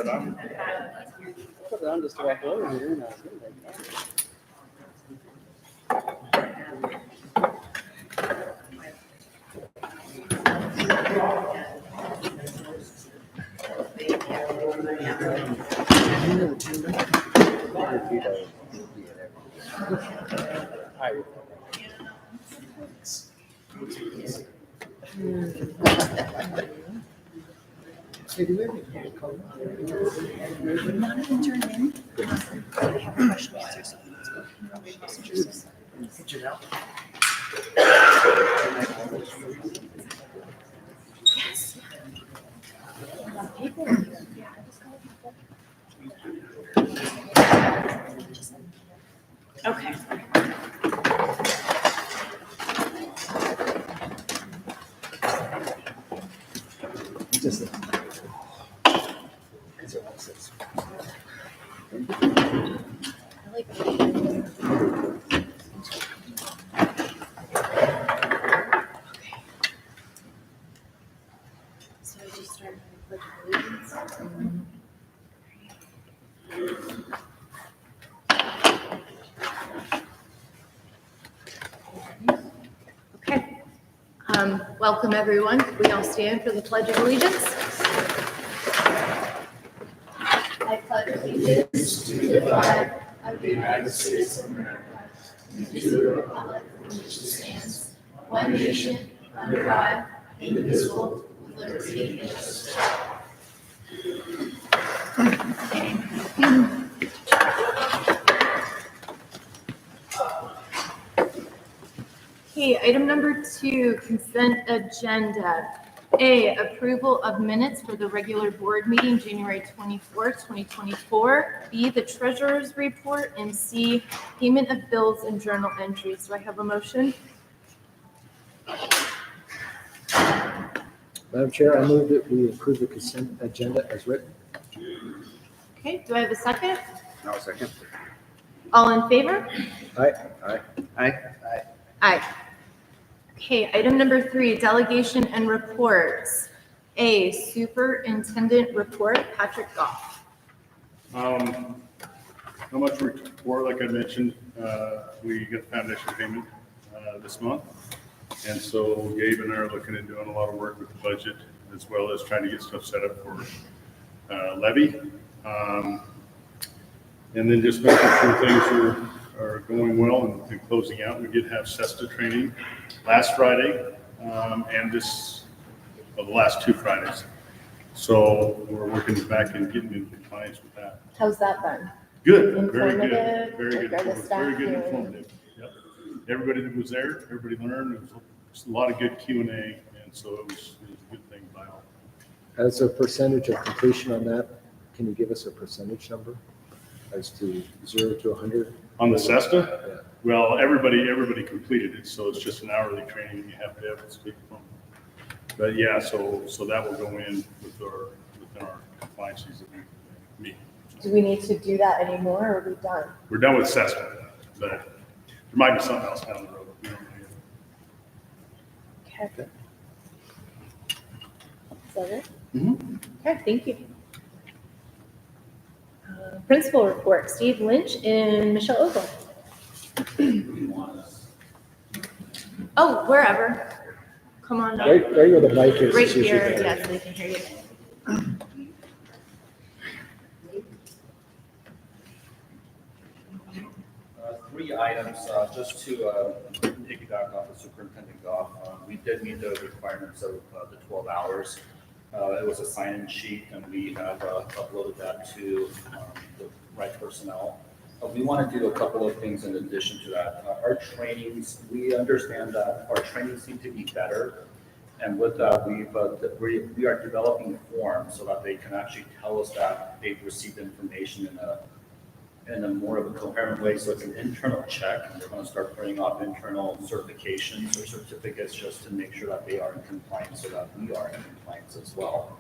it on? Put it on just to walk over here and I was gonna take that. None of them turned in. We have a question answer. Yes. People are here. Yeah, I just got people. Okay. Just I like that. So I just start with allegiance. Okay. Welcome, everyone. We all stand for the Pledge of Allegiance. I pledge allegiance to the flag of the United States of America, and to the republic for which it stands, one nation, under God, indivisible, with liberty and justice. Okay, item number 2, consent agenda. A, approval of minutes for the regular board meeting, January 24th, 2024. B, the treasurer's report. And C, payment of bills and journal entries. Do I have a motion? Madam Chair, I move that we approve the consent agenda as written. Okay, do I have a second? No, second. All in favor? Aye. Aye. Aye. Okay, item number 3, delegation and reports. A, superintendent report, Patrick Goff. Not much report, like I mentioned, we got foundation payment this month. And so Gabe and I are looking at doing a lot of work with the budget as well as trying to get stuff set up for levy. And then just making sure things are going well and closing out. We did have CESTA training last Friday and the last 2 Fridays. So we're working back and getting in compliance with that. How's that been? Good, very good, Informative? very good, Like, are the staff very good doing- informative. Yep. Everybody that was there, everybody learned. There was a lot of good Q&A, and so it was a good thing by all. As a percentage of completion on that, can you give us a percentage number as to 0 to 100? On the CESTA, Yeah. well, everybody completed it, so it's just an hourly training, and you have to have it speakerphone. But yeah, so that will go in within our compliances that we meet. Do we need to do that anymore, or are we done? We're done with CESTA, but there might be something else down the road. We don't know yet. Okay. Is that it? Mhm. Okay, thank you. Principal report, Steve Lynch and Michelle Ogle. Oh, wherever. Come on up. Right where the mic is. Right it's usually here, better. yes, they can hear you. 3 items, just to piggyback off of Superintendent Goff. We did meet the requirements of the 12 hours. It was a sign-in sheet, and we have uploaded that to the right personnel. We want to do a couple of things in addition to that. Our trainings, we understand that our trainings need to be better. And with that, we are developing forms so that they can actually tell us that they've received information in a more of a coherent way. So it's an internal check, and we're going to start putting off internal certifications or certificates just to make sure that they are in compliance so that we are in compliance as well.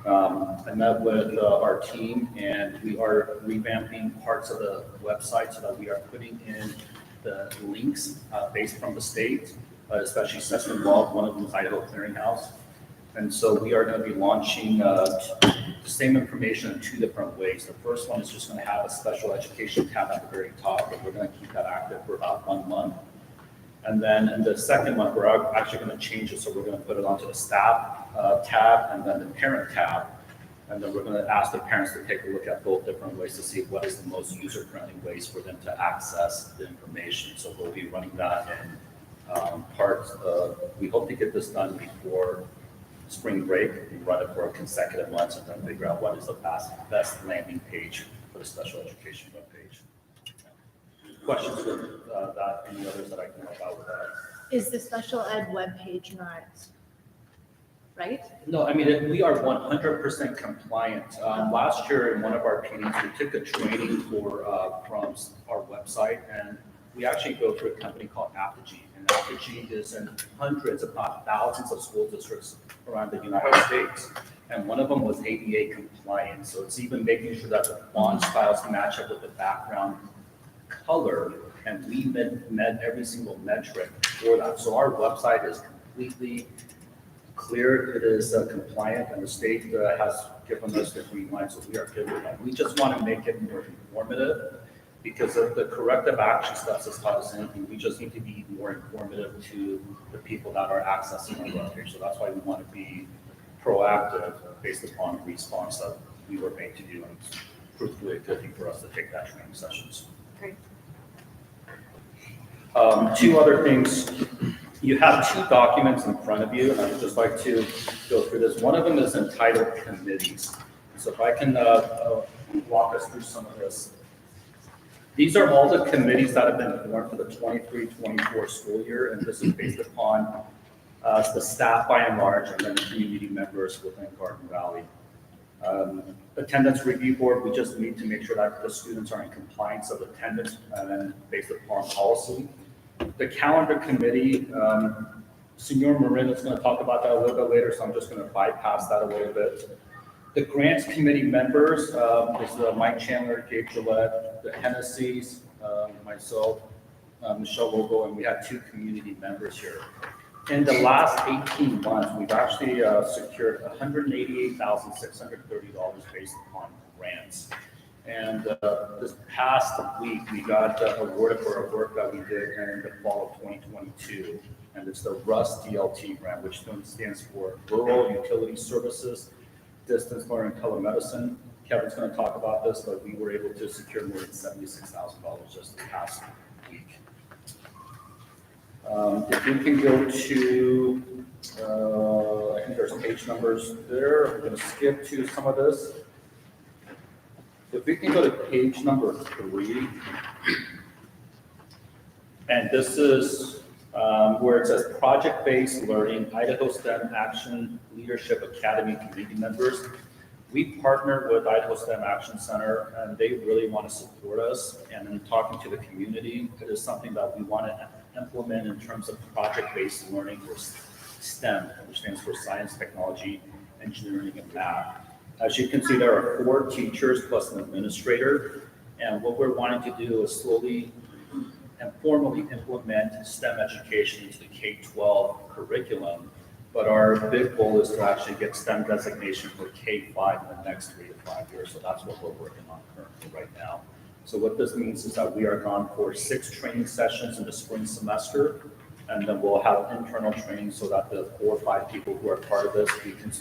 I met with our team, and we are revamping parts of the website so that we are putting in the links based from the state, especially CESTA involved. One of them is Idaho Clearinghouse. And so we are going to be launching the same information in two different ways. The first one is just going to have a special education tab at the very top, and we're going to keep that active for about 1 month. And then in the second month, we're actually going to change it. So we're going to put it onto the staff tab and then the parent tab. And then we're going to ask the parents to take a look at both different ways to see what is the most user-friendly ways for them to access the information. So we'll be running that in parts. We hope to get this done before spring break. We run it for consecutive months and then figure out what is the best landing page for the special education webpage. Questions with that? Any others that I can help out with that? Is the special ed webpage not, right? No, I mean, we are 100% compliant. Last year in one of our meetings, we took a training from our website, and we actually go through a company called Apogee. And Apogee is in hundreds, if not thousands, of school districts around the United States. And one of them was ADA compliant. So it's even making sure that the font styles match up with the background color, and we met every single metric for that. So our website is completely clear, it is compliant, and the state has given us the green light, so we are good with that. We just want to make it more informative, because of the corrective action steps as taught us anything, we just need to be more informative to the people that are accessing our webpage. So that's why we want to be proactive based upon the response that we were made to do, and it's truthfully a good thing for us to take that training sessions. Great. Two other things. You have two documents in front of you, and I would just like to go through this. One of them is entitled committees. So if I can walk us through some of this. These are all the committees that have been formed for the 23-24 school year, and this is based upon the staff by and large, and then the community members within Garden Valley. Attendance review board, we just need to make sure that the students are in compliance of attendance and then based upon policy. The calendar committee, Senor Marin is going to talk about that a little bit later, so I'm just going to bypass that a little bit. The grants committee members is Mike Chandler, Gabe Gillette, the Hennessy's, myself, Michelle Lobo, and we have two community members here. In the last 18 months, we've actually secured $188,630 based upon grants. And this past week, we got awarded for our work that we did in the fall of 2022. And it's the RUST DLT grant, which stands for Rural Utility Services, Distance Learning Telemedicine. Kevin's going to talk about this, but we were able to secure more than $76,000 just the past week. If we can go to, I think there's page numbers there. I'm going to skip to some of this. If we can go to page number 3, and this is where it says project-based learning, Idaho STEM Action Leadership Academy community members. We partnered with Idaho STEM Action Center, and they really want to support us. And in talking to the community, it is something that we want to implement in terms of project-based learning for STEM, which stands for science, technology, engineering, and math. As you can see, there are 4 teachers plus an administrator, and what we're wanting to do is slowly and formally implement STEM education into the K-12 curriculum. But our big goal is to actually get STEM designation for K-5 in the next 3 to 5 years. So that's what we're working on currently right now. So what this means is that we are gone for 6 training sessions in the spring semester, and then we'll have internal training so that the 4 or 5 people who are part of this, we can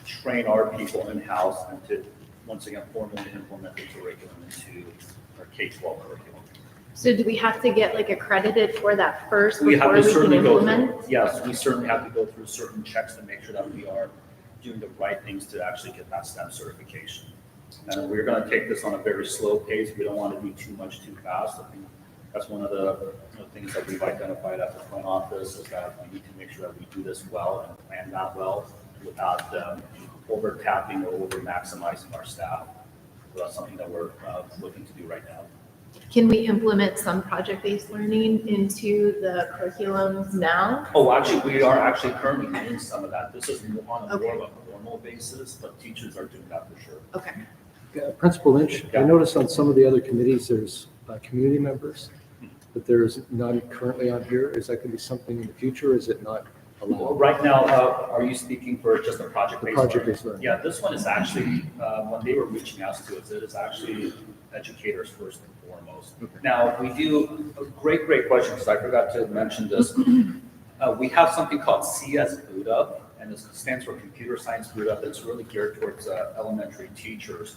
train our people in-house and to, once again, formally implement the curriculum into our K-12 curriculum. So do we have to get like accredited for that first We have before to we can certainly go implement? through, yes, we certainly have to go through certain checks to make sure that we are doing the right things to actually get that STEM certification. And we're going to take this on a very slow pace. We don't want to do too much too fast. I think that's one of the things that we've identified at the front office, is that we need to make sure that we do this well and plan that well without over tapping or over maximizing our staff. So that's something that we're looking to do right now. Can we implement some project-based learning into the curriculums now? Oh, actually, we are actually currently doing some of that. This is on a Okay. more of a formal basis, but teachers are doing that for sure. Okay. Principal Lynch, I Yeah. noticed on some of the other committees, there's community members, but there's none currently on here. Is that going to be something in the future? Is it not allowed? Right now, are you speaking for just a project-based learning? Project-based learning. Yeah, this one is actually, when they were reaching out to us, it is actually educators first and foremost. Okay. Now, we do, a great question, because I forgot to mention this. We have something called CS Boot Up, and it stands for Computer Science Boot Up. It's really geared towards elementary teachers.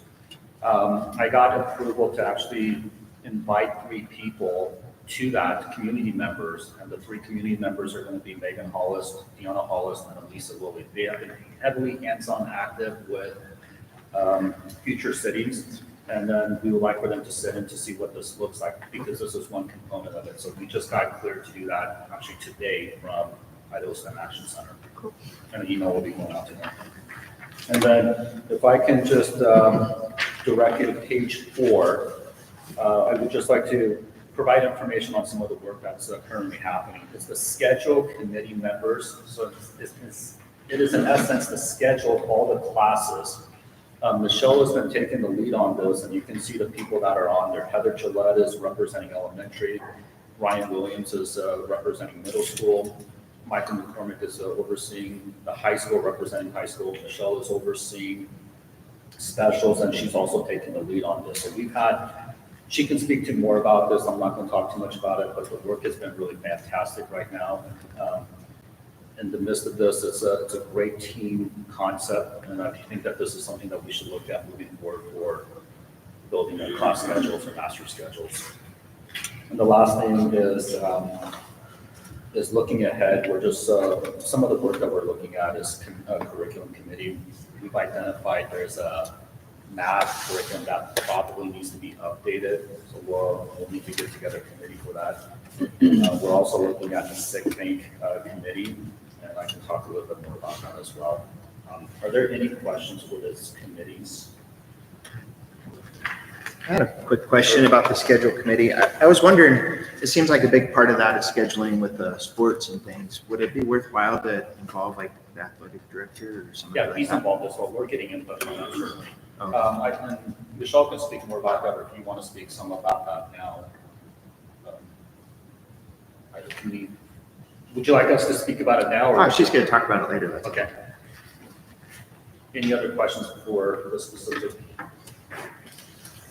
I got approval to actually invite 3 people to that, community members, and the 3 community members are going to be Megan Hollis, Deanna Hollis, and Elisa Willie. They have been heavily hands-on active with future cities, and then we would like for them to sit in to see what this looks like, because this is one component of it. So we just got cleared to do that actually today from Idaho STEM Action Center. Cool. And an email will be going out to them. And then if I can just direct you to page 4, I would just like to provide information on some of the work that's currently happening. It's the schedule committee members. So it is in essence the schedule of all the classes. Michelle has been taking the lead on this, and you can see the people that are on there. Heather Gillette is representing elementary. Ryan Williams is representing middle school. Michael McCormick is overseeing the high school, representing high school. Michelle is overseeing specials, and she's also taking the lead on this. So we've had, she can speak to more about this. I'm not going to talk too much about it, but the work has been really fantastic right now. In the midst of this, it's a great team concept, and I think that this is something that we should look at moving forward for building our class schedules or master schedules. And the last thing is looking ahead. We're just, some of the work that we're looking at is curriculum committee. We've identified there's a math curriculum that probably needs to be updated, so we'll need to get together a committee for that. We're also looking at the Sick Bank committee, and I can talk a little bit more about that as well. Are there any questions for this committees? I had a quick question about the schedule committee. I was wondering, it seems like a big part of that is scheduling with the sports and things. Would it be worthwhile to involve like the athletic director or something Yeah, like he's that? involved as well. We're getting input on that certainly. Oh. Michelle can speak more about that, or if you want to speak some about that now. Would you like us to speak about it now? Or? Oh, she's going to talk about it later. That's Okay. Any other questions for the specific?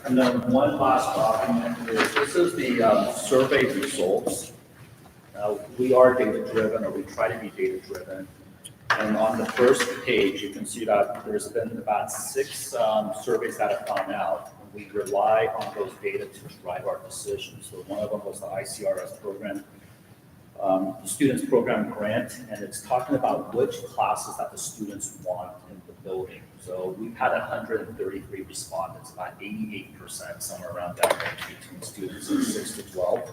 And then one last document is, this is the survey results. We are data-driven, or we try to be data-driven. And on the first page, you can see that there's been about 6 surveys that have gone out. We rely on those data to drive our decisions. So one of them was the ICRS program, students program grant, and it's talking about which classes that the students want in the building. So we've had 133 respondents, about 88%, somewhere around that range between students of 6 to 12.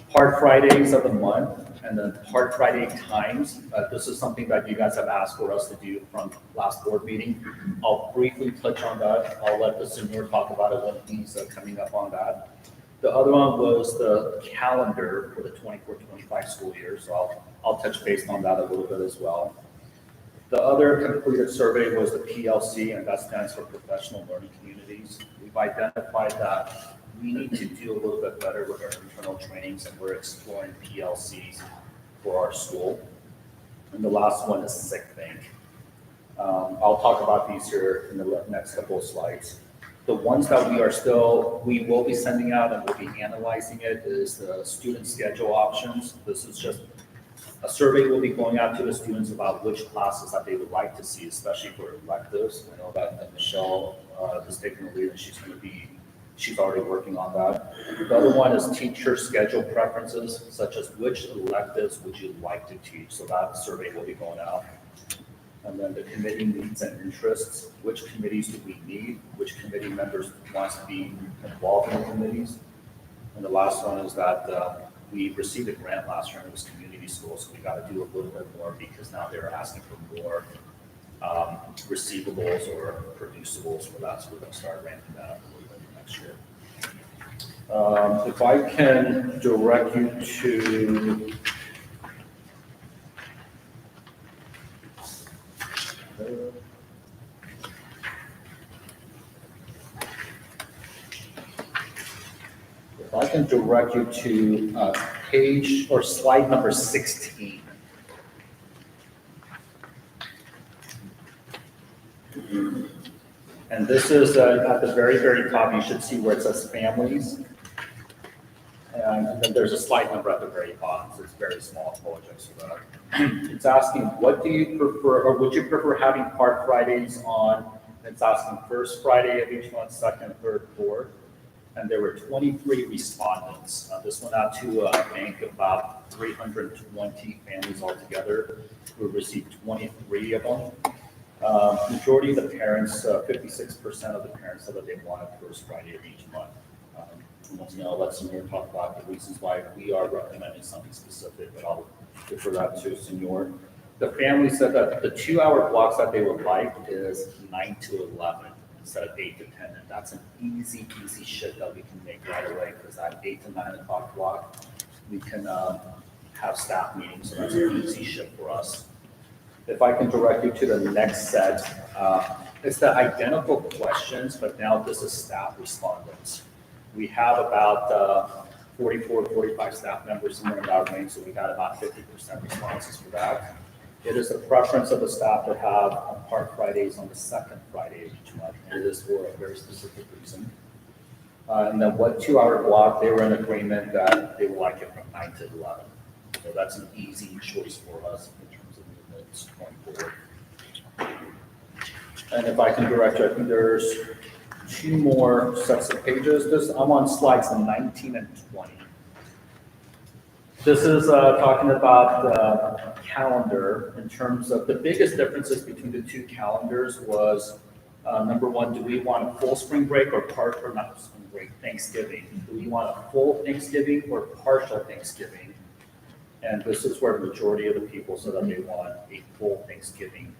Part Fridays of the month, and then Part Friday times. This is something that you guys have asked for us to do from last board meeting. I'll briefly touch on that. I'll let the senior talk about it when he's coming up on that. The other one was the calendar for the 24-25 school year, so I'll touch base on that a little bit as well. The other completed survey was the PLC, and that stands for Professional Learning Communities. We've identified that we need to do a little bit better with our internal trainings, and we're exploring PLCs for our school. And the last one is Sick Bank. I'll talk about these here in the next couple of slides. The ones that we will be sending out and we'll be analyzing it is the student schedule options. This is just a survey will be going out to the students about which classes that they would like to see, especially for electives. I know that Michelle is taking the lead, and she's already working on that. The other one is teacher schedule preferences, such as which electives would you like to teach? So that survey will be going out. And then the committee needs and interests. Which committees do we need? Which committee members wants to be involved in the committees? And the last one is that we received a grant last year, and it was community schools, so we got to do a little bit more because now they're asking for more receivables or producibles for that, so we're going to start ramping that up a little bit next year. If I can direct you to page or slide number 16. And this is at the very, very top, you should see where it says families. And then there's a slide number at the very bottom, so it's very small, apologize for that. It's asking, what do you prefer, or would you prefer having Park Fridays on? It's asking first Friday of each month, second, third, fourth. And there were 23 respondents. This went out to a bank of about 320 families altogether. We received 23 of them. Majority of the parents, 56% of the parents said that they wanted first Friday of each month. Once again, I'll let Senor talk about the reasons why we are recommending something specific, but I'll defer that to Senor. The family said that the 2-hour blocks that they would like is 9 to 11 instead of 8 to 10. And that's an easy shift that we can make right away, because that 8 to 9 o'clock block, we can have staff meetings, so that's an easy shift for us. If I can direct you to the next set, it's the identical questions, but now this is staff respondents. We have about 44, 45 staff members somewhere in that range, so we got about 50% responses for that. It is the preference of the staff to have Park Fridays on the second Friday of each month, and it is for a very specific reason. And then what 2-hour block, they were in agreement that they would like it from 9 to 11. So that's an easy choice for us in terms of movements going forward. And if I can direct you, I think there's 2 more sets of pages. I'm on slides 19 and 20. This is talking about the calendar in terms of the biggest differences between the 2 calendars was, number 1, do we want a full spring break or not spring break, Thanksgiving? Do we want a full Thanksgiving or partial Thanksgiving? And this is where the majority of the people said that they want a full Thanksgiving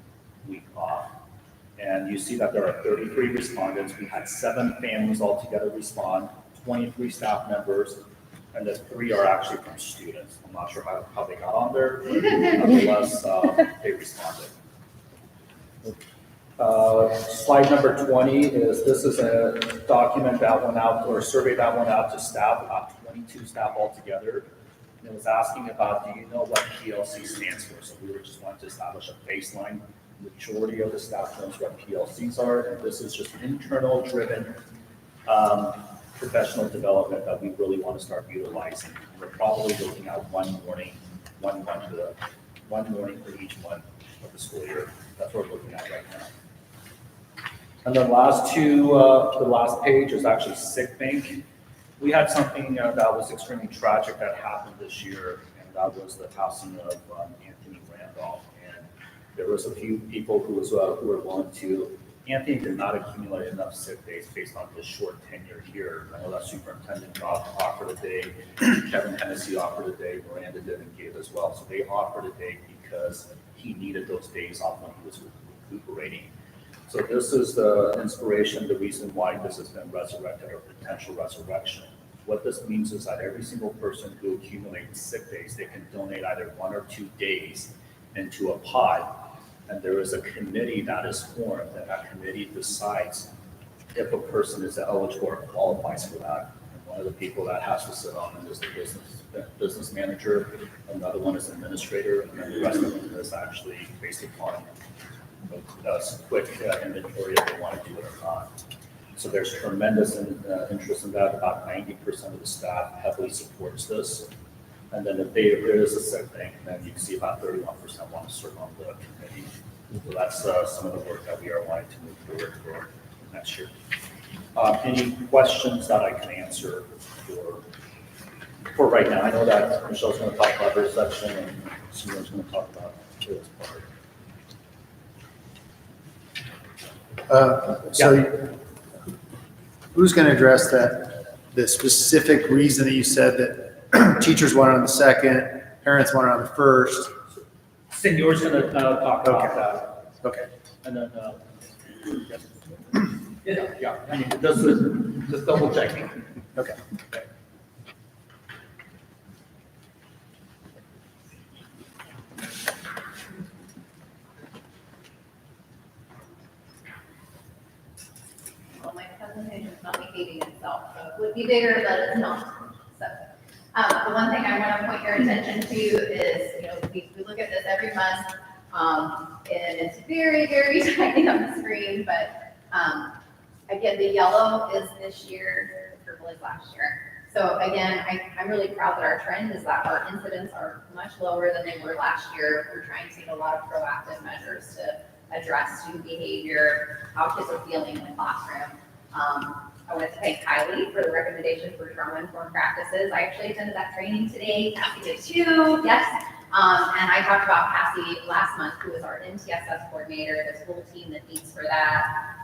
week off. And you see that there are 33 respondents. We had 7 families altogether respond, 23 staff members, and the 3 are actually from students. I'm not sure how they got on there, but nonetheless, they responded. Slide number 20 this is a document that went out, or a survey that went out to staff, about 22 staff altogether. And it was asking about, do you know what PLC stands for? So we were just wanting to establish a baseline. Majority of the staff knows what PLCs are, and this is just internal driven professional development that we really want to start utilizing. We're probably looking at one morning for each month of the school year. That's what we're looking at right now. And the last the last page is actually sick bank. We had something that was extremely tragic that happened this year, and that was the passing of Anthony Randolph. There was a few people who were willing to. Anthony did not accumulate enough sick days based on his short tenure here. I know that Superintendent offered a day, Kevin Hennessy offered a day, Miranda did, and Gabe as well. So they offered a day because he needed those days off when he was recuperating. So this is the inspiration, the reason why this has been resurrected, or potential resurrection. What this means is that every single person who accumulates sick days, they can donate either 1 or 2 days into a pot. And there is a committee that is formed, and that committee decides if a person is eligible or qualifies for that. And one of the people that has to sit on it is the business manager, another one is administrator, and then the rest of them is actually based upon a quick inventory if they want to do it or not. So there's tremendous interest in that. About 90% of the staff heavily supports this. And then if there is a sick bank, then you can see about 31% want to serve on the committee. So that's some of the work that we are wanting to move forward for next year. Any questions that I can answer for right now? I know that Michelle's going to talk about her section, and Susan's going to talk about his part. So who's going to address the specific reason that you said that teachers want it on the second, parents want it on the first? Senor's going to talk about that. Okay. And then, yeah, I mean, just double checking. Okay. Well, my presentation is not repeating itself, so it would be bigger, but it's not. So, the one thing I want to point your attention to is, we look at this every month, and it's very, very tiny on the screen, but again, the yellow is this year, the purple is last year. So again, I'm really proud that our trend is that our incidents are much lower than they were last year. We're trying to take a lot of proactive measures to address student behavior, how kids are feeling in the classroom. I wanted to thank Kylie for the recommendation for trauma-informed practices. I actually attended that training today. Cassie did too, yes. And I talked about Cassie last month, who is our MTSS coordinator, this whole team that meets for that.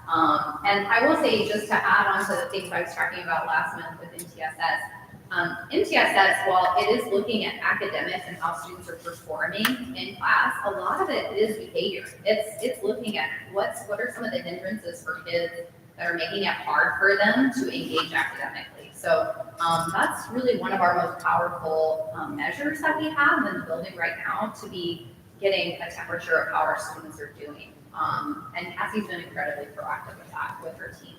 And I will say, just to add on to the things I was talking about last month with MTSS, MTSS, while it is looking at academics and how students are performing in class, a lot of it is behavior. It's looking at what are some of the hindrances for kids that are making it hard for them to engage academically. So that's really one of our most powerful measures that we have in the building right now, to be getting a temperature of how our students are doing. And Cassie's been incredibly proactive with that, with her team.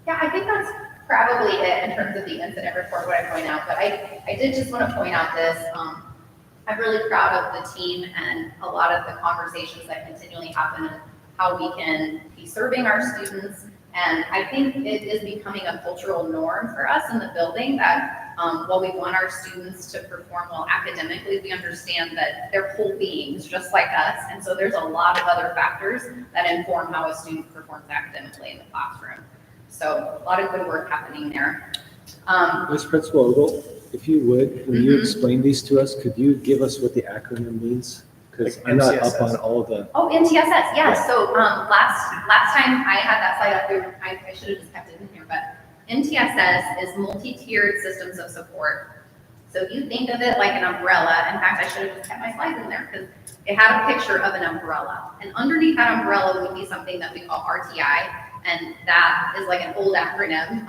Yeah, I think that's probably it in terms of the incident report, what I point out. But I did just want to point out this. I'm really proud of the team and a lot of the conversations that continually happen and how we can be serving our students. And I think it is becoming a cultural norm for us in the building that while we want our students to perform well academically, we understand that they're whole beings just like us. And so there's a lot of other factors that inform how a student performs academically in the classroom. So a lot of good work happening there. Vice Principal Ogle, if you would, when you explain these to us, could you give us what the acronym means? Because Like I'm not MCSS. up on all the, Oh, MTSS, yeah. So last time I had that slide up there, I should have just kept it in here, but MTSS is multi-tiered systems of support. So if you think of it like an umbrella, in fact, I should have just kept my slides in there because it had a picture of an umbrella. And underneath that umbrella would be something that we call RTI, and that is like an old acronym.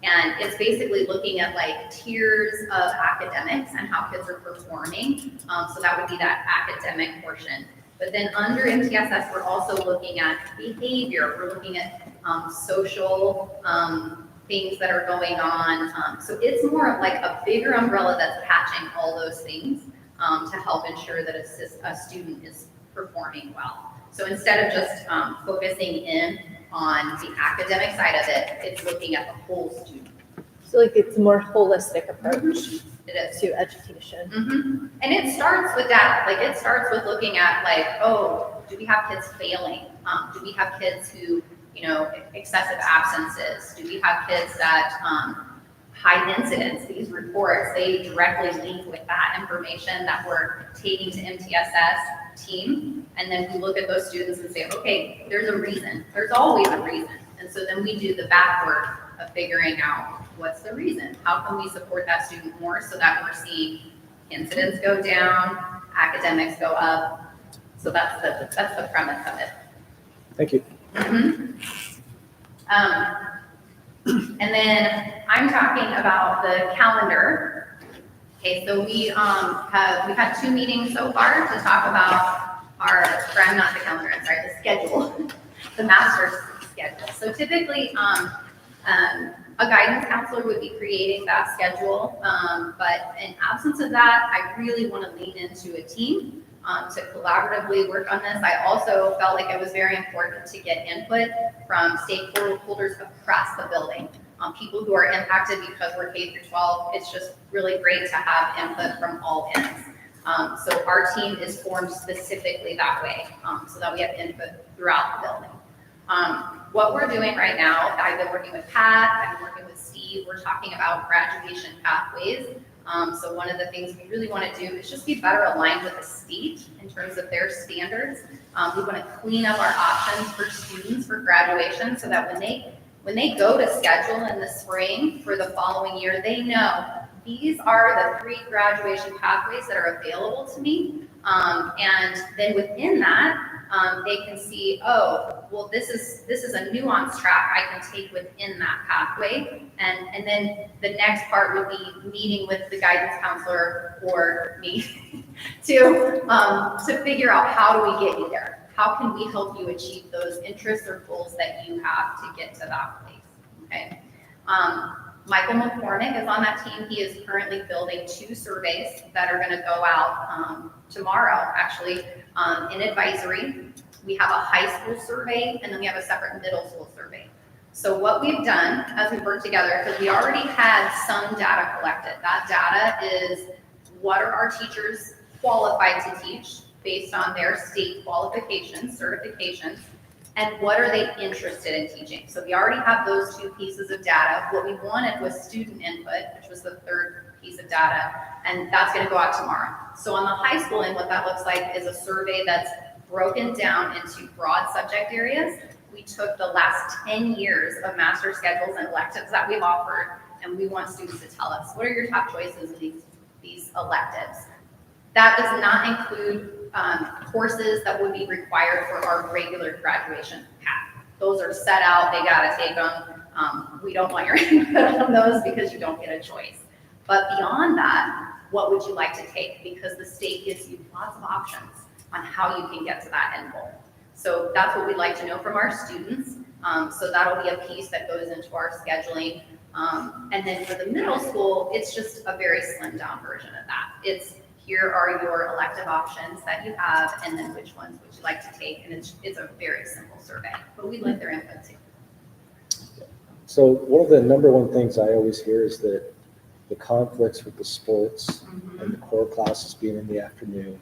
And it's basically looking at like tiers of academics and how kids are performing. So that would be that academic portion. But then under MTSS, we're also looking at behavior. We're looking at social things that are going on. So it's more of like a bigger umbrella that's patching all those things to help ensure that a student is performing well. So instead of just focusing in on the academic side of it, it's looking at the whole student. So like it's a more holistic approach It is. to education. Mm-hmm. And it starts with data. Like it starts with looking at like, oh, do we have kids failing? Do we have kids who, excessive absences? Do we have kids that high incidents? These reports, they directly link with that information that we're taking to MTSS team. And then we look at those students and say, okay, there's a reason. There's always a reason. And so then we do the back work of figuring out what's the reason. How can we support that student more so that we're seeing incidents go down, academics go up. So that's the premise of it. thank you. Mhm. And then I'm talking about the calendar. Okay, so we've had 2 meetings so far to talk about not the calendar, I'm sorry, the schedule, the master's schedule. So typically, a guidance counselor would be creating that schedule, but in absence of that, I really want to lean into a team to collaboratively work on this. I also felt like it was very important to get input from stakeholders across the building, people who are impacted because we're K through 12. It's just really great to have input from all ends. So our team is formed specifically that way, so that we have input throughout the building. What we're doing right now, I've been working with Pat, I've been working with Steve, we're talking about graduation pathways. So one of the things we really want to do is just be better aligned with the state in terms of their standards. We want to clean up our options for students for graduation so that when they go to schedule in the spring for the following year, they know these are the 3 graduation pathways that are available to me. And then within that, they can see, oh, well, this is a nuanced track I can take within that pathway. And then the next part would be meeting with the guidance counselor or me to figure out how do we get you there? How can we help you achieve those interests or goals that you have to get to that place? Okay. Michael McCormick is on that team. He is currently building 2 surveys that are going to go out tomorrow, actually, in advisory. We have a high school survey, and then we have a separate middle school survey. So what we've done as we work together, because we already had some data collected. That data is what are our teachers qualified to teach based on their state qualifications, certifications, and what are they interested in teaching? So we already have those two pieces of data. What we wanted was student input, which was the third piece of data, and that's going to go out tomorrow. So on the high school end, what that looks like is a survey that's broken down into broad subject areas. We took the last 10 years of master schedules and electives that we've offered, and we want students to tell us, what are your top choices in these electives? That does not include courses that would be required for our regular graduation path. Those are set out, they gotta take them. We don't want your input on those because you don't get a choice. But beyond that, what would you like to take? Because the state gives you lots of options on how you can get to that end goal. So that's what we'd like to know from our students. So that'll be a piece that goes into our scheduling. And then for the middle school, it's just a very slimmed down version of that. It's here are your elective options that you have, and then which ones would you like to take? And it's a very simple survey, but we'd like their input too. So one of the number one things I always hear is that the conflicts with the sports and the core classes being in the afternoon,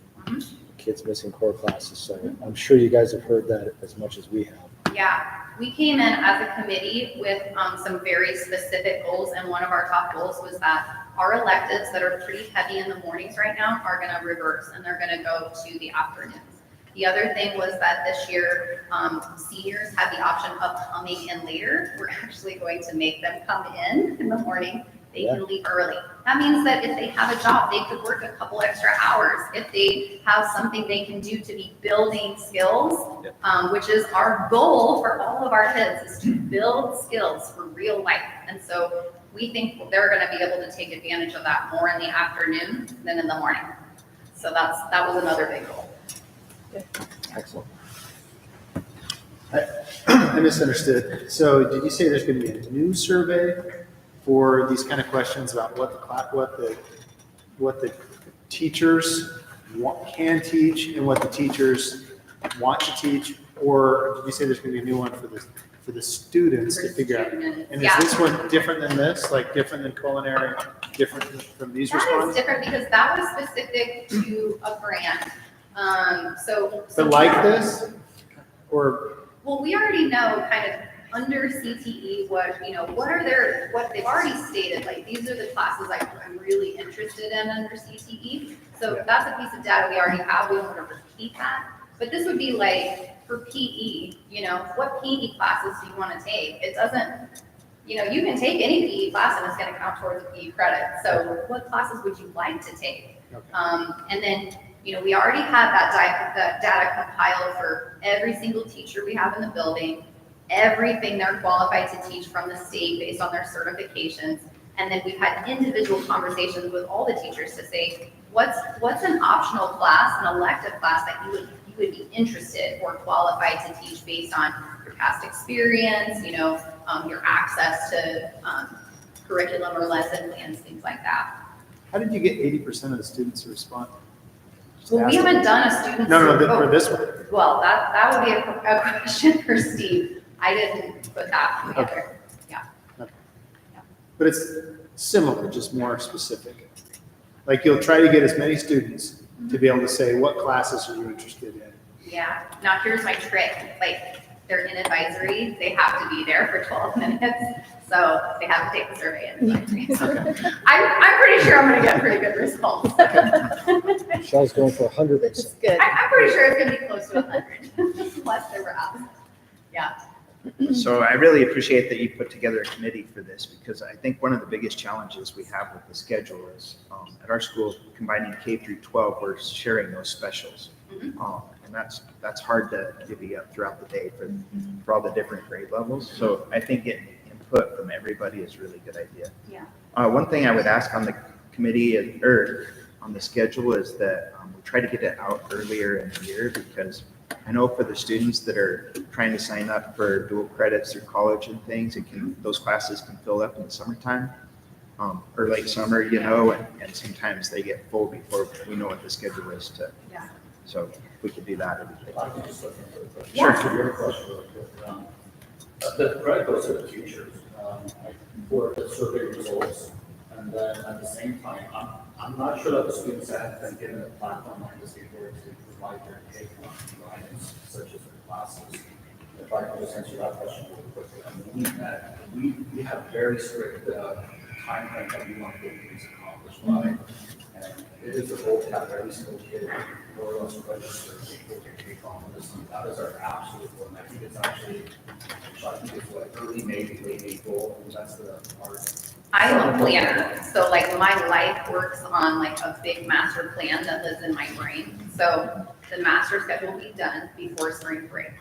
kids missing core classes. So I'm sure you guys have heard that as much as we have. Yeah, we came in as a committee with some very specific goals, and one of our top goals was that our electives that are pretty heavy in the mornings right now are going to reverse, and they're going to go to the afternoons. The other thing was that this year, seniors had the option of coming in later. We're actually going to make them come in the morning. They can leave early. That means that if they have a job, they could work a couple extra hours. If they have something they can do to be building skills, which is our goal for all of our kids, is to build skills for real life. And so we think they're going to be able to take advantage of that more in the afternoon than in the morning. So that was another big goal. Excellent. I misunderstood. So did you say there's going to be a new survey for these kind of questions about what the teachers can teach and what the teachers want to teach? Or did you say there's going to be a new one for the students to figure out? And is this one different than this, like different than culinary, different from these That is responses? different because that was specific to a grant. But like this? Or, Well, we already know kind of under CTE what they've already stated, like these are the classes I'm really interested in under CTE. So that's a piece of data we already have. We don't want to repeat that. But this would be like for PE, what PE classes do you want to take? It doesn't, you can take any PE class and it's going to count towards the PE credit. So what classes would you like to take? Okay. And then, we already have that data compiled for every single teacher we have in the building, everything they're qualified to teach from the state based on their certifications. And then we've had individual conversations with all the teachers to say, what's an optional class, an elective class that you would be interested or qualified to teach based on your past experience, your access to curriculum or lesson plans, things like that. how did you get 80% of the students to respond? Just Well, we ask them. haven't done a student. No, survey. for this one. Well, that would be a question for Steve. I didn't put that together. But it's similar, just more specific. Like you'll try to get as many students to be able to say, what classes are you interested in? Yeah, now here's my trick, like, they're in advisory, they have to be there for 12 minutes, so they have to take the survey in advisory. So I'm pretty sure I'm gonna get pretty good results. Michelle's going for 100%. Which is good. I'm pretty sure it's gonna be close to 100, less than we're at. Yeah. So I really appreciate that you put together a committee for this, because I think one of the biggest challenges we have with the schedule is at our school, combining K through 12, we're sharing those specials. And that's hard to divvy up throughout the day for all the different grade levels. So I think getting input from everybody is a really good idea. Yeah. One thing I would ask on the committee or on the schedule is that we try to get it out earlier in the year, because I know for the students that are trying to sign up for dual credits through college and things, those classes can fill up in the summertime or late summer, and sometimes they get full before we know what the schedule is to So if we could do that, it'd be great. I can just look into it. Sure. To your question real quick, the credit goes to the teachers, for the survey results. And then at the same time, I'm not sure that the students have been given a platform like this before to provide their take on guidance, such as their classes. If I can just answer that question real quickly, I mean, we have very strict timeframe that we want to get things accomplished by. And it is a goal to have every single kid more or less register for take on this. And that is our absolute goal. And I think it's actually, I think it's what, early May, late April, and that's our. I'm a planner, so like my life works on like a big master plan that lives in my brain. So the master schedule will be done before spring break.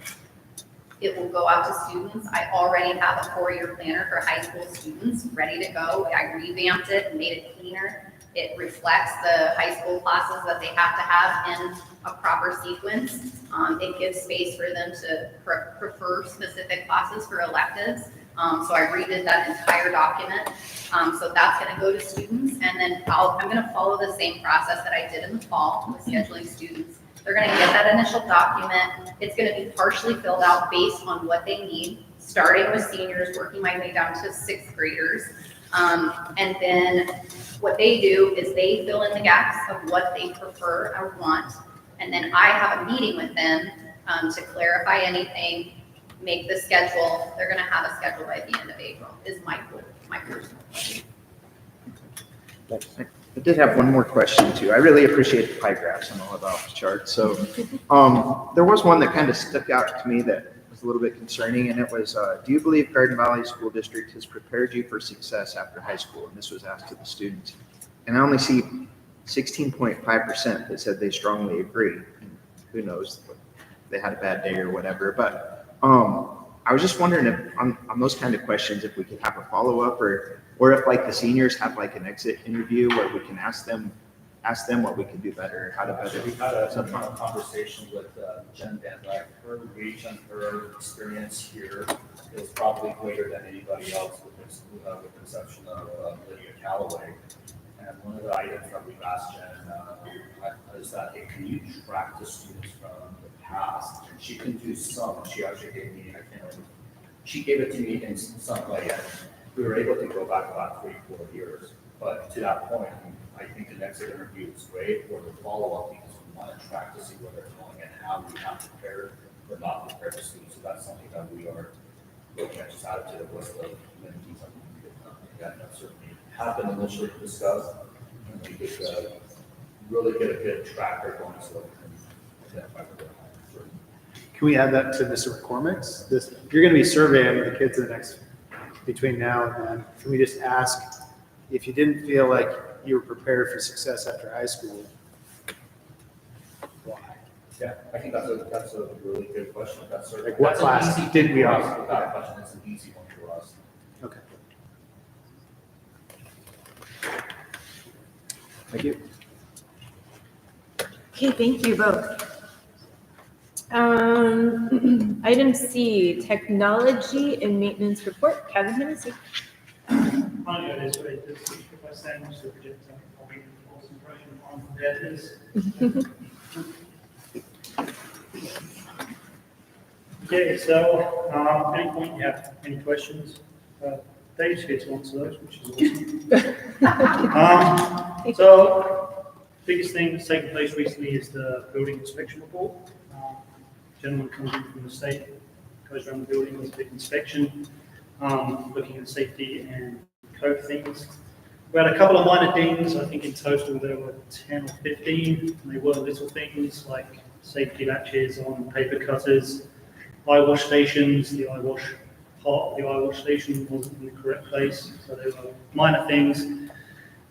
It will go out to students. I already have a 4-year planner for high school students ready to go. I revamped it and made it cleaner. It reflects the high school classes that they have to have in a proper sequence. It gives space for them to prefer specific classes for electives. So I redid that entire document. So that's gonna go to students, and then I'm gonna follow the same process that I did in the fall with scheduling students. They're gonna get that initial document. It's gonna be partially filled out based on what they need, starting with seniors, working my way down to 6th graders. And then what they do is they fill in the gaps of what they prefer or want. And then I have a meeting with them to clarify anything, make the schedule. They're gonna have a schedule by the end of April, is my goal, my personal goal. I did have one more question too. I really appreciate the pie graphs and all about the charts. So there was one that kind of stuck out to me that was a little bit concerning, and it was, do you believe Garden Valley School District has prepared you for success after high school? And this was asked to the students. And I only see 16.5% that said they strongly agree. And who knows, they had a bad day or whatever. But I was just wondering if on those kind of questions, if we could have a follow-up, or if like the seniors have like an exit interview where we can ask them what we can do better, how to better. We had a conversation with Jen Van Dyke. Her reach and her experience here is probably greater than anybody else with the exception of Lydia Calloway. And one of the items that we've asked Jen is that, hey, can you track the students from the past? And she can do some. She actually gave me, she gave it to me in some way. We were able to go back about 3-4 years. But to that point, I think the next interview is great, or the follow-up, because we want to track to see where they're going and how we have prepared or not prepared the students. So that's something that we are looking at, just added to the list of many things that we can get done. Again, that certainly happened initially discussed, and we could really get a good tracker going so we can identify where they're going. Can we add that to Mr. McCormick's? This, you're gonna be surveying the kids in the next, between now and then. Can we just ask, if you didn't feel like you were prepared for success after high school, why? Yeah, I think that's a really good question. That's certainly. Like what that's an class easy did we for us. offer? Without question, it's an easy one for us. Okay. Thank you. Okay, thank you both. Item C, technology and maintenance report. Kevin Hennessy. Hi guys, wait, this is my son, so we're just having a false impression on that is. Okay, so, any point you have any questions, Dave's here to answer those, which is awesome. So, biggest thing that's taken place recently is the building inspection report. Gentleman comes in from the state, goes around the building with a big inspection, looking at safety and code things. We had a couple of minor things. I think in total there were 10 or 15, and they were little things like safety latches on paper cutters, eye wash stations. The eye wash part of the eye wash station wasn't in the correct place, so they were minor things.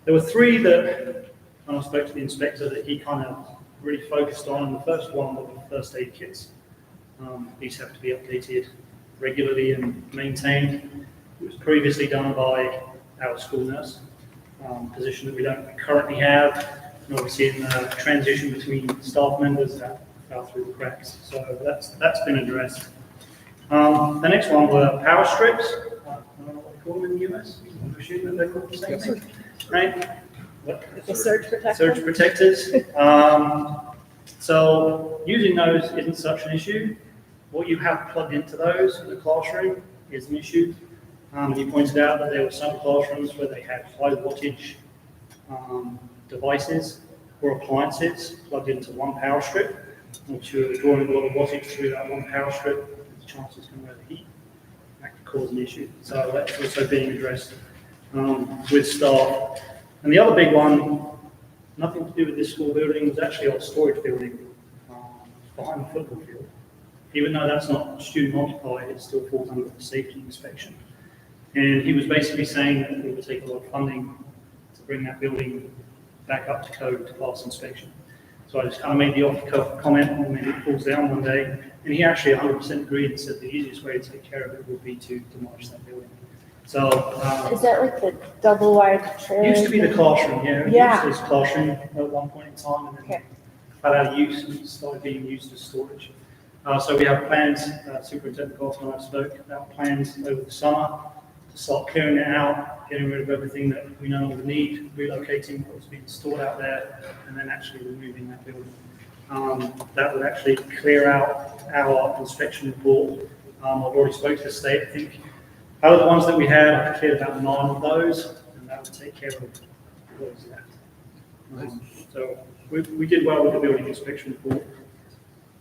There were 3 that, when I spoke to the inspector, that he kind of really focused on. The first one were the first aid kits. These have to be updated regularly and maintained. It was previously done by our school nurse, position that we don't currently have. And obviously in the transition between staff members, that fell through the cracks. So that's been addressed. The next one were power strips. I don't know what they call them in the US. I'm assuming that they're called the same thing, right? The surge protector. Surge protectors. So using those isn't such an issue. What you have plugged into those in the classroom is an issue. He pointed out that there were some classrooms where they had high wattage devices or appliances plugged into one power strip, which you're drawing a lot of wattage through that one power strip. The chances can overheat. That could cause an issue. So that's also being addressed with staff. And the other big one, nothing to do with this school building, was actually our storage building behind the football field. Even though that's not student occupied, it still falls under the safety inspection. And he was basically saying that it would take a lot of funding to bring that building back up to code to pass inspection. So I just kind of made the off-the-cuff comment, and maybe it falls down one day. And he actually 100% agreed and said the easiest way to take care of it would be to demolish that building. So Is that like the double wide trailer? it used to be the classroom, yeah. It Yeah. used as classroom at one point in time, and then Okay. fell out of use and started being used as storage. So we have plans, Superintendent Carlson and I spoke about plans over the summer to start clearing it out, getting rid of everything that we no longer need, relocating what was being stored out there, and then actually removing that building. That would actually clear out our inspection report. I've already spoke to the state, I think. Out of the ones that we had, I cleared about 9 of those, and that would take care of what was left. So we did well with the building inspection report.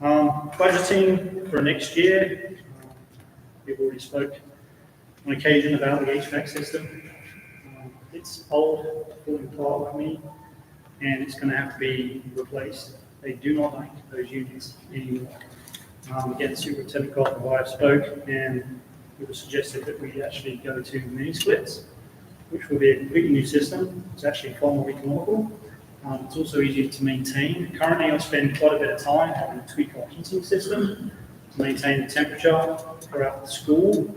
Budgeting for next year, we've already spoke on occasion about the HVAC system. It's old, falling apart like me, and it's going to have to be replaced. They do not like those units anymore. Again, Superintendent Carlton and I have spoke, and it was suggested that we actually go to mini splits, which will be a completely new system. It's actually far more economical. It's also easier to maintain. Currently, I spend quite a bit of time having to tweak our heating system to maintain the temperature throughout the school.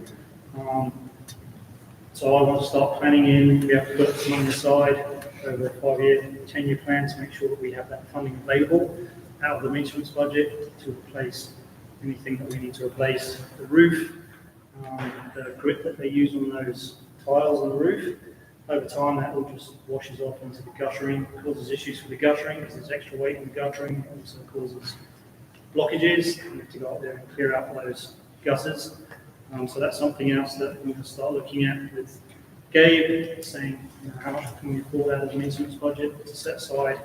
So I want to start planning in. We have to put some money aside over a 5-year, 10-year plan to make sure that we have that funding available out of the maintenance budget to replace anything that we need to replace. The roof, the grit that they use on those tiles on the roof, over time that all just washes off into the guttering, causes issues for the guttering because there's extra weight in the guttering, it also causes blockages. We have to go up there and clear out those gutters. So that's something else that we can start looking at with Gabe, saying, you know, how much can we afford out of the maintenance budget to set aside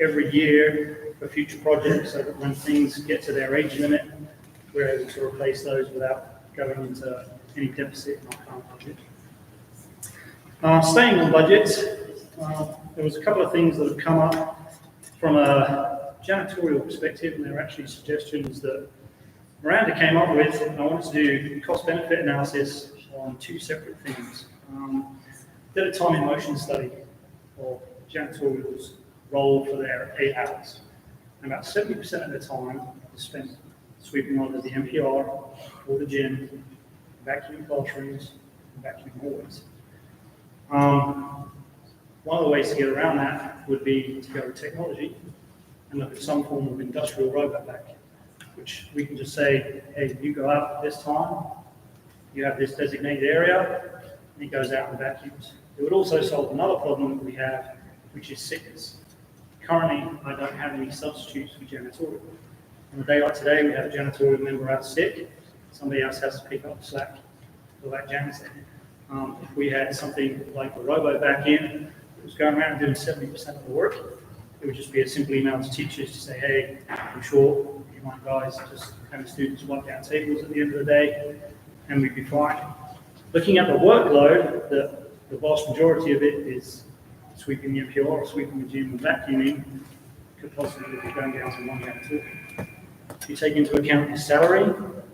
every year for future projects so that when things get to their age limit, we're able to replace those without going into any deficit in our current budget. Staying on budgets, there was a couple of things that have come up from a janitorial perspective, and there were actually suggestions that Miranda came up with, and I wanted to do cost-benefit analysis on 2 separate things. Did a time and motion study of janitorial's role for their 8 hours. And about 70% of the time is spent sweeping either the NPR or the gym, vacuuming classrooms, and vacuuming hallways. One of the ways to get around that would be to go with technology and look at some form of industrial robot vacuum, which we can just say, hey, you go out this time, you have this designated area, and it goes out and vacuums. It would also solve another problem that we have, which is sickness. Currently, I don't have any substitutes for janitorial. On a day like today, we have a janitorial member out sick, somebody else has to pick up the slack for that janitor. If we had something like a robo vacuum that was going around doing 70% of the work, it would just be a simple email to teachers to say, hey, I'm short, you mind guys just having students wipe down tables at the end of the day, and we'd be fine. Looking at the workload, the vast majority of it is sweeping the NPR or sweeping the gym and vacuuming, could possibly be going down to 1 janitor. If you take into account their salary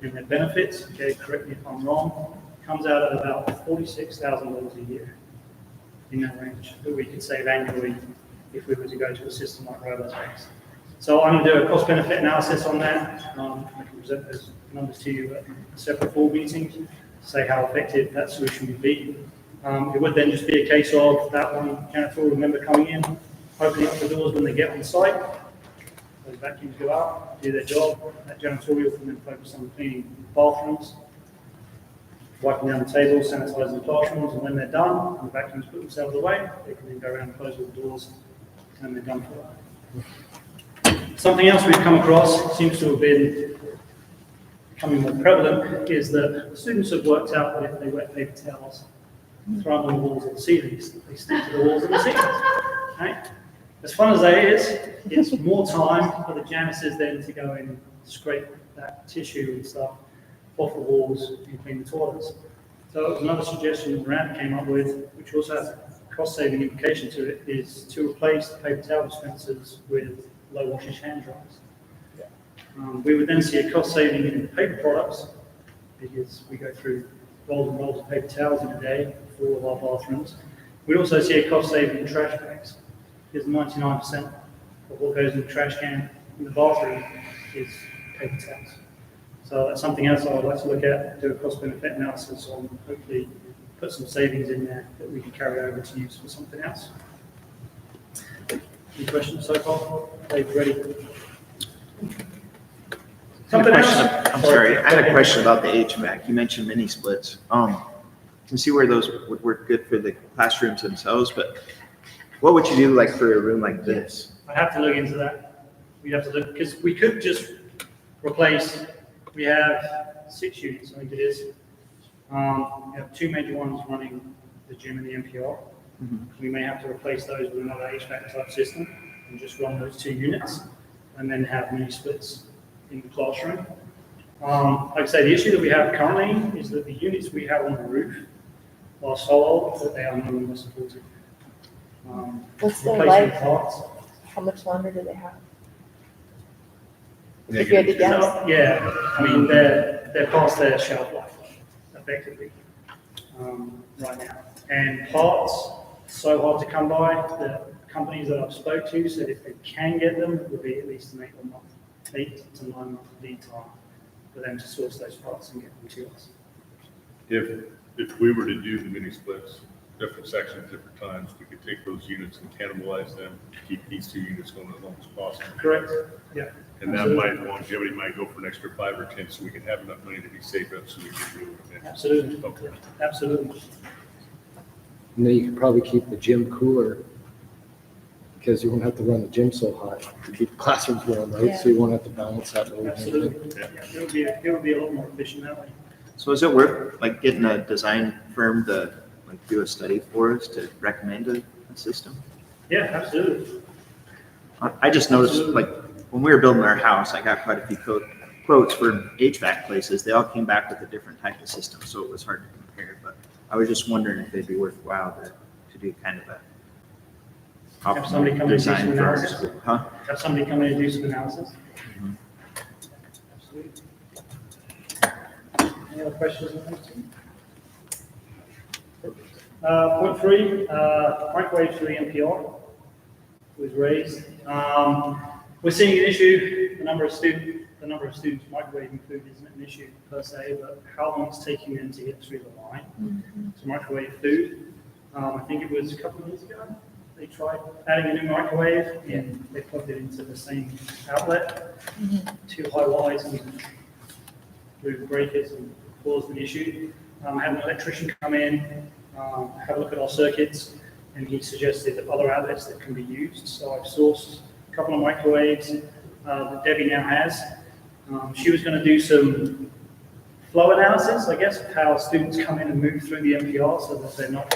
and their benefits, okay, correct me if I'm wrong, comes out at about $46,000 a year in that range that we could save annually if we were to go to a system like RoboTax. So I'm going to do a cost-benefit analysis on that. I can present those numbers to you at a separate board meeting to say how effective that solution would be. It would then just be a case of that one janitorial member coming in, opening up the doors when they get on site. Those vacuums go out, do their job. That janitorial can then focus on cleaning bathrooms, wiping down the tables, sanitizing the classrooms, and when they're done, and the vacuums put themselves away, they can then go around and close all the doors, and they're done for that. Something else we've come across, seems to have been becoming more prevalent, is that students have worked out that if they wet paper towels, throw them on the walls or the ceilings, they stick to the walls and the ceilings. Right? As fun as that is, it's more time for the janitors then to go in and scrape that tissue and stuff off the walls and clean the toilets. So it was another suggestion Rand came up with, which also has a cost-saving implication to it, is to replace the paper towel dispensers with low wattage hand dryers. We would then see a cost saving in paper products because we go through rolls and rolls of paper towels in a day for all of our bathrooms. We'd also see a cost saving in trash bags because 99% of what goes in the trash can in the bathroom is paper towels. So that's something else I would like to look at, do a cost benefit analysis on, hopefully put some savings in there that we can carry over to use for something else. Any questions so far? Dave, ready? Something else? I'm sorry, I had a question about the HVAC. You mentioned mini splits. You can see where those would work good for the classrooms themselves, but what would you do like for a room like this? I have to look into that. We'd have to look, because we could just replace, we have 6 units, I think it is. We have 2 major ones running the gym and the NPR. We may have to replace those with another HVAC type system and just run those 2 units and then have mini splits in the classroom. Like I say, the issue that we have currently is that the units we have on the roof are so old that they are no longer supported. What's their Replacing life? parts. How much longer do they have? If you had to guess. So, yeah, I mean, they're past their shelf life, effectively, right now. And parts, so hard to come by, the companies that I've spoke to said if they can get them, it would be at least an 8 to 9 month lead time for them to source those parts and get them to us. If we were to do the mini splits, different sections, different times, we could take those units and cannibalize them, keep these 2 units going as long as possible. Correct, yeah. And that might, longevity might go for an extra 5 or 10, so we can have enough money to be saved up so we can do it. Absolutely, Okay. absolutely. And then you could probably keep the gym cooler because you won't have to run the gym so hot to keep the classrooms warm, right? So you won't have to balance that load. Absolutely. Yeah. Yeah, it would be a lot more efficient that way. So is it worth like getting a design firm to like do a study for us to recommend a system? Yeah, absolutely. I just noticed like when we were building our house, I got quite a few quotes for HVAC places. They all came back with a different type of system, so it was hard to compare. But I was just wondering if they'd be worthwhile to do kind of a Have somebody come in and do some design for our analysis. school. Huh? Have somebody come in and do some analysis. Mhm. Absolutely. Any other questions on those two? Point 3, microwaves for the NPR was raised. We're seeing an issue, the number of students microwaving food isn't an issue per se, but how long it's taking them to get through the line to microwave food. I think it was a couple of years ago, they tried adding a new microwave and they plugged it into the same outlet, too high wires and blew the breakers and caused an issue. I had an electrician come in, have a look at our circuits, and he suggested other outlets that can be used. So I've sourced a couple of microwaves that Debbie now has. She was going to do some flow analysis, I guess, of how students come in and move through the NPR so that they're not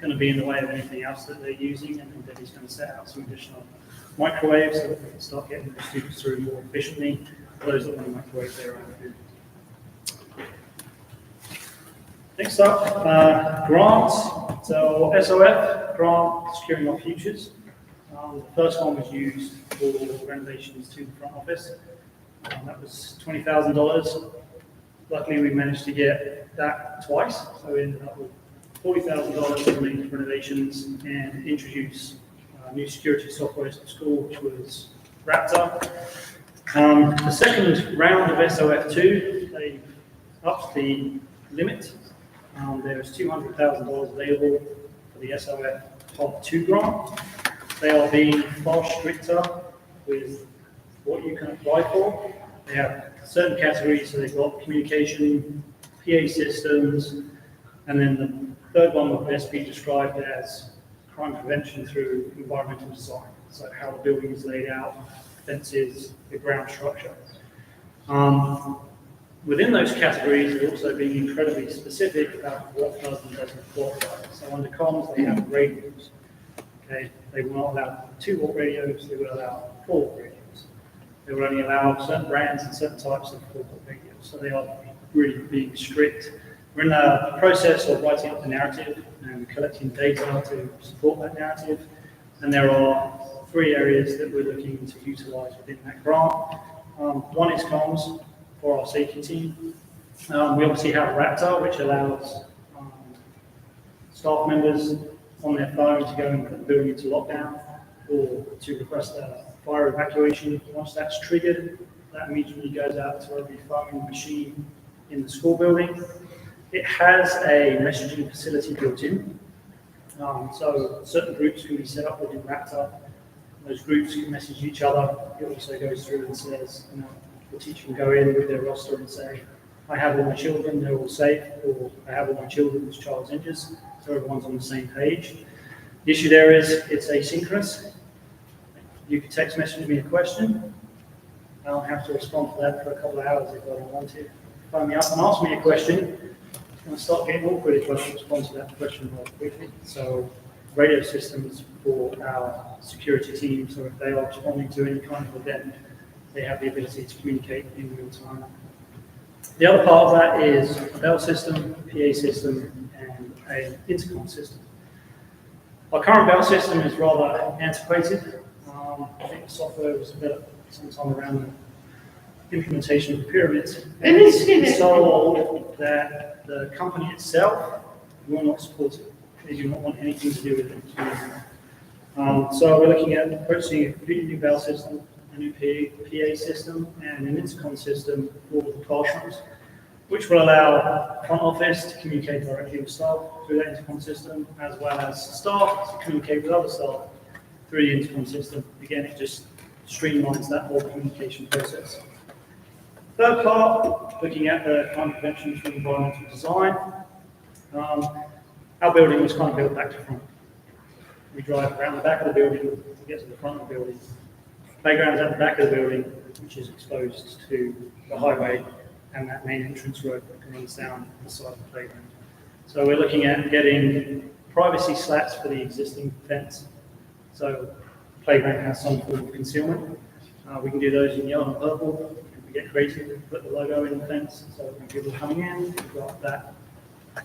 going to be in the way of anything else that they're using. And then Debbie's going to set out some additional microwaves so that we can start getting the students through more efficiently for those that want to microwave their own food. Next up, grants. So SOF, grant securing our futures. The first one was used for renovations to the front office. That was $20,000. Luckily, we managed to get that twice. So we ended up with $40,000 to make renovations and introduce new security software to the school, which was Raptor. The second round of SOF2, they upped the limit. There is $200,000 available for the SOF Part 2 grant. They are being far stricter with what you can apply for. They have certain categories, so they've got communication, PA systems, and then the third one would best be described as crime prevention through environmental design. So how the building is laid out, fences, the ground structure. Within those categories, we're also being incredibly specific about what does and doesn't qualify. So under comms, they have radios. Okay, they will not allow 2-watt radios, they will allow 4-watt radios. They will only allow certain brands and certain types of 4-watt radios. So they are really being strict. We're in the process of writing up the narrative and collecting data to support that narrative. And there are 3 areas that we're looking to utilize within that grant. One is comms for our safety team. We obviously have Raptor, which allows staff members on their phone to go and put the building into lockdown or to request a fire evacuation. Once that's triggered, that immediately goes out to every phone machine in the school building. It has a messaging facility built in. So certain groups can be set up within Raptor. Those groups can message each other. It also goes through and says, the teacher can go in with their roster and say, I have all my children, they're all safe, or I have all my children, this child's injured, so everyone's on the same page. The issue there is it's asynchronous. You can text message me a question. I don't have to respond to that for a couple of hours if I don't want to. Phone me up and ask me a question. It's going to start getting awkward if I don't respond to that question more quickly. So radio systems for our security team, so if they are responding to any kind of event, they have the ability to communicate in real time. The other part of that is a bell system, a PA system, and an intercom system. Our current bell system is rather antiquated. I think the software was developed sometime around the implementation of the pyramids. And it's so old that the company itself will not support it. They do not want anything to do with it. So we're looking at purchasing a completely new bell system, a new PA system, and an intercom system for the classrooms, which will allow front office to communicate directly with staff through that intercom system, as well as staff to communicate with other staff through the intercom system. Again, it just streamlines that whole communication process. Third part, looking at the crime prevention through environmental design. Our building was kind of built back to front. We drive around the back of the building to get to the front of the building. Playground's at the back of the building, which is exposed to the highway and that main entrance road that runs down the side of the playground. So we're looking at getting privacy slats for the existing fence. So the playground has some form of concealment. We can do those in yellow and purple. If we get creative, we can put the logo in the fence. So when people are coming in, we've got that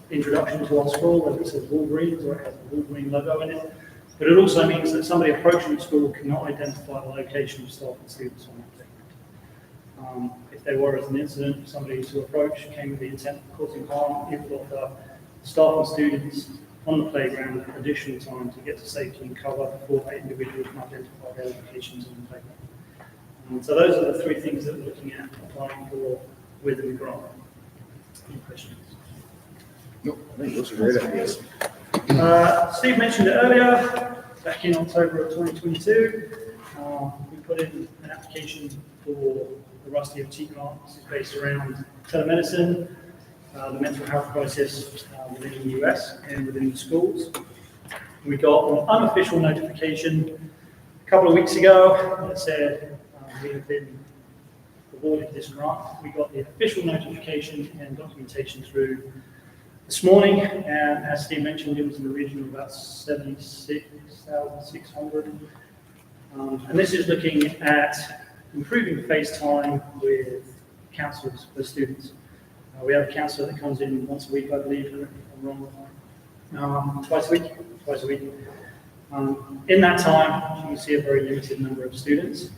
introduction to our school, whether it says Wolverines or it has a Wolverine logo in it. But it also means that somebody approaching the school cannot identify the location of staff and students on that playground. If there was an incident, somebody to approach came with the intent of causing harm, it would offer staff and students on the playground additional time to get to safety and cover before that individual can identify their locations on the playground. So those are the 3 things that we're looking at applying for within the grant. Any questions? Nope, I think those are great ideas. Steve mentioned it earlier, back in October of 2022, we put in an application for the Rusty OT grant. This is based around telemedicine, the mental health crisis within the US and within the schools. We got an unofficial notification a couple of weeks ago that said we have been awarded this grant. We got the official notification and documentation through this morning, and as Steve mentioned, it was in the region of about 76,600. And this is looking at improving face time with counsellors for students. We have a counsellor that comes in once a week, I believe, if I'm wrong. Twice a week. In that time, you can see a very limited number of students.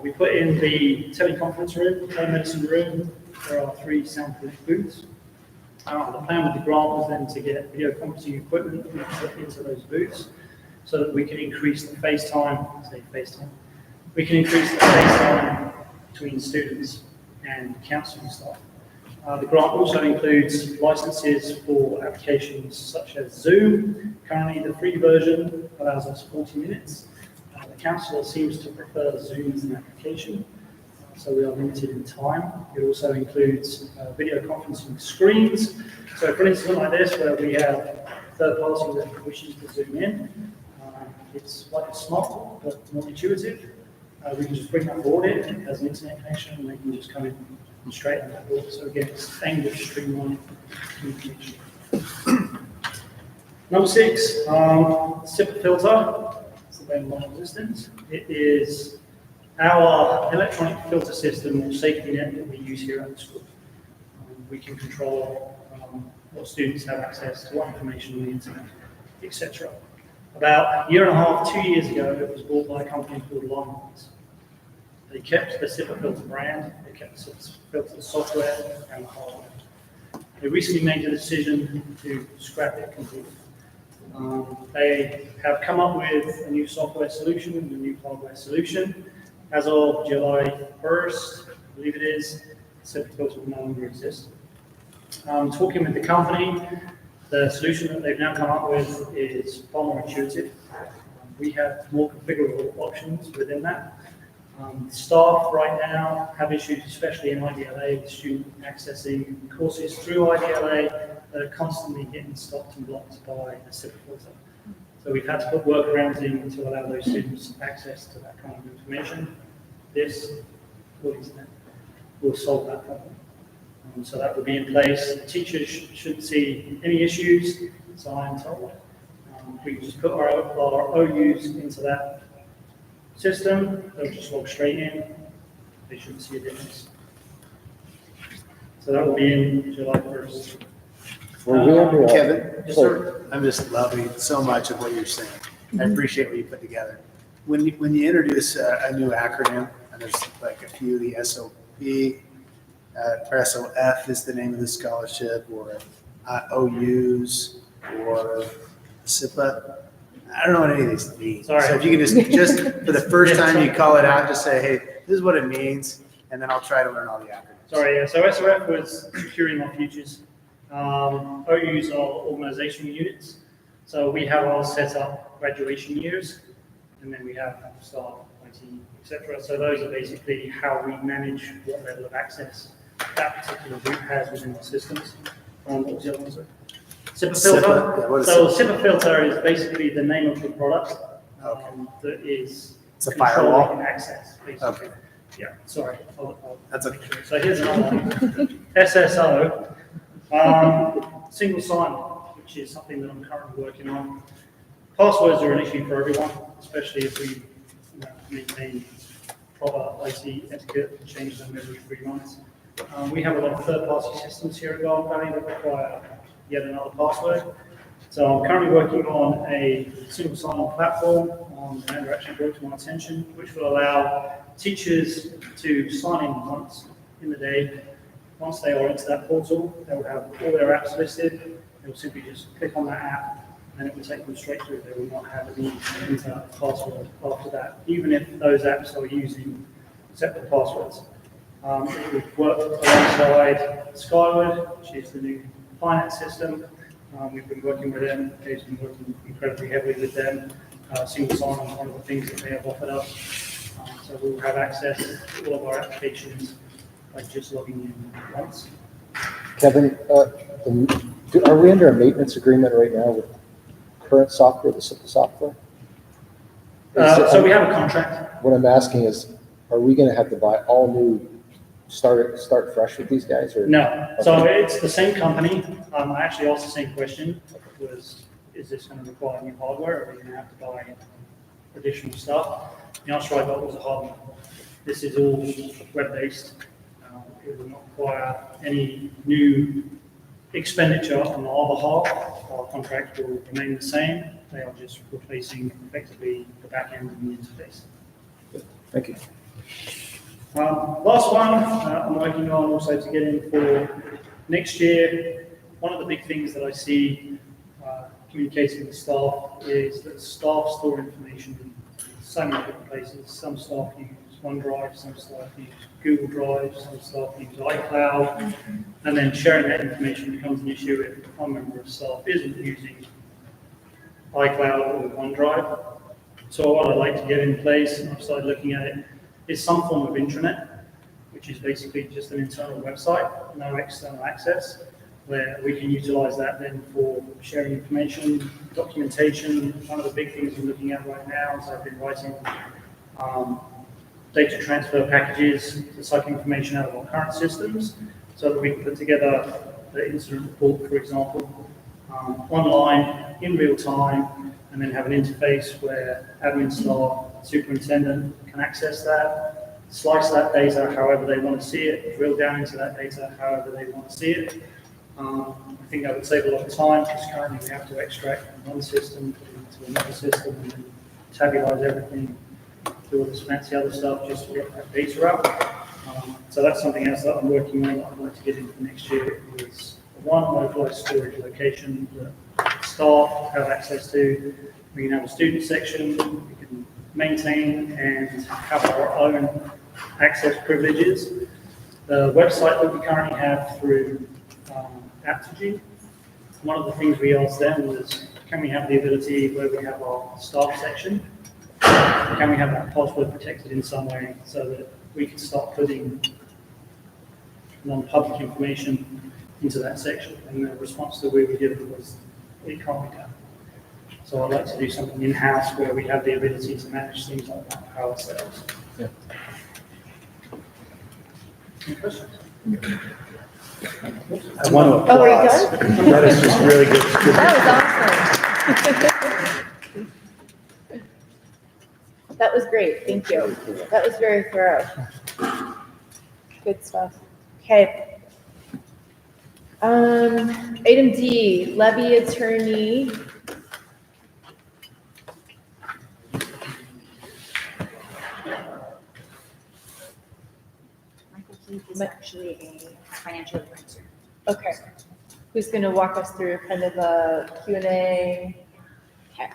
We put in the teleconference room, telemedicine room. There are 3 soundproof booths. The plan with the grant was then to get video conferencing equipment into those booths so that we can increase the we can increase the face time between students and counselling staff. The grant also includes licenses for applications such as Zoom. Currently, the free version allows us 40 minutes. The counsellor seems to prefer Zoom as an application, so we are limited in time. It also includes video conferencing screens. So for an instance like this, where we have a third party that wishes to zoom in, it's like a smart but more intuitive. we can just bring that board in as an internet connection, and they can just come in and straighten that board. So again, it's aimed at streamlining communication. Number 6, SIP filter, surveying non-resistance. It is our electronic filter system or safety net that we use here at the school. We can control what students have access to, what information on the internet, etc. About a year and a half, 2 years ago, it was bought by a company called Longhorns. They kept the SIP filter brand, they kept the SIP filter software and the hardware. They recently made the decision to scrap it completely. They have come up with a new software solution and a new hardware solution. As of July 1st, I believe it is, SIP filter will no longer exist. Talking with the company, the solution that they've now come up with is far more intuitive. We have more configurable options within that. Staff right now have issues, especially in IDLA, with students accessing courses through IDLA that are constantly getting stopped and blocked by a SIP filter. So we've had to put workarounds in to allow those students access to that kind of information. This will solve that problem. So that will be in place. The teachers shouldn't see any issues, so I'm told. We can just put our OUs into that system, they'll just log straight in, they shouldn't see a difference. So that will be in July 1st. Were we under, Kevin, Yes, sir. I'm just loving so much of what you're saying. I appreciate what you put together. When you introduce a new acronym, and there's like a few, the SOP, or SOF is the name of the scholarship, or OUs, or SIPA. I don't know what any of these mean. Sorry. So if you can just for the first time you call it out, just say, hey, this is what it means, and then I'll try to learn all the acronyms. Sorry, yeah, so SOF was securing our futures. OUs are organizational units. So we have our set up graduation years, and then we have staff, IT, etc. So those are basically how we manage what level of access that particular group has within our systems. What was the other one, sir? SIPA SIPA, filter. yeah, what is So SIPA filter is basically the name of the product Okay. that is It's a controlling firewall? access, basically. Okay, Yeah, sorry. I'll- that's okay. So here's another one. SSO, single sign-on, which is something that I'm currently working on. Passwords are an issue for everyone, especially if we maintain proper IT etiquette and change them every 3 months. We have a lot of third-party systems here at Garden Valley that require yet another password. So I'm currently working on a single sign-on platform, and they're actually brought to my attention, which will allow teachers to sign in once in the day. Once they are into that portal, they will have all their apps listed. They will simply just click on that app, and it will take them straight through. They will not have a need to enter a password after that, even if those apps are using separate passwords. It would work alongside Skyward, which is the new finance system. We've been working with them, Dave's been working incredibly heavily with them. Single sign-on is one of the things that they have offered us. So we'll have access to all of our applications by just logging in once. Kevin, are we under a maintenance agreement right now with current software, the SIPA software? So we have a contract. What I'm asking is, are we gonna have to buy all new, start fresh with these guys, or? No, so it's the same company. I actually asked the same question, is this gonna require new hardware, or are we gonna have to buy additional stuff? The answer I got was a hardware. This is all web-based. It will not require any new expenditure on our behalf. Our contract will remain the same. They are just replacing effectively the back end and the interface. Thank you. Last one, I'm working on also to get in for next year. One of the big things that I see communicating with staff is that staff store information in so many different places. Some staff use OneDrive, some staff use Google Drive, some staff use iCloud, and then sharing that information becomes an issue if one member of staff isn't using iCloud or OneDrive. So what I'd like to get in place, and I've started looking at it, is some form of intranet, which is basically just an internal website, no external access, where we can utilize that then for sharing information, documentation. One of the big things we're looking at right now is I've been writing data transfer packages to suck information out of our current systems so that we can put together the incident report, for example, online in real time, and then have an interface where admin staff, superintendent can access that, slice that data however they want to see it, drill down into that data however they want to see it. I think that would save a lot of time because currently we have to extract from one system to another system and then tabulate everything, do all this fancy other stuff just to get that data up. So that's something else that I'm working on that I'd like to get into next year is one localized storage location that staff have access to. We can have a student section, we can maintain and have our own access privileges. The website that we currently have through Aptigee, one of the things we asked them was, can we have the ability where we have our staff section, can we have that password protected in some way so that we can start putting non-public information into that section? And the response that we were given was, it can't be done. So I'd like to do something in-house where we have the ability to manage things like that ourselves. Yeah. Any questions? I want to Oh, are you applaud. done? That is just really good. That was awesome. That was great, thank you. That was very thorough. Good stuff. Okay. Item D, levy attorney. Michael Keith is actually a financial advisor. Okay. Who's going to walk us through kind of a Q&A? Okay.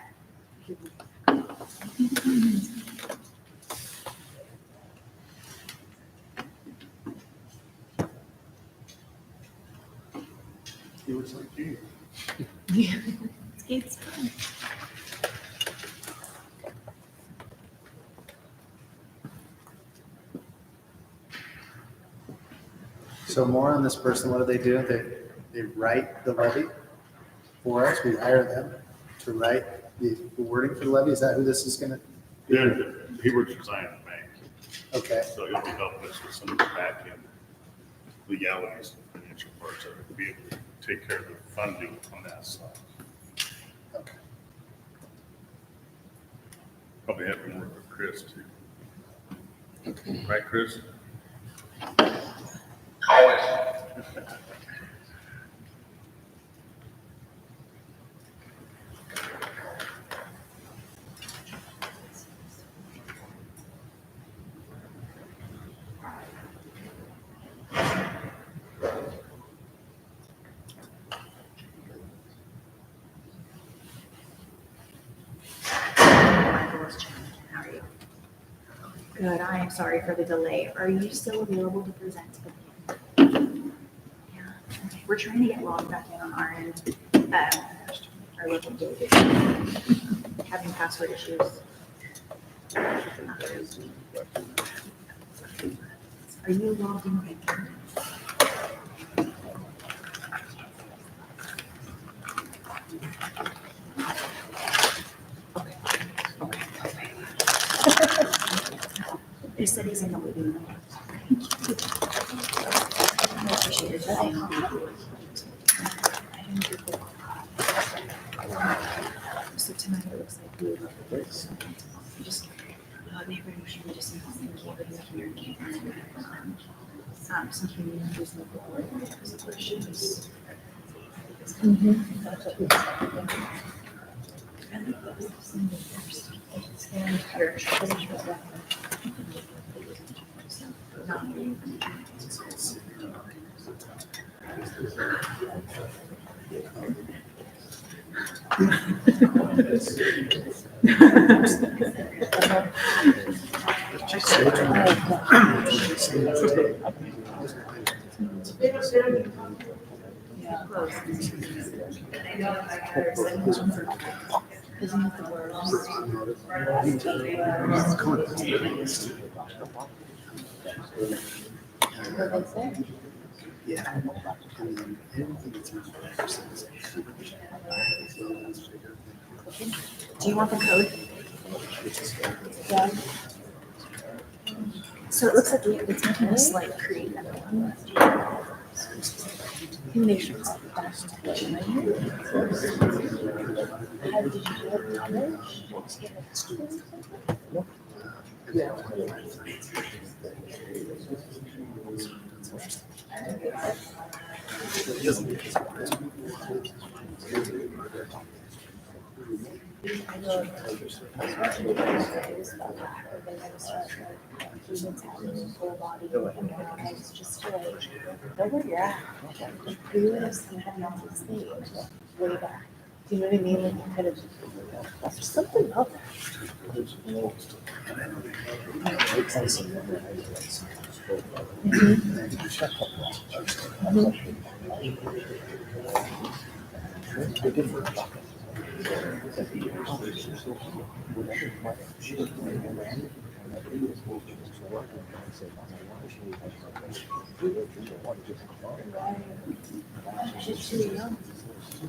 He looks like you. It's fun. So more on this person, what do? They write the levy for us, we hire them to write the wording for the levy, is that who this is gonna? Yeah, he works for Zion Bank, Okay, so he'll be helping us with some of the back end legalities and financial parts of it, to be able to take care of the funding on that side. okay. Probably have to work with Chris too. Right, Chris? Michael is challenged. How are you? Good. I am sorry for the delay. Are you still available to present to the meeting? Yeah. Okay. We're trying to get logged back in on our end. Our local data is having password issues. Are you logged in right now? He said he's in the waiting room. I appreciate it. So tonight it looks like we just, neighborhood should be just thank you here in Canton. Some communities local board questions. Isn't it the worst? What they say? Yeah. And then anything that's in Do you want the code? Yeah. So it looks like it's making us like create another one. Can make sure it's best. How did you do it? I know. Full body, and I was just like, know where you're at. We would have seen that on the stage way back. Do you know what I mean? Like, you kind of, there's something about that. She's too young.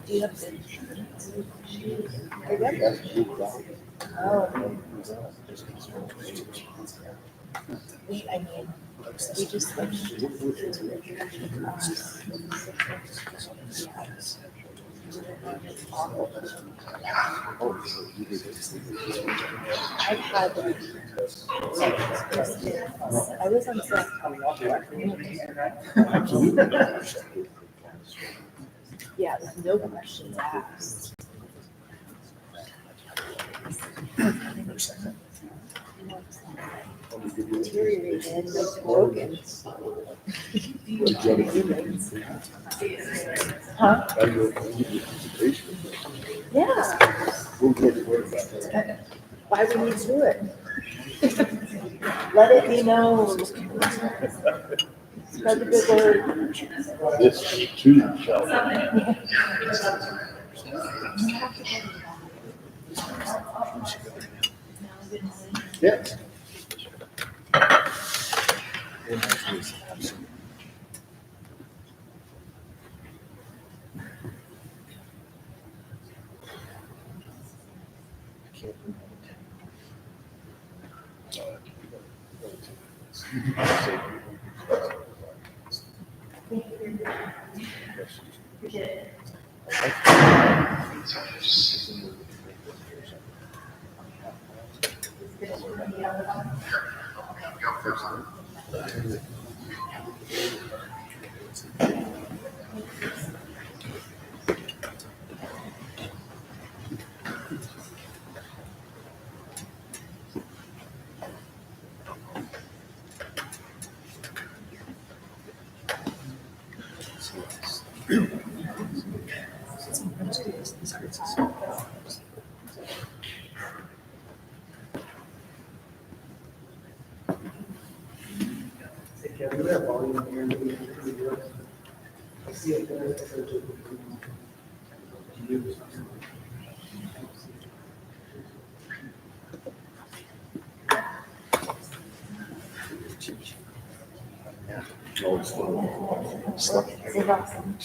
Do you have to? Oh. I mean, we just like. I've had. I was on set. Yeah, with no questions asked. Deteriorated, like broken. Huh? Yeah. Why would we do it? Let it be known. Spread the good word. This too shall. Yes.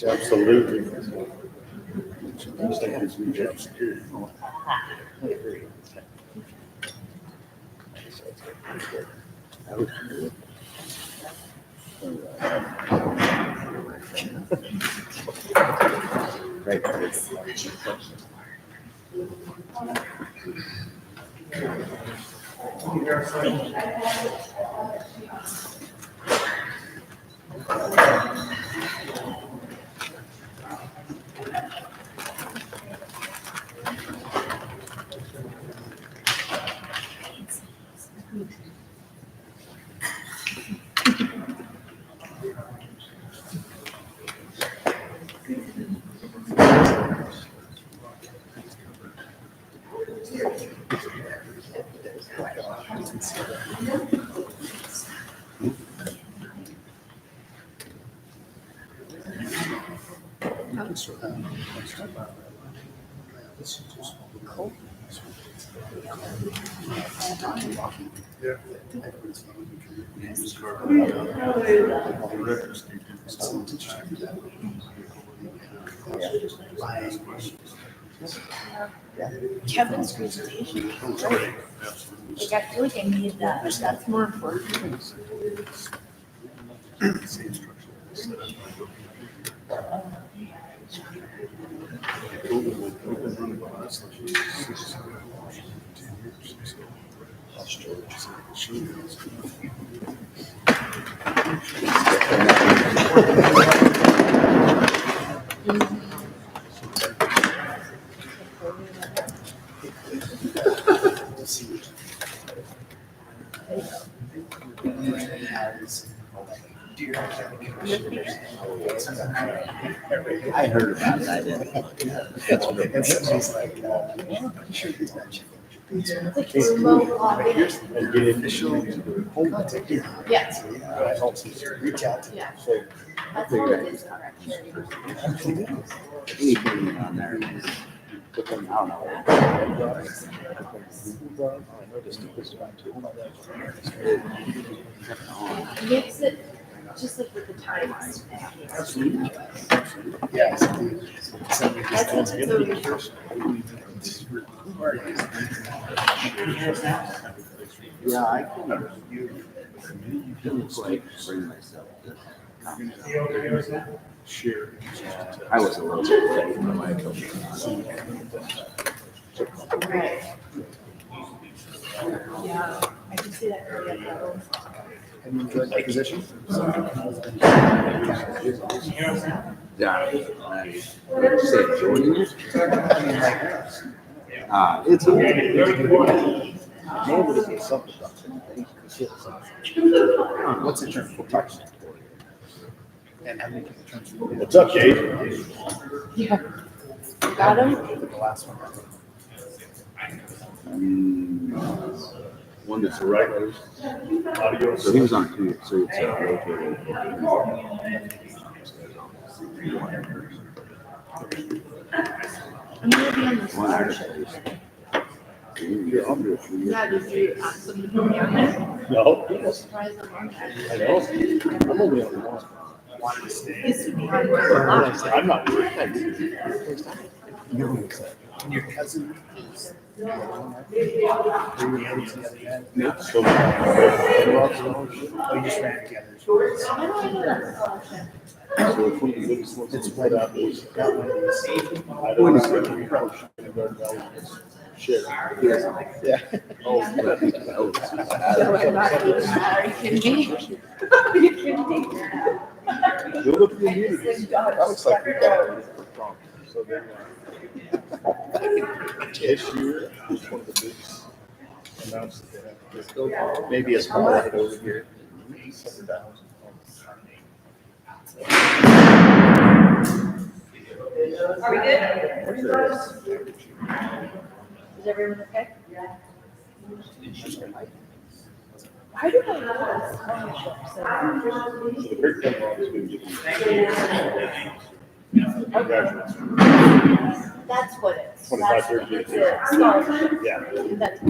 Absolutely. Job security. Kevin's presentation. Right. Like, I feel like I need that. That's more important. I heard about it, I didn't. And somebody's like, I'm sure he's not. It's like remote login. And get official contact. Yes. Reach out to. Yeah. That's all it is, correct? Anything on there. But then, I don't know. Makes it just like with the times. Yeah. That's what's so. Yeah, I can, you can like bring myself to. Sure. I was a little bit late, but my coach. Right. Yeah, I can see that early level. Have you enjoyed that position? Yeah. Say joining it? It's okay. Nobody can something about it. What's the term for part-time? And how many terms? What's up, Jade? Yeah. Got him? The last one. One that's the right audio. So he was on two, so it's rotating. I'm gonna be on the One hour. scholarship. Yeah, Did you ask them to put me on there? No. I'm surprised I'm on there. I know. I'm only on one. Wanted to stay. This would be on there a lot. I'm not. And your cousin is. Were you married to the other guy? Nope. So, Oh, you just ran together. I don't know that scholarship. It's right up. Got one of these. I don't know. Yeah. Oh, No, I'm not doing that. Are you kidding me? Are you kidding me? Build up the immunity. That looks like we got it for prom. So then, this year is one of the big announcements that they have to do. Maybe a small one over here. Are we good? Is everyone okay? Why do I have a scholarship? So the big thing was we graduates. That's what it is. 25, 30 It's a scholarship. Yeah. That's So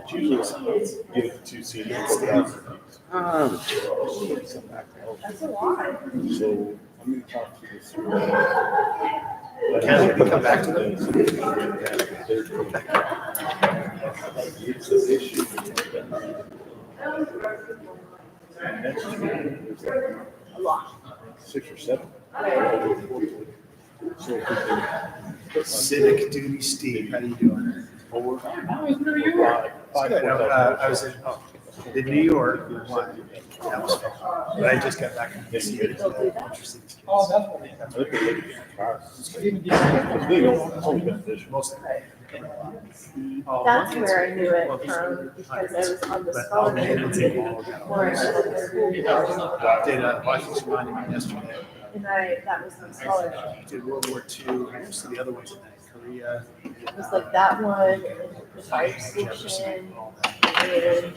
it's usually give it to seniors. That's a lot. So I'm going to talk to this. Can we come back to them? It's an issue. And next year, there's like A lot. 6 or 7. So if we can Civic duty Steve, how you doing? 4, 5, Good. I was in New York, we won. That was fun. But I just got back from DC. Interesting. that's what they're looking at. Because they don't, it's only beneficial. Mostly. That's where I knew it from, because I was on the scholarship. Where I Did Washington Monument yesterday. and that was the scholarship. Did World War II, most of the other ones in Korea. It was like that one, and the fire station, and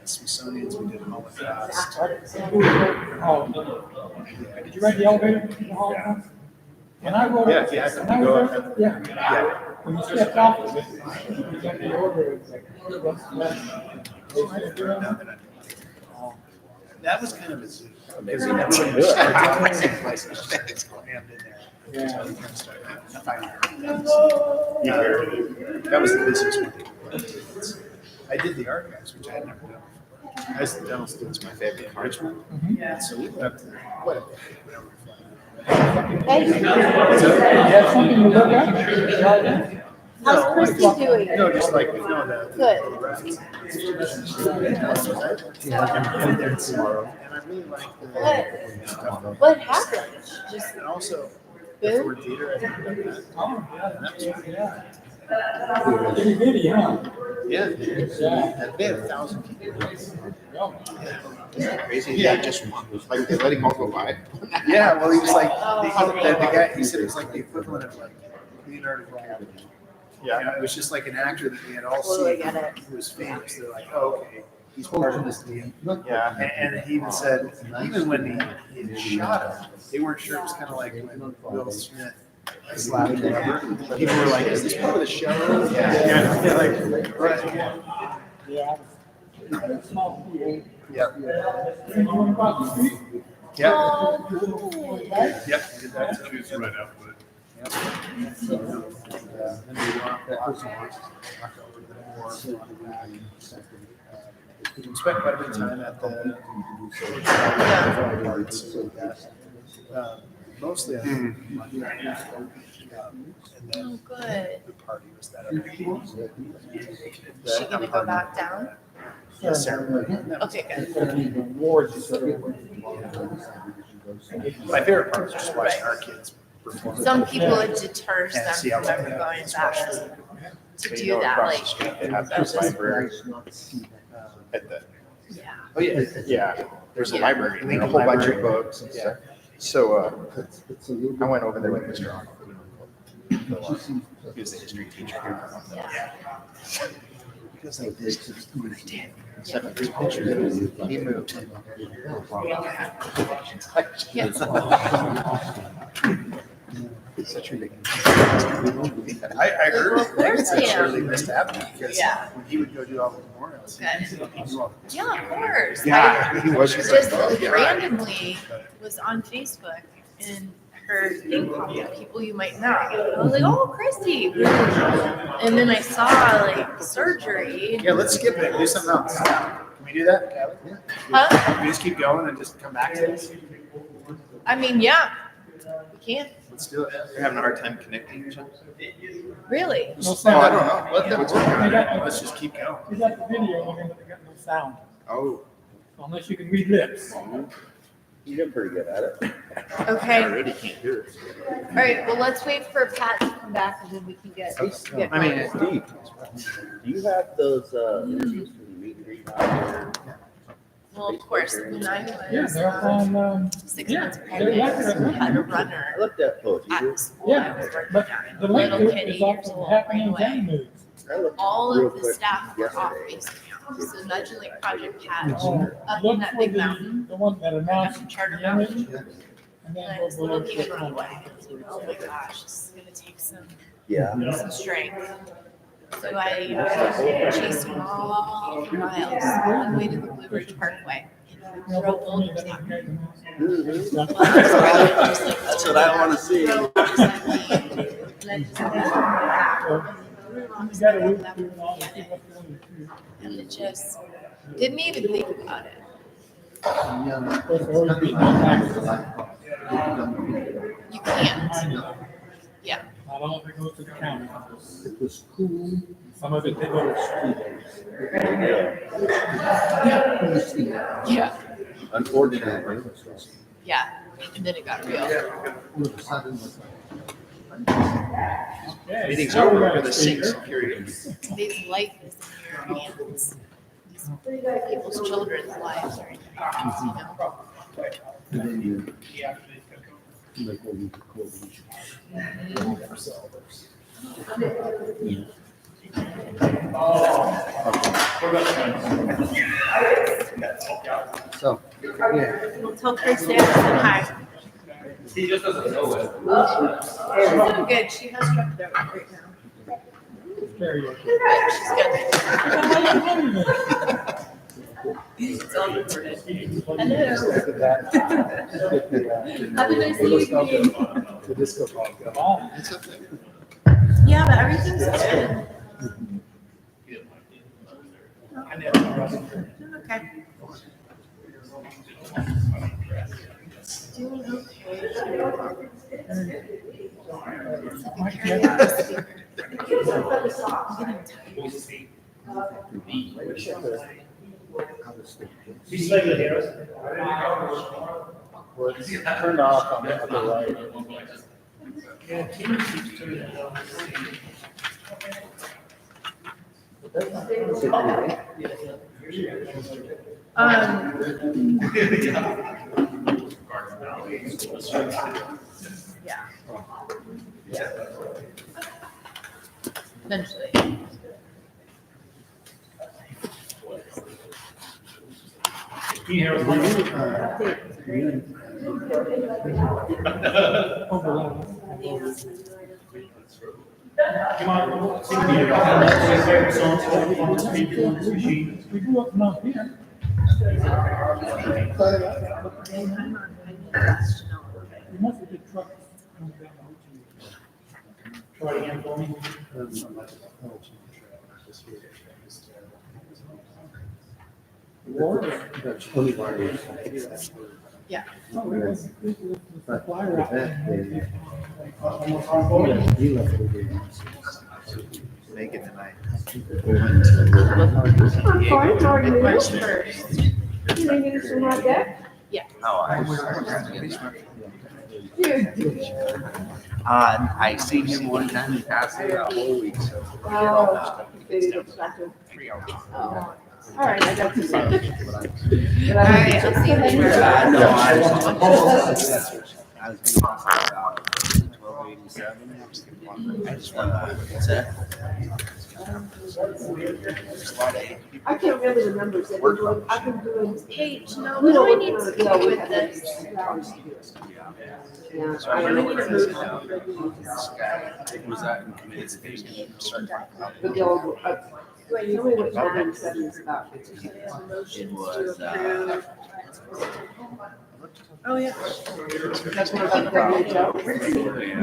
Smithsonian's, we did the Holocaust. athletic center. Did you ride the elevator to the hall? When I rode. Yeah, if you had to when I go was up. there, Yeah. Yeah. When you stepped off of it, you got the order, it's like, what's left? Now that I- That was kind of a zoo. Because Amazing. everybody was starting in the same place. It's crammed in there. Yeah. That was the busiest one. I did the archives, which I had never done before. As the dental student's my favorite Richmond. And so we went up to whatever. Hey, how's Christy doing? No, just like, no, the. Good. Tomorrow. And I really like What happened? Just and also, boom? for theater, I think about that. And that was pretty good. Pretty bitty, huh? Yeah. Yeah. They had 1,000 people. Crazy, yeah, just like they're letting all go by. Yeah, well, he was like, the guy, he said it was like the equivalent of like Leonardo DiCaprio. Yeah, it was just like an actor that we had all Totally seen get it. who was famous. They're like, oh, okay, he's part of this deal. Yeah. And he even said, even when he shot him, they weren't sure. It was kind of like when Will Smith slapped him. People were like, is this part of the show? Yeah, like, right. Yeah. Yep. Yep. Oh, Yep. Did that too. Choose right after it. We spent quite a bit of time at the mostly on and then Oh, good. the party was that. Is she gonna go back down? Yes, sir. Okay, good. My favorite part was just watching our kids perform. Some people, it deters And see them how from ever going back to But you do know, that, across the like, street, they have that's this just- library at the, yeah. oh, yeah, yeah, there's a Yeah. library, and there are a whole bunch of books and stuff. So, I went over there with Mr. Arnold. He was the history teacher here. Yeah. Because like this, when I did, 7th grade pictures, he moved. It's such ridiculous. I heard Well, of course that's he really is. missed happening because Yeah. when he would go do all the memorials. Good. he'd do all the- Yeah, of course. Yeah, he was I just just like, oh, yeah. randomly was on Facebook and her thing popped up, people you might know. I was like, oh, Christy. And then I saw like surgery. Yeah, let's skip it, do something else. Can we do that, Kylie? Huh? Can we just keep going and just come back to this? I mean, yeah, we can. Let's do it. You're having a hard time connecting or something? Really? No Oh, I sound. don't know, let them work on it, let's just keep going. We got the video, we're gonna get no sound, Oh. unless you can read lips. You did pretty good at it. Okay. I really can't hear it. All right. Well, let's wait for Pat to come back and then we can get. I mean, Steve, do you have those, interviews from the meet and greet out there? Well, of course, when I Yeah, was they're on, 6 yeah, months they're pregnant, accurate. I had a I runner looked at both. at You the school I was working but at. the link Little to kid, it 8 is years off old, of ran happening away. game moves. I looked All real of the quick staff were off yesterday. base camp. So Nudge Lake Project had Oh, up in look that for big mountain, the one that announced that charter the image, mountain. and And then I go was little below. kid run away. I was like, oh my gosh, this is gonna take Yeah. some strength. So I chased him all the miles, all the way to the Blue Ridge Parkway. You know, Throw but for me, boulders that at was him. great. That's what I want to see. So, you gotta root through and all, see what's going to do. And it just didn't even think about it. Of course, there always be contacts. You can't. Yeah. Not all of it goes to the county. It was cool. Some of it they go to school. Yeah. Unfortunately. Yeah. And then it got real. Okay, Meeting's so over, we're we're at the speaker. sinks, period. Today's life is in your hands. These people's children's lives are in your hands, you know? So, Well, tell Chris Anderson hi. He just doesn't know it. She's doing good. She has strep throat right now. Very good. She's good. It's all recorded. Look at that. Have a nice evening. The disco ball. Yeah, but everything's good. Okay. Doing She's slightly here. Well, it's turned off on the other right. Yeah. Eventually. Can you hear us? Come on. We grew up not here. We must have been trucks. Try it again for me. Yeah. Oh, we was the flyer out there. One more time for me. Megan and I. I'm fine, how are you? March 1st. You need some right there? Oh, I seen him one time in passing a whole week, so. Oh, they didn't expect it. 3 hours. Oh. All right, I got you. All right, I'll see you later. No, I was. I was gonna ask about 1287. I just want what's that? I can't really remember, so I've been doing. Paige, no, what do I need to do with this? Yeah. So I really want to move this guy. Was that in committee? But they'll, tell me what 997 is about. It was, Oh, yeah. That's one of the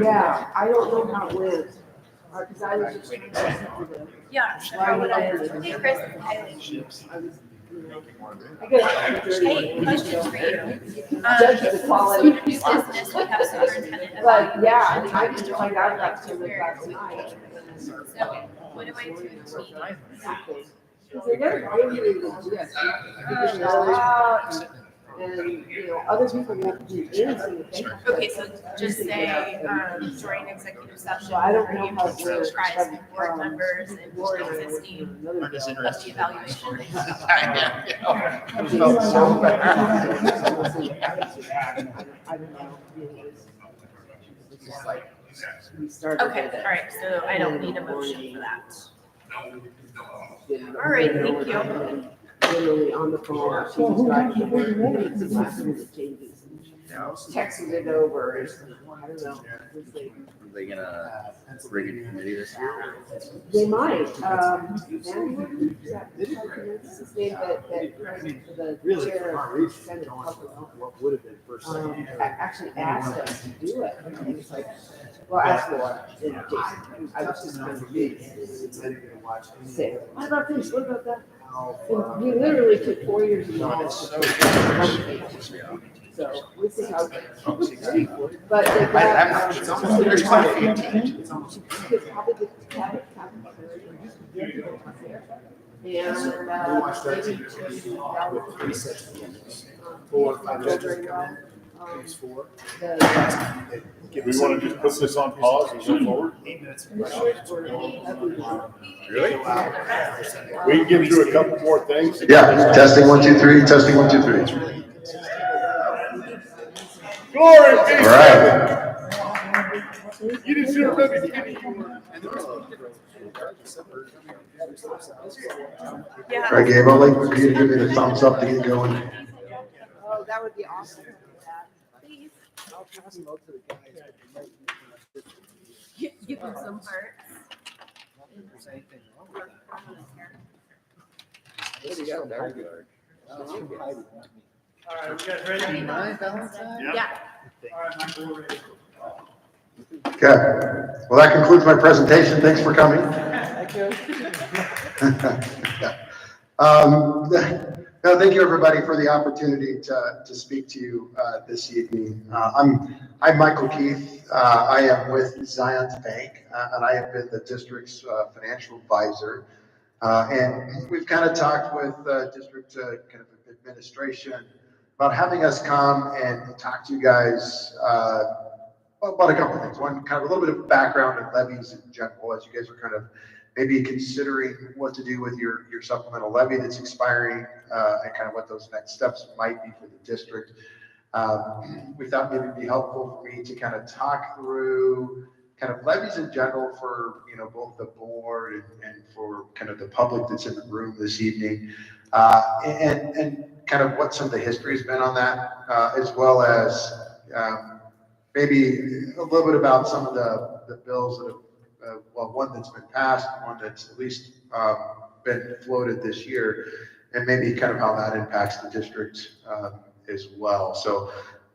Yeah, I don't know how it went. Cause I was just trying to. Yeah. Why would I? Hey, Chris. I guess. Hey, question for you. Judge the quality. New business, we have superintendent. But yeah, I didn't find out about it last night. So what do I do to meet? Because they never gave me the gist. Because they're out, and, other people won't do anything. Okay, so just say, during executive session. So I don't know you how can to. apprise the board members and existing of the evaluation. I don't know. We started. Okay, all right, so I don't need a motion for that. All right, thank you. Literally on the phone, she was driving, making some last minute changes. Texted it over, I don't know. It's like- Are they gonna bring in committee this year? They might, and documents, his name that the chair of Senate Public Health, What would have been first? actually asked us to do it. And he was like, well, ask Laura and Jason. I was just kind of say, what about this, what about that? And we literally took 4 years of knowledge to put one page. So we see how. But they got. It's almost, there's quite a few teams. You could probably get cabinet. And, maybe We want to just put this on pause and go forward? Really? We can get through a couple more things. Yeah, testing 1, 2, 3, testing 1, 2, 3. Glory be All to right. God. You didn't see her maybe. All right, Gabe, I'll wait for you to give me the thumbs up to get going. Oh, that would be awesome. Please. Give them some hearts. That's from Heidi, not me. All right, you guys ready? Yeah. Yeah. All right, Michael, we're ready. Okay, well, that concludes my presentation. Thanks for coming. Thank you. No, thank you, everybody, for the opportunity to speak to you this evening. I'm Michael Keith. I am with Zions Bank, and I have been the district's financial advisor. And we've kind of talked with district kind of administration about having us come and talk to you guys about a couple of things. One, kind of a little bit of background and levies in general, as you guys are kind of maybe considering what to do with your supplemental levy that's expiring, and kind of what those next steps might be for the district. We thought maybe it'd be helpful for me to kind of talk through kind of levies in general for, both the board and for kind of the public that's in the room this evening, and kind of what some of the history has been on that, as well as maybe a little bit about some of the bills that have, one that's been passed, one that's at least been floated this year, and maybe kind of how that impacts the district as well. So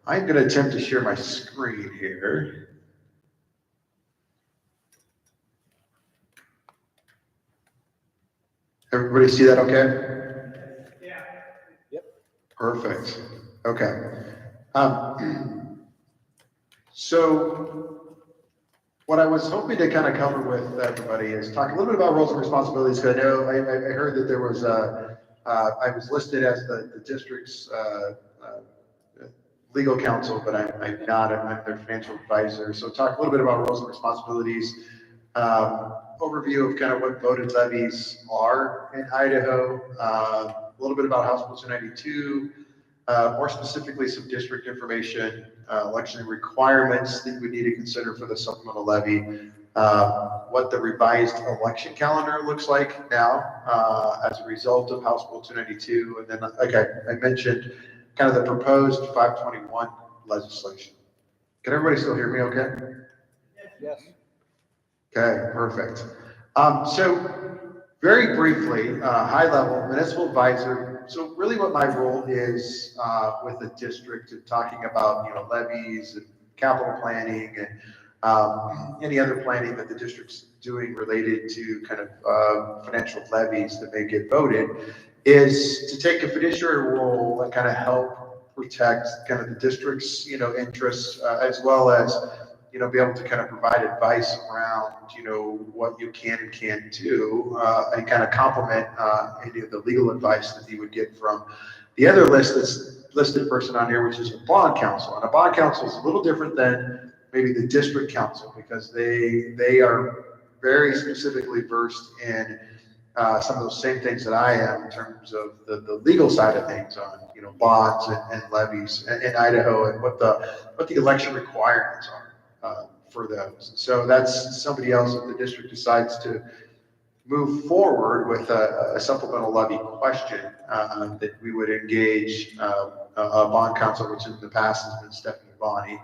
I'm going to attempt to share my screen here. Everybody see that okay? Yeah. Yep. Perfect. Okay. So what I was hoping to kind of cover with everybody is talk a little bit about roles and responsibilities. Because I know I heard that there was I was listed as the district's legal counsel, but I'm not. I'm their financial advisor. So talk a little bit about roles and responsibilities. Overview of kind of what voted levies are in Idaho. A little bit about House Bill 292. More specifically, some district information, election requirements that you would need to consider for the supplemental levy, what the revised election calendar looks like now as a result of House Bill 292, and then, like I mentioned, kind of the proposed 521 legislation. Can everybody still hear me okay? Yes. Okay, perfect. So very briefly, high level, municipal advisor. So really what my role is with the district and talking about, levies and capital planning and any other planning that the district's doing related to kind of financial levies that may get voted, is to take a fiduciary role and kind of help protect kind of the district's, interests, as well as, be able to kind of provide advice around, what you can and can't do, and kind of complement any of the legal advice that you would get from the other listed person on here, which is a bond counsel. And a bond counsel is a little different than maybe the district counsel, because they are very specifically versed in some of those same things that I am in terms of the legal side of things on, bonds and levies in Idaho, and what the election requirements are for those. So that's somebody else if the district decides to move forward with a supplemental levy question, that we would engage a bond counsel, which in the past has been Stephanie Bonney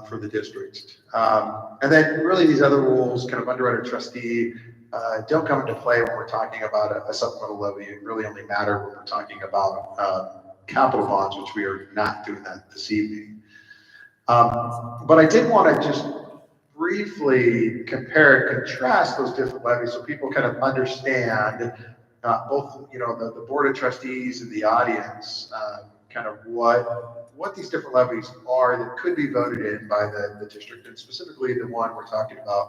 for the district. And then really these other rules, kind of underwriter trustee, don't come into play when we're talking about a supplemental levy. It really only matter when we're talking about capital bonds, which we are not doing that this evening. But I did want to just briefly compare and contrast those different levies so people kind of understand both, the board of trustees and the audience, kind of what these different levies are that could be voted in by the district, and specifically the one we're talking about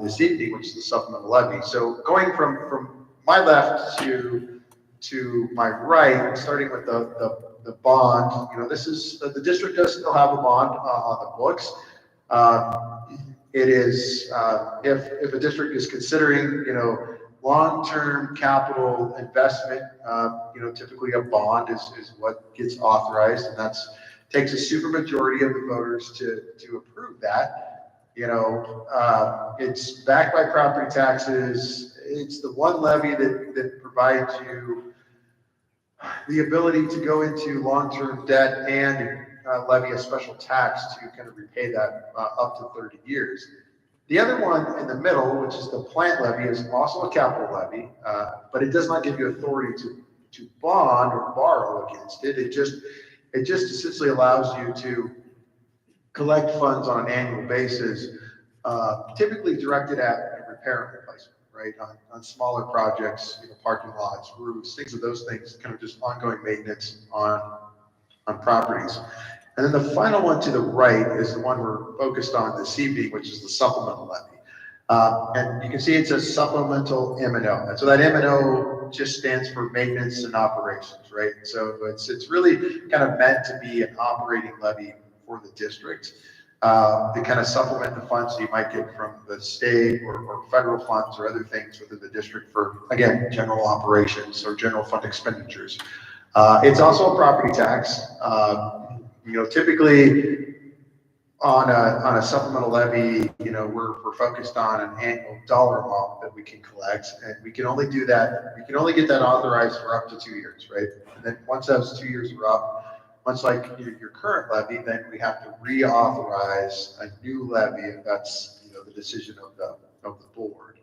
this evening, which is the supplemental levy. So going from my left to my right, starting with the bond, this is, the district does still have a bond on the books. It is, if a district is considering, long-term capital investment, typically a bond is what gets authorized, and takes a super majority of the voters to approve that. It's backed by property taxes. It's the one levy that provides you the ability to go into long-term debt and levy a special tax to kind of repay that up to 30 years. The other one in the middle, which is the plant levy, is also a capital levy, but it does not give you authority bond or borrow against it. It just essentially allows you to collect funds on an annual basis, typically directed at repair and replacement, right? On smaller projects, parking lots, roofs, things of those things, kind of just ongoing maintenance on properties. And then the final one to the right is the one we're focused on this evening, which is the supplemental levy. And you can see it says supplemental M&O. And so that M&O just stands for maintenance and operations, right? So it's really kind of meant to be an operating levy for the district to kind of supplement the funds you might get from the state or federal funds or other things within the district for, again, general operations or general fund expenditures. It's also a property tax. Typically on a supplemental levy, we're focused on an annual dollar amount that we can collect, and we can only do that. We can only get that authorized for up to 2 years, right? And then once those 2 years are up, much like your current levy, then we have to reauthorize a new levy if that's the decision of the board.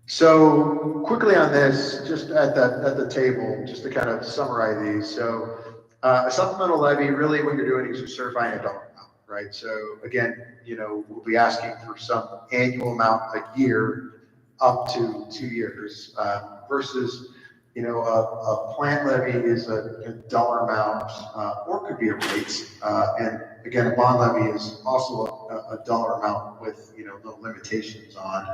So quickly on this, just at the table, just to kind of summarize these. So a supplemental levy, really what you're doing is you're certifying a dollar amount, right? So again, we'll be asking for some annual amount a year up to 2 years versus, a plant levy is a dollar amount or it could be a rate. And again, a bond levy is also a dollar amount with, no limitations on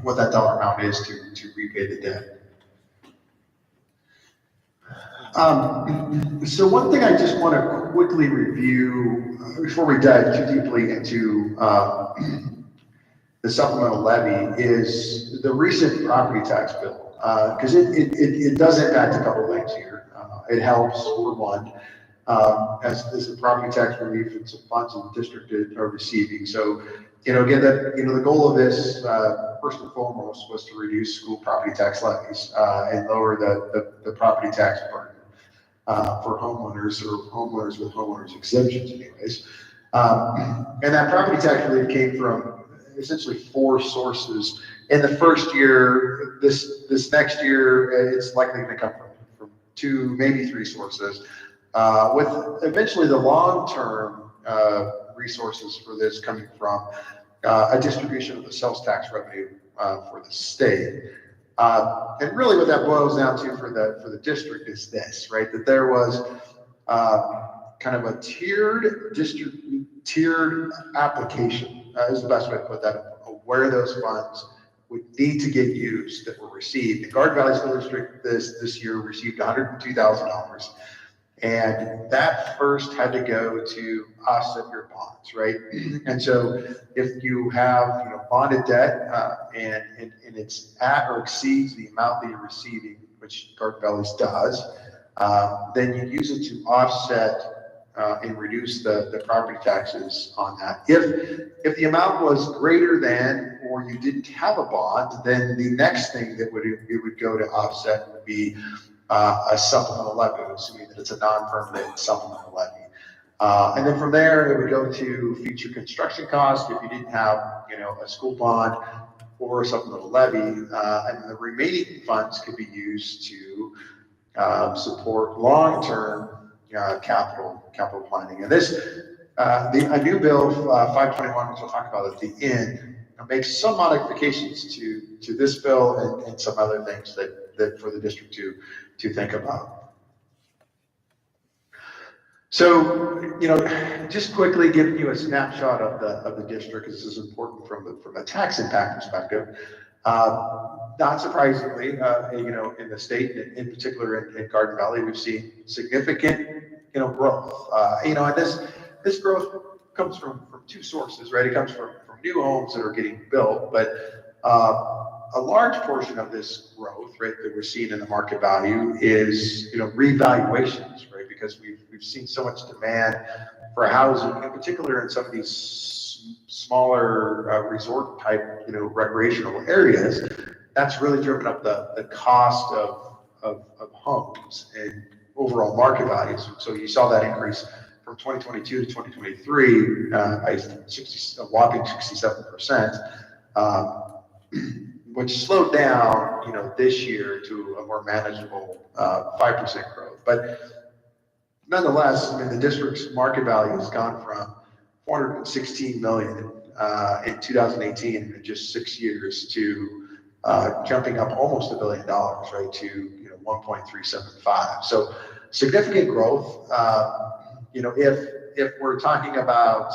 what that dollar amount is to repay the debt. So one thing I just want to quickly review before we dive too deeply into the supplemental levy is the recent property tax bill, because it does impact a couple of things here. It helps, for one, as the property tax relief and some funds in the district are receiving. So, again, the goal of this, first and foremost, was to reduce school property tax levies and lower the property tax burden for homeowners or homeowners with homeowners exemptions anyways. And that property tax relief came from essentially 4 sources. In the first year, this next year, it's likely going to come from 2, maybe 3 sources, with eventually the long-term resources for this coming from a distribution of the sales tax revenue for the state. And really what that boils down to for the district is this, right? That there was kind of a tiered application is the best way to put that, of where those funds would need to get used that were received. The Garden Valley School District this year received $102,000. And that first had to go to offset your bonds, right? And so if you have bonded debt and it's at or exceeds the amount that you're receiving, which Garden Valley's does, then you use it to offset and reduce the property taxes on that. If the amount was greater than, or you didn't have a bond, then the next thing that it would go to offset would be a supplemental levy, assuming that it's a non-permanent supplemental levy. And then from there, it would go to future construction costs if you didn't have, a school bond or a supplemental levy. And the remaining funds could be used to support long-term capital planning. And this, a new bill 521, which we'll talk about at the end, makes some modifications to this bill and some other things that for the district to think about. So, just quickly giving you a snapshot of the district, because this is important from a tax impact perspective. Not surprisingly, in the state, in particular in Garden Valley, we've seen significant, growth. And this growth comes from 2 sources, right? It comes from new homes that are getting built, but a large portion of this growth, right, that we're seeing in the market value is, revaluations, right? Because we've seen so much demand for housing, in particular in some of these smaller resort type, recreational areas. That's really driven up the cost of homes and overall market values. So you saw that increase from 2022 to 2023 by a whopping 67%. which slowed down, this year to a more manageable 5% growth. But nonetheless, I mean, the district's market value has gone from 416 million in 2018 in just 6 years to jumping up almost $1 billion, right, to 1.375. So significant growth. If we're talking about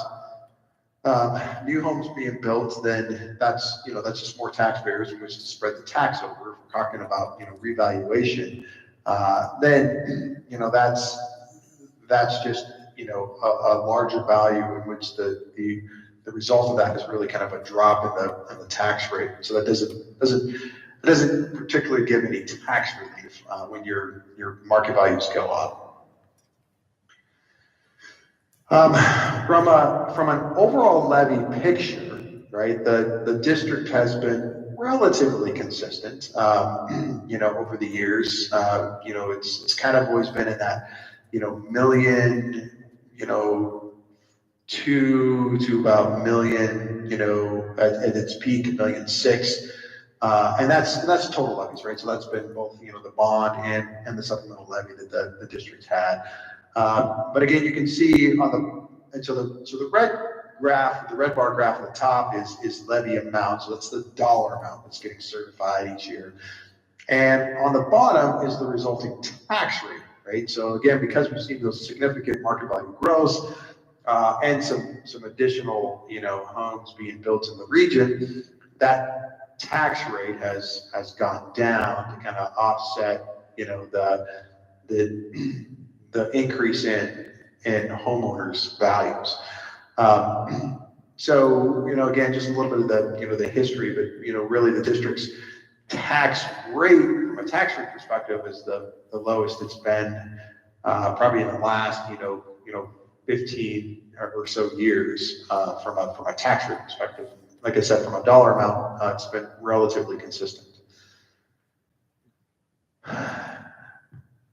new homes being built, then that's just more taxpayers in which to spread the tax over. If we're talking about revaluation, then that's just a larger value in which the result of that is really kind of a drop in the tax rate. So that doesn't particularly give any tax relief when your market values go up. From an overall levy picture, right, the district has been relatively consistent, over the years. It's kind of always been in that, million, two to about $1 million, at its peak, $1.6 million. And that's total levies, right? So that's been both, the bond and the supplemental levy that the district had. But again, you can see so the red bar graph at the top is levy amount. So that's the dollar amount that's getting certified each year. And on the bottom is the resulting tax rate, right? So again, because we've seen those significant market value growths, and some additional, homes being built in the region, that tax rate has gone down to kind of offset, the increase in homeowners' values. So, again, just a little bit of the history, but, really the district's tax rate, from a tax rate perspective, is the lowest it's been, probably in the last, 15 or so years, from a tax rate perspective. Like I said, from a dollar amount, it's been relatively consistent.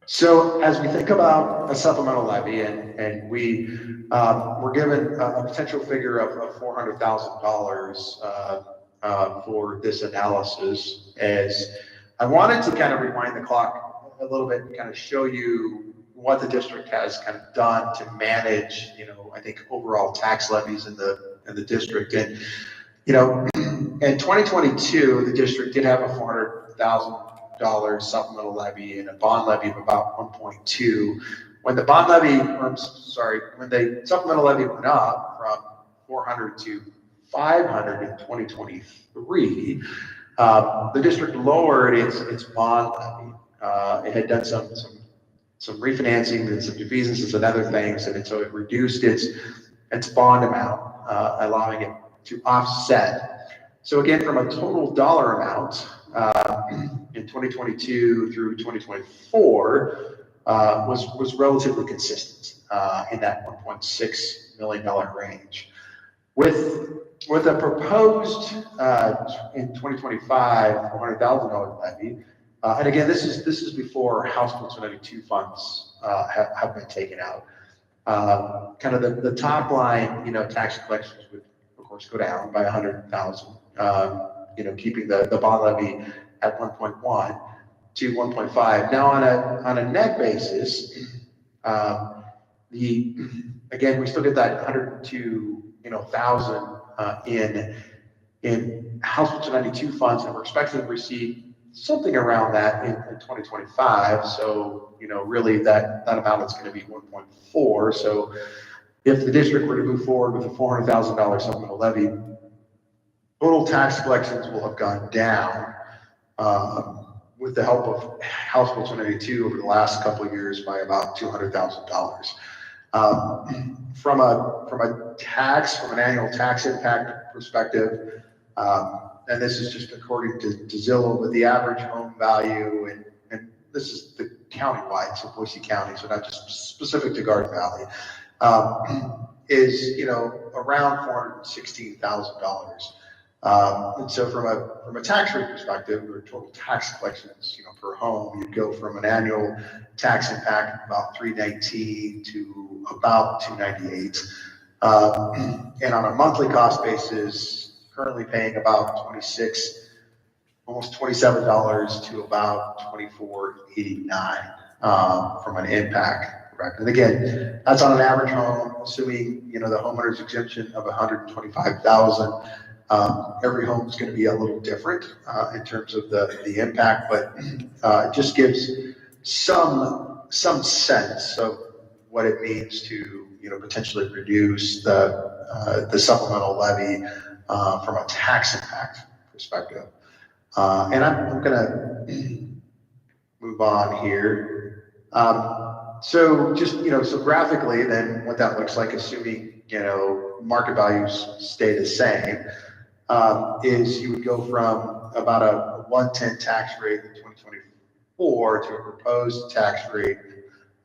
So as we think about a supplemental levy, and we were given a potential figure of $400,000 for this analysis, as I wanted to kind of rewind the clock a little bit and kind of show you what the district has kind of done to manage, I think overall tax levies in the district. And, in 2022, the district did have a $400,000 supplemental levy and a bond levy of about 1.2. When the supplemental levy went up from 400 to 500 in 2023, the district lowered its bond levy. It had done some refinancing and some defeasances and other things, and so it reduced its bond amount, allowing it to offset. So again, from a total dollar amount, in 2022 through 2024, was relatively consistent in that $1.6 million range. With a proposed in 2025 $400,000 levy, and again, this is before House Bill 292 funds have been taken out. Kind of the top line, tax collections would of course go down by 100,000. Keeping the bond levy at 1.1 to 1.5. Now on a net basis, again we still get that 102,000 in House Bill 292 funds, and we're expecting to receive something around that in 2025. So really that amount is going to be 1.4. So if the district were to move forward with a $400,000 supplemental levy, total tax collections will have gone down with the help of House Bill 292 over the last couple of years by about $200,000. From an annual tax impact perspective, and this is just according to Zillow, with the average home value, and this is the countywide, so Boise County, so not just specific to Garden Valley, is around $416,000. And so from a tax rate perspective, or total tax collections, per home, you'd go from an annual tax impact of about $319 to about $298. And on a monthly cost basis, currently paying about $26 almost $27 to about $24.89 from an impact. Correct. And again, that's on an average home, assuming, the homeowner's exemption of $125,000. Every home is going to be a little different in terms of the impact, but it just gives some sense of what it means to potentially reduce the supplemental levy from a tax impact perspective. And I'm going to move on here. So just so graphically, then what that looks like, assuming market values stay the same, is you would go from about a 110 tax rate in 2024 to a proposed tax rate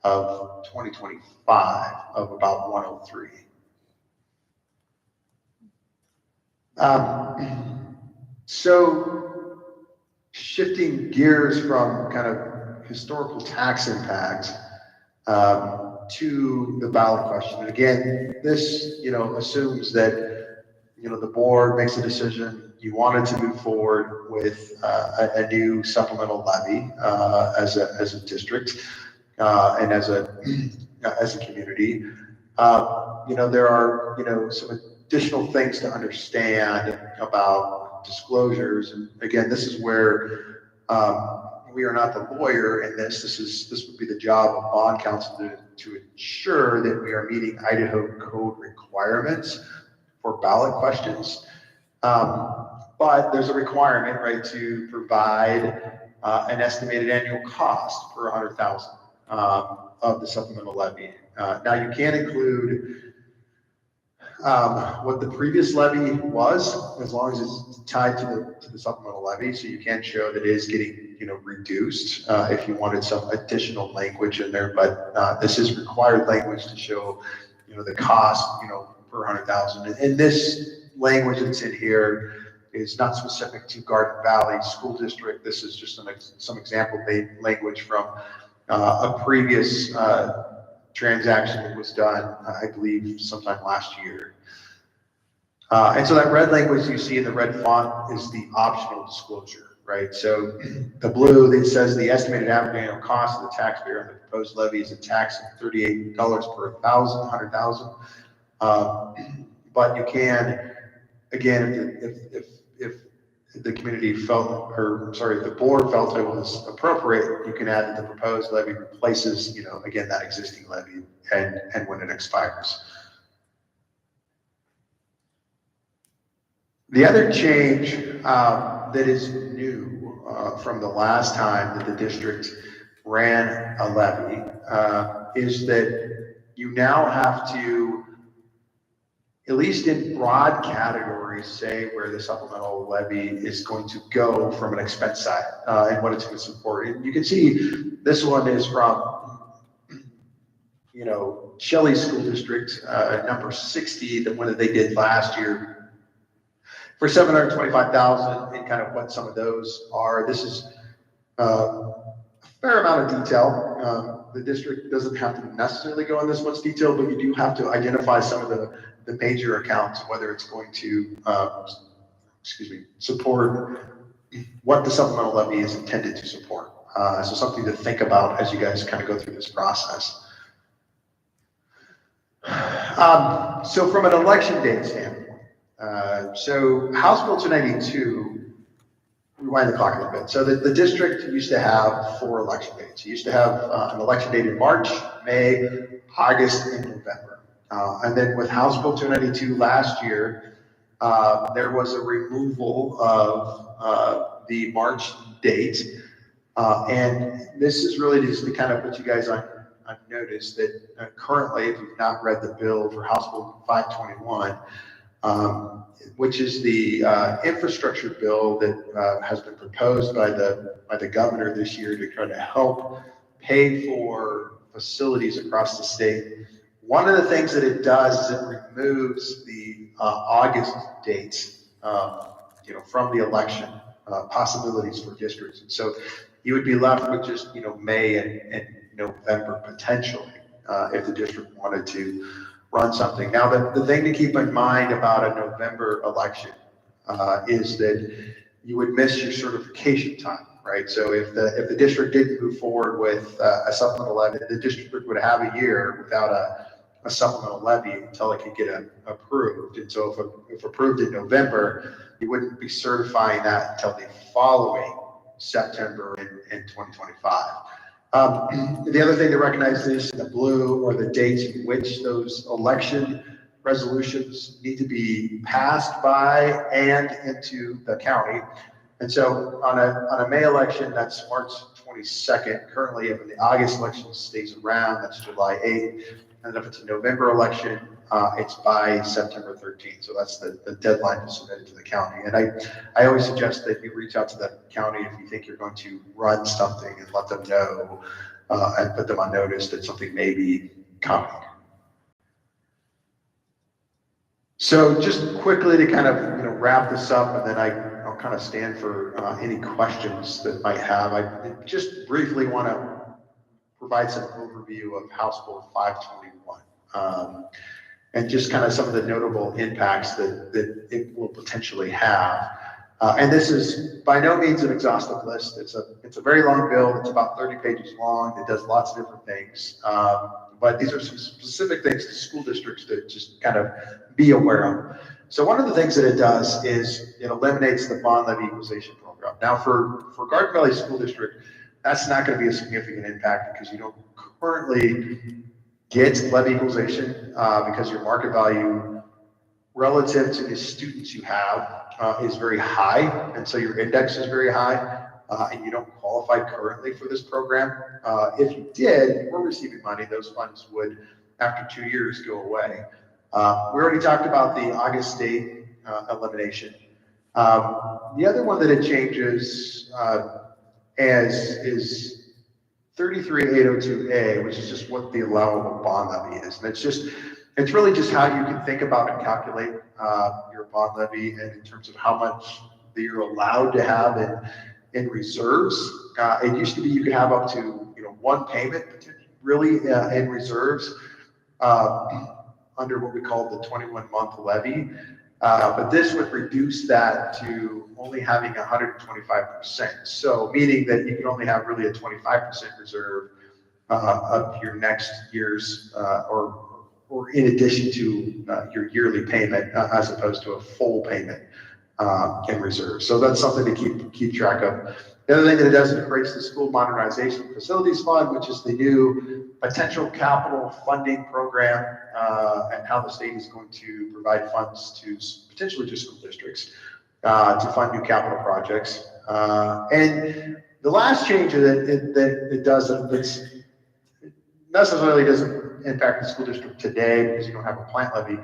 of 2025 of about 103. So shifting gears from kind of historical tax impact to the ballot question. And again, this assumes that the board makes a decision. You wanted to move forward with a new supplemental levy as a district and as a community. There are some additional things to understand about disclosures. And again, this is where we are not the lawyer in this. This would be the job of bond counsel to ensure that we are meeting Idaho code requirements for ballot questions. But there's a requirement, right, to provide an estimated annual cost for $100,000 of the supplemental levy. Now you can include what the previous levy was, as long as it's tied to the supplemental levy. So you can show that it is getting reduced if you wanted some additional language in there. But this is required language to show the cost per 100,000. And this language that's in here is not specific to Garden Valley School District. This is just some example language from a previous transaction that was done, I believe, sometime last year. And so that red language you see in the red font is the optional disclosure, right? So the blue that says the estimated average annual cost of the taxpayer on the proposed levy is a tax of $38 per 100,000. But you can, again, if the community felt, if the board felt it was appropriate, you can add that the proposed levy replaces, again, that existing levy and when it expires. The other change that is new from the last time that the district ran a levy is that you now have to, at least in broad categories, say where the supplemental levy is going to go from an expense side and what it's going to support. And you can see this one is from, Shelley School District, number 60, the one that they did last year for $725,000, and kind of what some of those are. This is a fair amount of detail. The district doesn't have to necessarily go in this much detail, but you do have to identify some of the major accounts, whether it's going to, support what the supplemental levy is intended to support. So something to think about as you guys kind of go through this process. So from an election date standpoint, so House Bill 292, rewind the clock a little bit. So the district used to have 4 election dates. You used to have an election date in March, May, August, and November. And then with House Bill 292 last year, there was a removal of the March date. And this is really just to kind of put you guys on notice that currently, if you've not read the bill for House Bill 521, which is the infrastructure bill that has been proposed by the governor this year to try to help pay for facilities across the state. One of the things that it does is it removes the August dates, from the election possibilities for districts. And so you would be left with just, May and November potentially, if the district wanted to run something. Now, the thing to keep in mind about a November election is that you would miss your certification time, right? So if the district didn't move forward with a supplemental levy, the district would have a year without a supplemental levy until it could get approved. And so if approved in November, you wouldn't be certifying that until the following September in 2025. The other thing to recognize is the blue or the dates in which those election resolutions need to be passed by and into the county. And so on a May election, that's March 22nd. Currently, if the August election stays around, that's July 8th. And if it's a November election, it's by September 13th. So that's the deadline to submit it to the county. And I always suggest that you reach out to the county if you think you're going to run something and let them know and put them on notice that something may be coming. So just quickly to kind of wrap this up, and then I'll kind of stand for any questions that might have. I just briefly want to provide some overview of House Bill 521 and just kind of some of the notable impacts that it will potentially have. And this is by no means an exhaustive list. It's a very long bill. It's about 30 pages long. It does lots of different things. But these are some specific things to school districts to just kind of be aware of. So one of the things that it does is it eliminates the bond levy equalization program. Now for Garden Valley School District, that's not going to be a significant impact because you don't currently get levy equalization because your market value relative to the students you have is very high. And so your index is very high. And you don't qualify currently for this program. If you did, you were receiving money, those funds would, after 2 years, go away. We already talked about the August date elimination. The other one that it changes is 33802A, which is just what the allowable bond levy is. And it's really just how you can think about and calculate your bond levy and in terms of how much that you're allowed to have in reserves. It used to be you could have up to one payment really in reserves under what we call the 21-month levy. But this would reduce that to only having 125%. So meaning that you can only have really a 25% reserve of your next year's or in addition to your yearly payment as opposed to a full payment in reserve. So that's something to keep track of. The other thing that it does is it creates the School Modernization Facilities Fund, which is the new potential capital funding program and how the state is going to provide funds to potentially just school districts to fund new capital projects. And the last change that it does that's necessarily doesn't impact the school district today because you don't have a plant levy.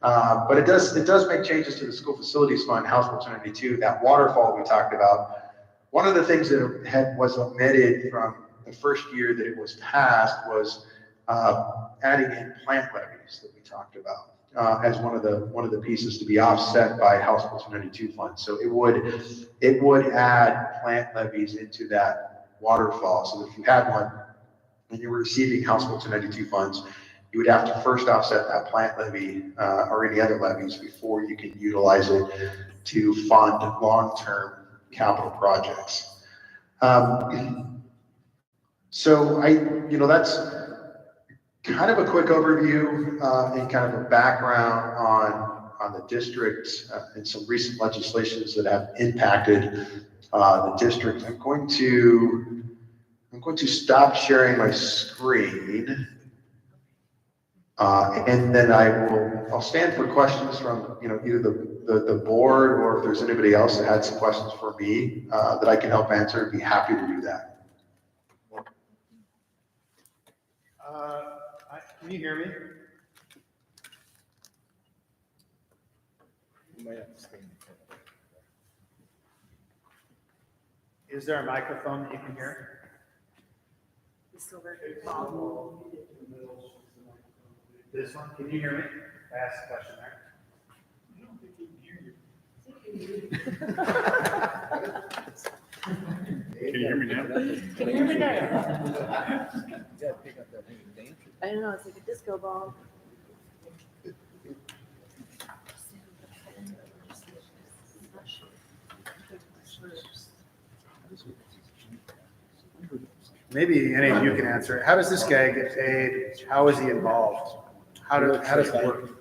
But it does make changes to the School Facilities Fund, House Bill 292, that waterfall we talked about. One of the things that was omitted from the first year that it was passed was adding in plant levies that we talked about as one of the pieces to be offset by House Bill 292 funds. So it would add plant levies into that waterfall. So if you had one and you were receiving House Bill 292 funds, you would have to first offset that plant levy or any other levies before you can utilize it to fund long-term capital projects. So that's kind of a quick overview and kind of a background on the district and some recent legislations that have impacted the district. I'm going to stop sharing my screen. And then I'll stand for questions from either the board or if there's anybody else that had some questions for me that I can help answer. I'd be happy to do that. Can you hear me? You might have to stand. Is there a microphone that you can hear? This one, can you hear me? I asked a question there. I don't think he can hear you. Can you hear me now? Can you hear me now? Yeah, pick up that thing and dance. I don't know, it's like a disco ball. Maybe any of you can answer it. How does this guy get paid? How is he involved? How does it work?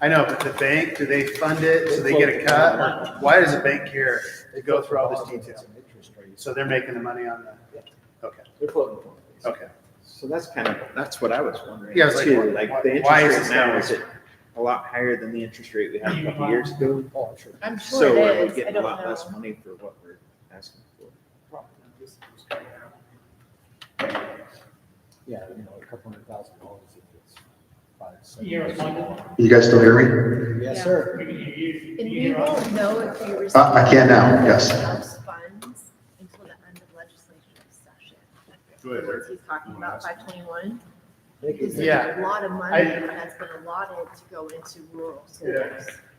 I know, but the bank, do they fund it so they get a cut? Or why does the bank care to go through all this detail? So they're making the money on the, okay, They're floating. okay. So that's what I was wondering. Yeah, I was like, too. why- Like the why is interest this rate now, guy- is it a lot higher than the interest rate we had a couple years ago? Oh, I'm sure. I'm sure So are we it is. I getting a don't lot less know. money for what we're asking for? Yeah, a couple $100,000 if it's 5, 7 Yeah, years. it's fine. You guys still hear me? Yes, sir. We can hear you. And You we hear us? won't know if we receive. I can now, yes. House funds until the end of legislative session. Go ahead, Once Eric. he's talking about 521, I think because it's- there's a lot of money that's been allotted to go into rural schools.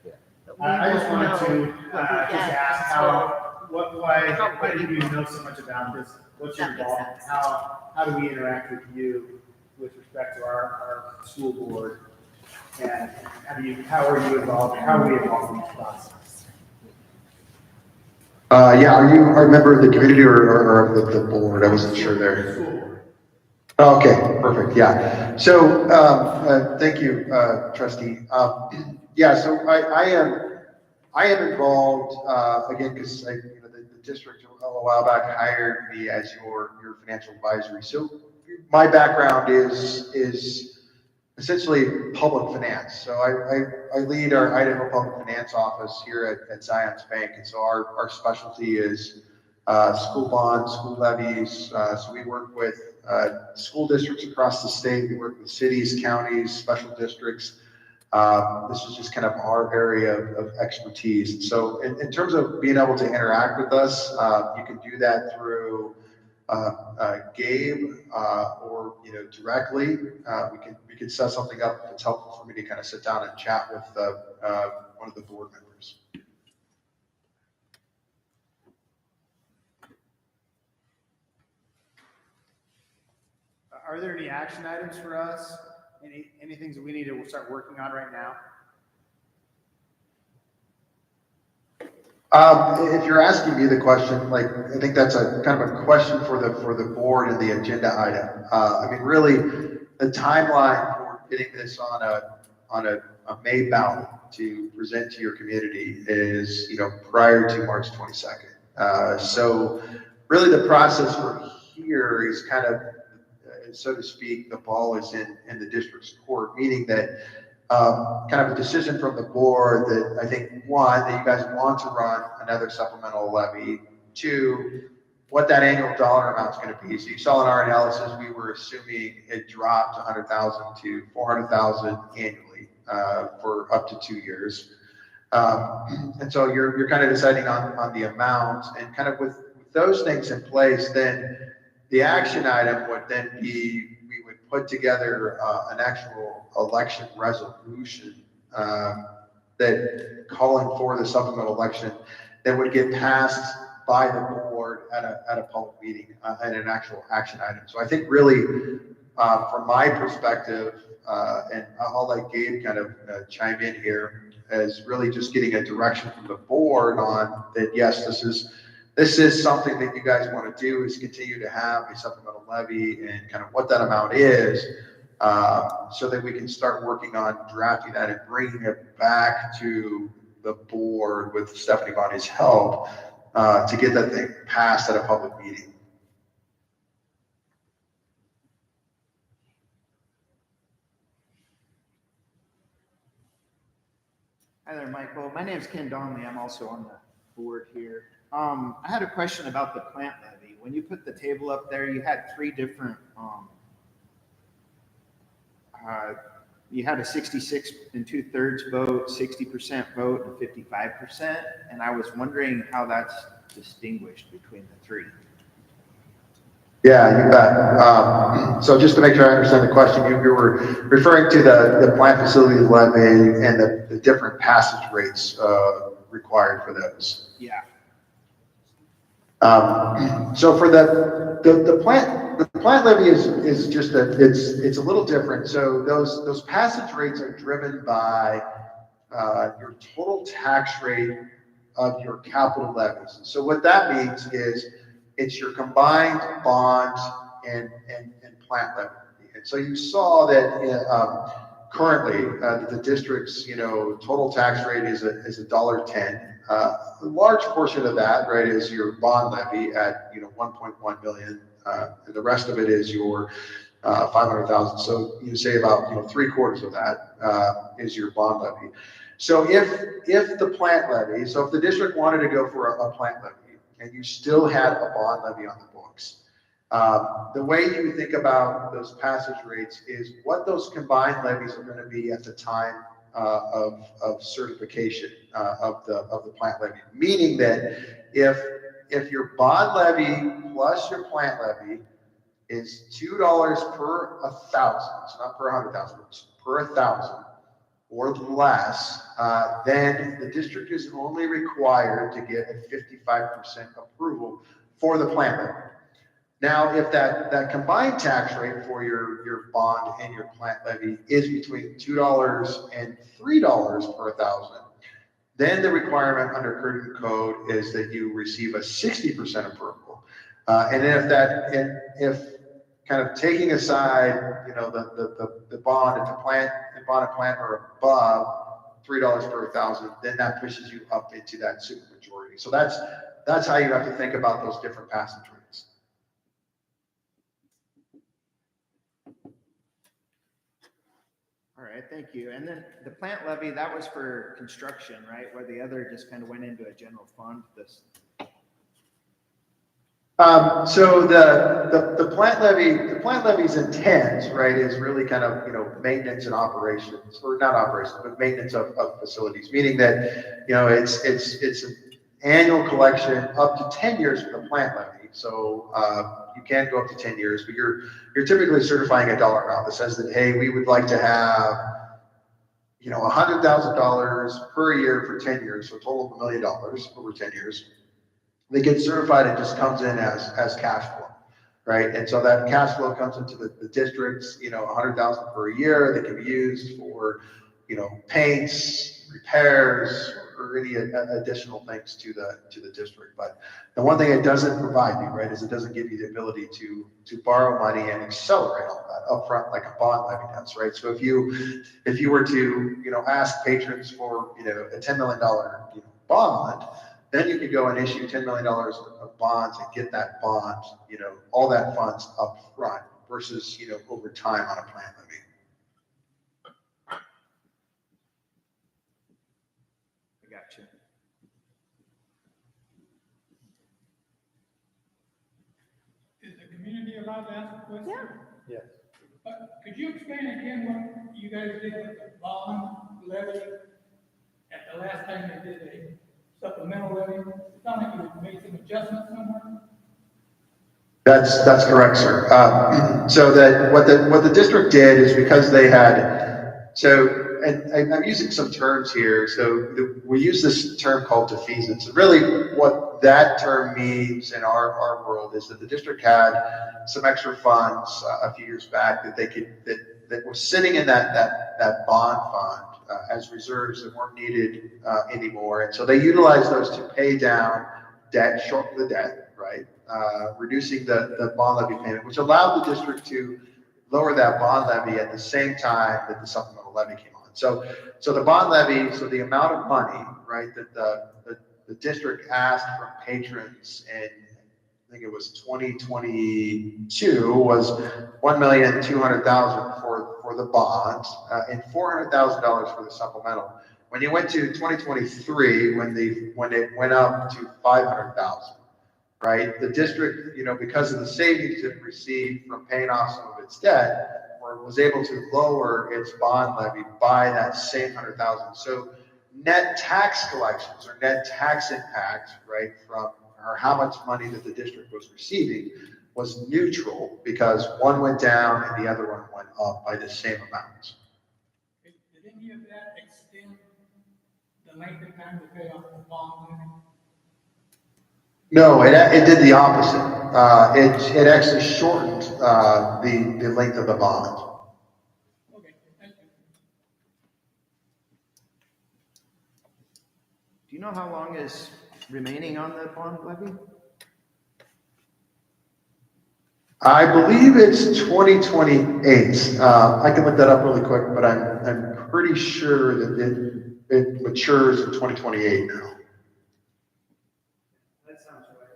Yeah. But we I just won't wanted to, know what we just get ask until- why do you know so much about this? What's your That makes involvement? sense. How do we interact with you with respect to our school board? And how are you involved, how are we involved in this process? Yeah, are you a member of the community or of the board? I wasn't sure there. School board. Okay, perfect, yeah. So, thank you, trustee. Yeah, so I am involved, again, because the district a while back hired me as your financial advisory. So my background is essentially public finance. So I lead our Idaho Public Finance Office here at Zions Bank. And so our specialty is school bonds, school levies. So we work with school districts across the state. We work with cities, counties, special districts. This is just kind of our area of expertise. So in terms of being able to interact with us, you can do that through Gabe or directly. We can set something up if it's helpful for me to kind of sit down and chat with one of the board members. Are there any action items for us? Any things that we need to start working on right now? If you're asking me the question, like, I think that's a kind of a question for the board and the agenda item. I mean, really, the timeline for getting this on a May ballot to present to your community is, prior to March 22nd. So really the process from here is kind of, so to speak, the ball is in the district's court, meaning that kind of a decision from the board that I think, one, that you guys want to run another supplemental levy. Two, what that annual dollar amount is going to be. So you saw in our analysis, we were assuming it dropped 100,000 to 400,000 annually for up to 2 years. And so you're kind of deciding on the amount, and kind of with those things in place, then the action item would then be, we would put together an actual election resolution that calling for the supplemental election that would get passed by the board at a public meeting and an actual action item. So I think really, from my perspective, and I'll let Gabe kind of chime in here, as really just getting a direction from the board on that, yes, this is something that you guys want to do, is continue to have a supplemental levy and kind of what that amount is, so that we can start working on drafting that and bringing it back to the board with Stephanie Bonnie's help to get that thing passed at a public meeting. Hi there, Michael. My name's Ken Donnelly. I'm also on the board here. I had a question about the plant levy. When you put the table up there, you had three different, you had a 66 2/3 vote, 60% vote, and 55%. And I was wondering how that's distinguished between the three. Yeah, you bet. So just to make sure I understand the question, you were referring to the plant facility levy and the different passage rates required for those. Yeah. So for the plant levy is just it's a little different. So those passage rates are driven by your total tax rate of your capital levies. So what that means is it's your combined bond and plant levy. And so you saw that currently the district's total tax rate is $1.10. A large portion of that, right, is your bond levy at 1.1 million. And the rest of it is your 500,000. So you say about 3/4 of that is your bond levy. So if the plant levy, so if the district wanted to go for a plant levy and you still had a bond levy on the books, the way you think about those passage rates is what those combined levies are going to be at the time of certification of the plant levy. Meaning that if your bond levy plus your plant levy is $2 per 1,000, it's not per 100,000, it's per 1,000 or less, then the district is only required to get a 55% approval for the plant levy. Now, if that combined tax rate for your bond and your plant levy is between $2 and $3 per 1,000, then the requirement under current code is that you receive a 60% approval. And then if kind of taking aside, the bond, if the bond and plant are above $3 per 1,000, then that pushes you up into that supermajority. So that's how you have to think about those different passage rates. All right, thank you. And then the plant levy, that was for construction, right? Where the other just kind of went into a general fund, this. So the plant levy's intent, right, is really kind of, maintenance and operations, or not operations, but maintenance of facilities, meaning that, it's an annual collection up to 10 years for the plant levy. So, you can go up to 10 years, but you're typically certifying a dollar amount that says that, hey, we would like to have, $100,000 per year for 10 years. So a total of $1 million over 10 years. They get certified, it just comes in as cash flow, right? And so that cash flow comes into the districts, $100,000 per year that can be used for, paints, repairs, or any additional things to the district. But the one thing it doesn't provide you, right, is it doesn't give you the ability to borrow money and accelerate all that upfront like a bond levy does, right? So if you were to, ask patrons for, a $10 million bond, then you could go and issue $10 million of bonds and get that bond, all that funds up front versus, over time on a plant levy. I got you. Is the community allowed to ask a question? Yes. Could you explain again what you guys did with the bond levy at the last time you did a supplemental levy? It sounded like you made some adjustments somewhere. That's correct, sir. So that what the district did is because they had, and I'm using some terms here. So we use this term called defeasance. Really what that term means in our world is that the district had some extra funds a few years back that were sitting in that bond fund as reserves that weren't needed anymore. And so they utilized those to pay down debt, shorten the debt, right? Reducing the bond levy payment, which allowed the district to lower that bond levy at the same time that the supplemental levy came on. So the bond levy, so the amount of money, right, that the district asked from patrons in, I think it was 2022, was $1,200,000 for the bonds and $400,000 for the supplemental. When you went to 2023, when it went up to $500,000, right, the district, because of the savings it received from paying off some of its debt, was able to lower its bond levy by that same $100,000. So net tax collections or net tax impact, right, from or how much money that the district was receiving was neutral because one went down and the other one went up by the same amount. Did any of that extend the length of time to pay off the bond levy? No, it did the opposite. It actually shortened the length of the bond. Okay, thank you. Do you know how long is remaining on the bond levy? I believe it's 2028. I can look that up really quick, but I'm pretty sure that it matures in 2028 now. That sounds right.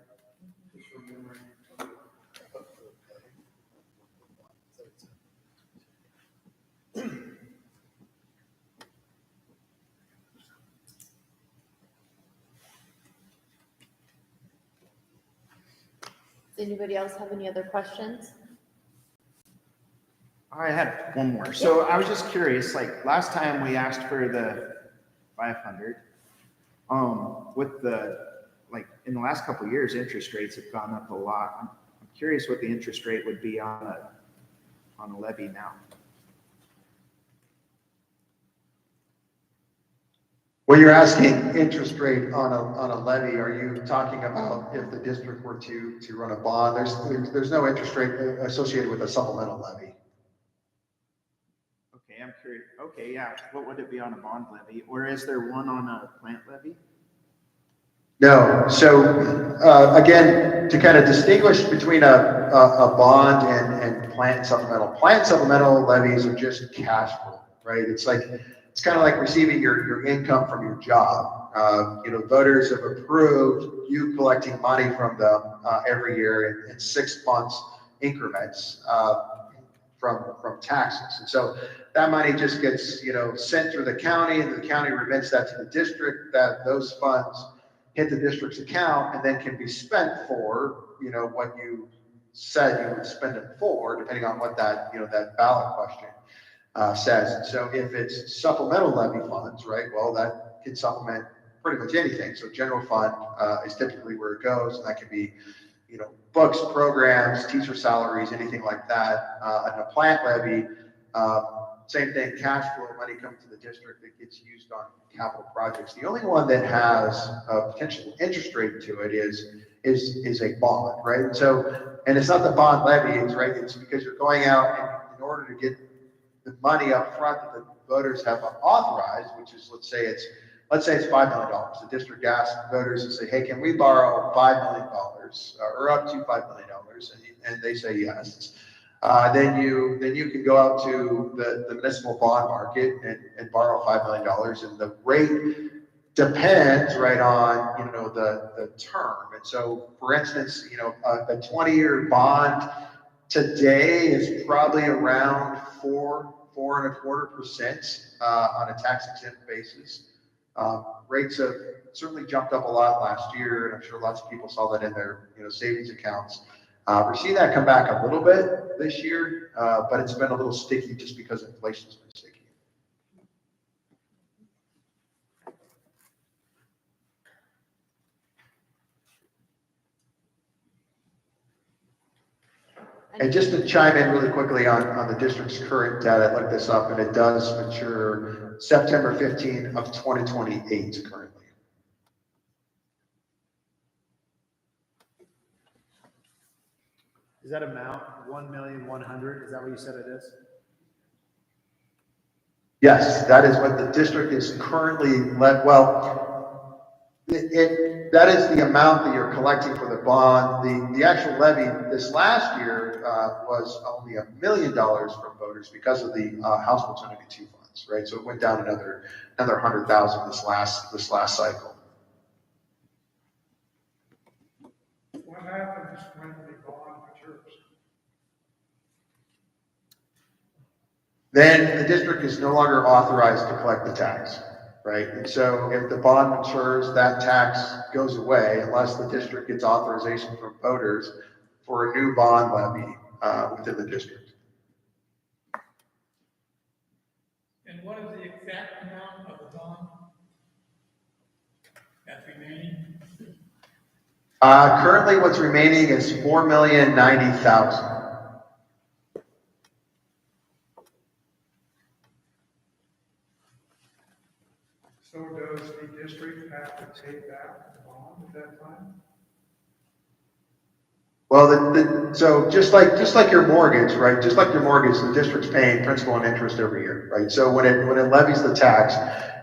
Just from memory. Does anybody else have any other questions? I had one more. So I was just curious, like last time we asked for the 500, with the, like in the last couple of years, interest rates have gone up a lot. I'm curious what the interest rate would be on a levy now. When you're asking interest rate on a levy, are you talking about if the district were to run a bond? There's no interest rate associated with a supplemental levy. Okay, I'm curious. Okay, yeah. What would it be on a bond levy? Or is there one on a plant levy? No. So again, to kind of distinguish between a bond and plant supplemental levies are just cash flow, right? It's kind of like receiving your income from your job. Voters have approved you collecting money from them every year in 6 months increments from taxes. And so that money just gets, sent through the county, and the county remits that to the district, that those funds hit the district's account and then can be spent for, what you said you would spend it for, depending on what that, that ballot question says. And so if it's supplemental levy funds, right, well, that can supplement pretty much anything. So general fund is typically where it goes, and that can be, books, programs, teacher salaries, anything like that. And a plant levy, same thing, cash flow money comes to the district that gets used on capital projects. The only one that has a potential interest rate to it is a bond, right? So, and it's not the bond levy, it's because you're going out and in order to get the money up front that the voters have authorized, which is, let's say it's $5 million. The district asks voters to say, hey, can we borrow $5 million or up to $5 million? And they say yes. Then you can go out to the municipal bond market and borrow $5 million, and the rate depends right on the term. And so, for instance, a 20-year bond today is probably around 4.25% on a tax exempt basis. Rates have certainly jumped up a lot last year, and I'm sure lots of people saw that in their savings accounts. We're seeing that come back a little bit this year, but it's been a little sticky just because inflation's been sticky. And just to chime in really quickly on the district's current debt, I looked this up, and it does mature September 15 of 2028 currently. Is that amount 1,100,000? Is that what you said it is? Yes, that is what the district is currently that is the amount that you're collecting for the bond. The actual levy this last year was only $1 million from voters because of the House Bill 292 funds, right? So it went down another 100,000 this last cycle. What happens when the bond matures? Then the district is no longer authorized to collect the tax, right? And so if the bond matures, that tax goes away unless the district gets authorization from voters for a new bond levy within the district. And what is the exact amount of the bond that's remaining? Currently, what's remaining is $4,090,000. So does the district have to take back the bond at that time? Well, so just like your mortgage, right? Just like your mortgage, the district's paying principal and interest every year, right? So when it levies the tax,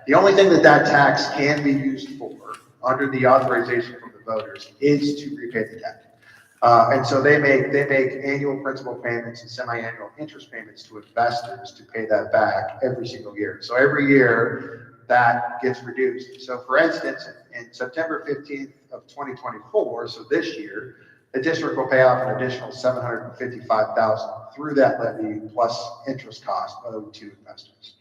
the only thing that tax can be used for under the authorization from the voters is to repay the debt. And so they make annual principal payments and semi-annual interest payments to investors to pay that back every single year. So every year that gets reduced. So for instance, in September 15th of 2024, so this year, the district will pay off an additional $755,000 through that levy plus interest cost owed to investors.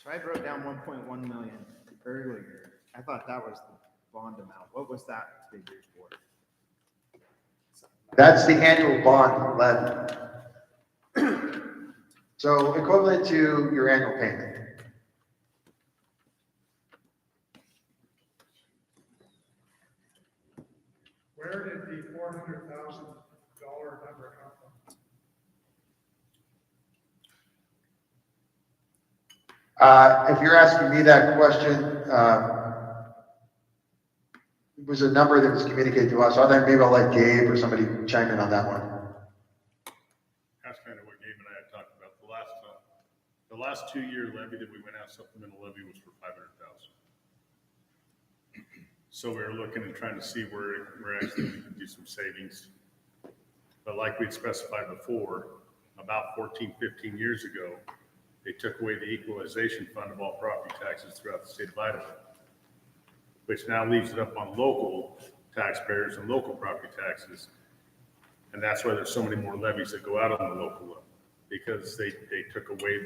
So I wrote down 1.1 million earlier. I thought that was the bond amount. What was that figure for? That's the annual bond levy. So equivalent to your annual payment. Where did the $400,000 number come from? If you're asking me that question, it was a number that was communicated to us. So I think maybe I'll let Gabe or somebody chime in on that one. That's kind of what Gabe and I had talked about. The last 2-year levy that we went out, supplemental levy, was for $500,000. So we were looking and trying to see where we're actually going to do some savings. But like we'd specified before, about 14, 15 years ago, they took away the equalization fund of all property taxes throughout the state of Idaho, which now leaves it up on local taxpayers and local property taxes. And that's why there's so many more levies that go out on the local level, because they took away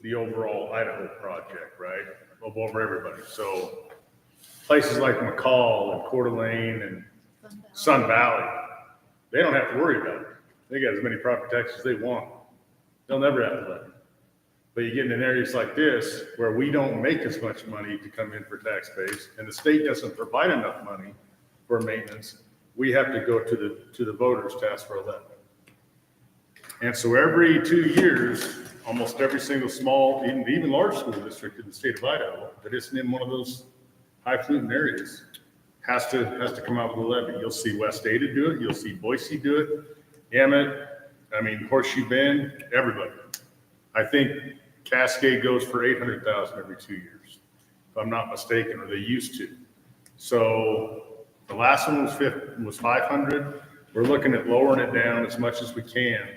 the overall Idaho project, right? Over everybody. So places like McCall and Coeur d'Alene and Sun Valley, they don't have to worry about it. They got as many property taxes as they want. They'll never have to levy. But you get in areas like this where we don't make as much money to come in for tax base, and the state doesn't provide enough money for maintenance. We have to go to the voters to ask for a levy. And so every 2 years, almost every single small, even large school district in the state of Idaho that isn't in one of those highfalutin areas has to come out with a levy. You'll see West Ada do it. You'll see Boise do it. Emmett, Horseshoe Bend, everybody. I think Cascade goes for $800,000 every 2 years, if I'm not mistaken, or they used to. So the last one was 500. We're looking at lowering it down as much as we can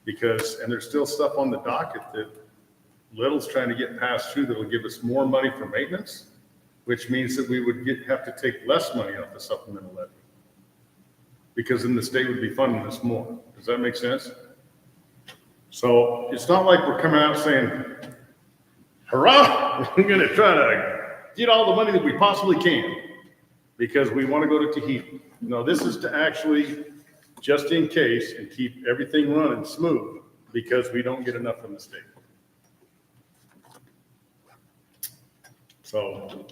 and there's still stuff on the docket that Little's trying to get passed through that will give us more money for maintenance, which means that we would have to take less money off the supplemental levy, because then the state would be funding us more. Does that make sense? So it's not like we're coming out saying, hurrah, we're going to try to get all the money that we possibly can because we want to go to Tahiti. No, this is to actually, just in case, and keep everything running smooth because we don't get enough from the state. So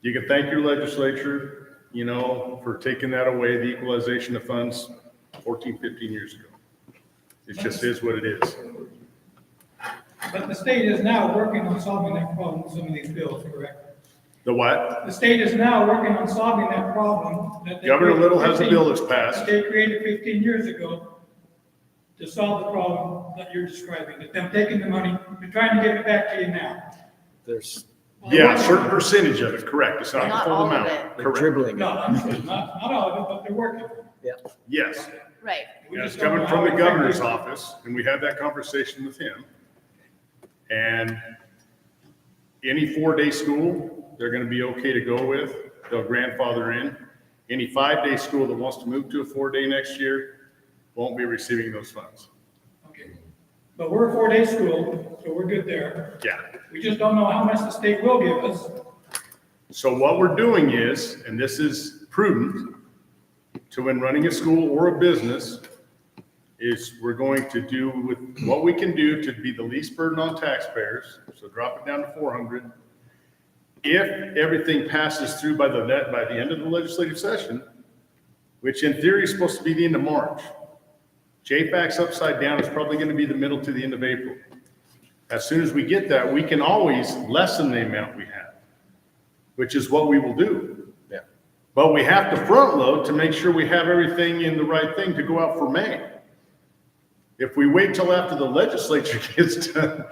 you can thank your legislature, for taking that away, the equalization of funds 14, 15 years ago. It just is what it is. But the state is now working on solving that problem with some of these bills, correct? The what? The state is now working on solving that problem. That Governor Little has a bill that's passed. That they created 15 years ago to solve the problem that you're describing, that them taking the money and trying to give it back to you now. Yeah, a certain percentage of it, correct. It's not the Not full all of amount. it. They're dribbling it. No, not all of it, but they're working. Yes. Right. We Yeah, it's just don't coming know from how the governor's effective- office, and we had that conversation with him. And any 4-day school, they're gonna be okay to go with, they'll grandfather in. Any 5-day school that wants to move to a 4-day next year won't be receiving those funds. Okay. But we're a 4-day school, so we're good there. Yeah. We just don't know how much the state will give us. So what we're doing is, and this is prudent, to when running a school or a business, is we're going to do with what we can do to be the least burden on taxpayers, so drop it down to 400. If everything passes through by the end of the legislative session, which in theory is supposed to be the end of March, JFAC's upside down is probably going to be the middle to the end of April. As soon as we get that, we can always lessen the amount we have. which is what we will do. Yeah. But we have to front load to make sure we have everything in the right thing to go out for May. If we wait till after the legislature gets done,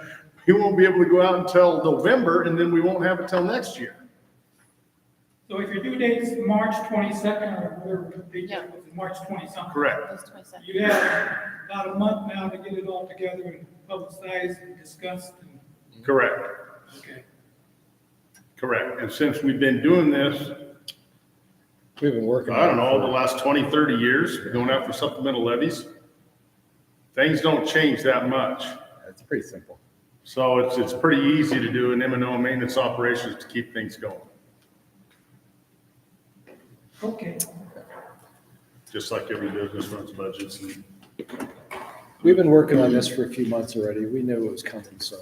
we won't be able to go out until November, and then we won't have it till next year. So if your due date's March 22nd or whatever, date Yeah. was March 20-something. Correct. Those 27. You have about a month now to get it all together and publicized and discussed. Correct. Okay. Correct. And since we've been doing this, We've been working. I don't know, the last 20, 30 years, going out for supplemental levies, things don't change that much. It's pretty simple. So it's pretty easy to do an M&O maintenance operations to keep things going, Okay. just like every business runs budgets. And We've been working on this for a few months already. We knew it was coming, so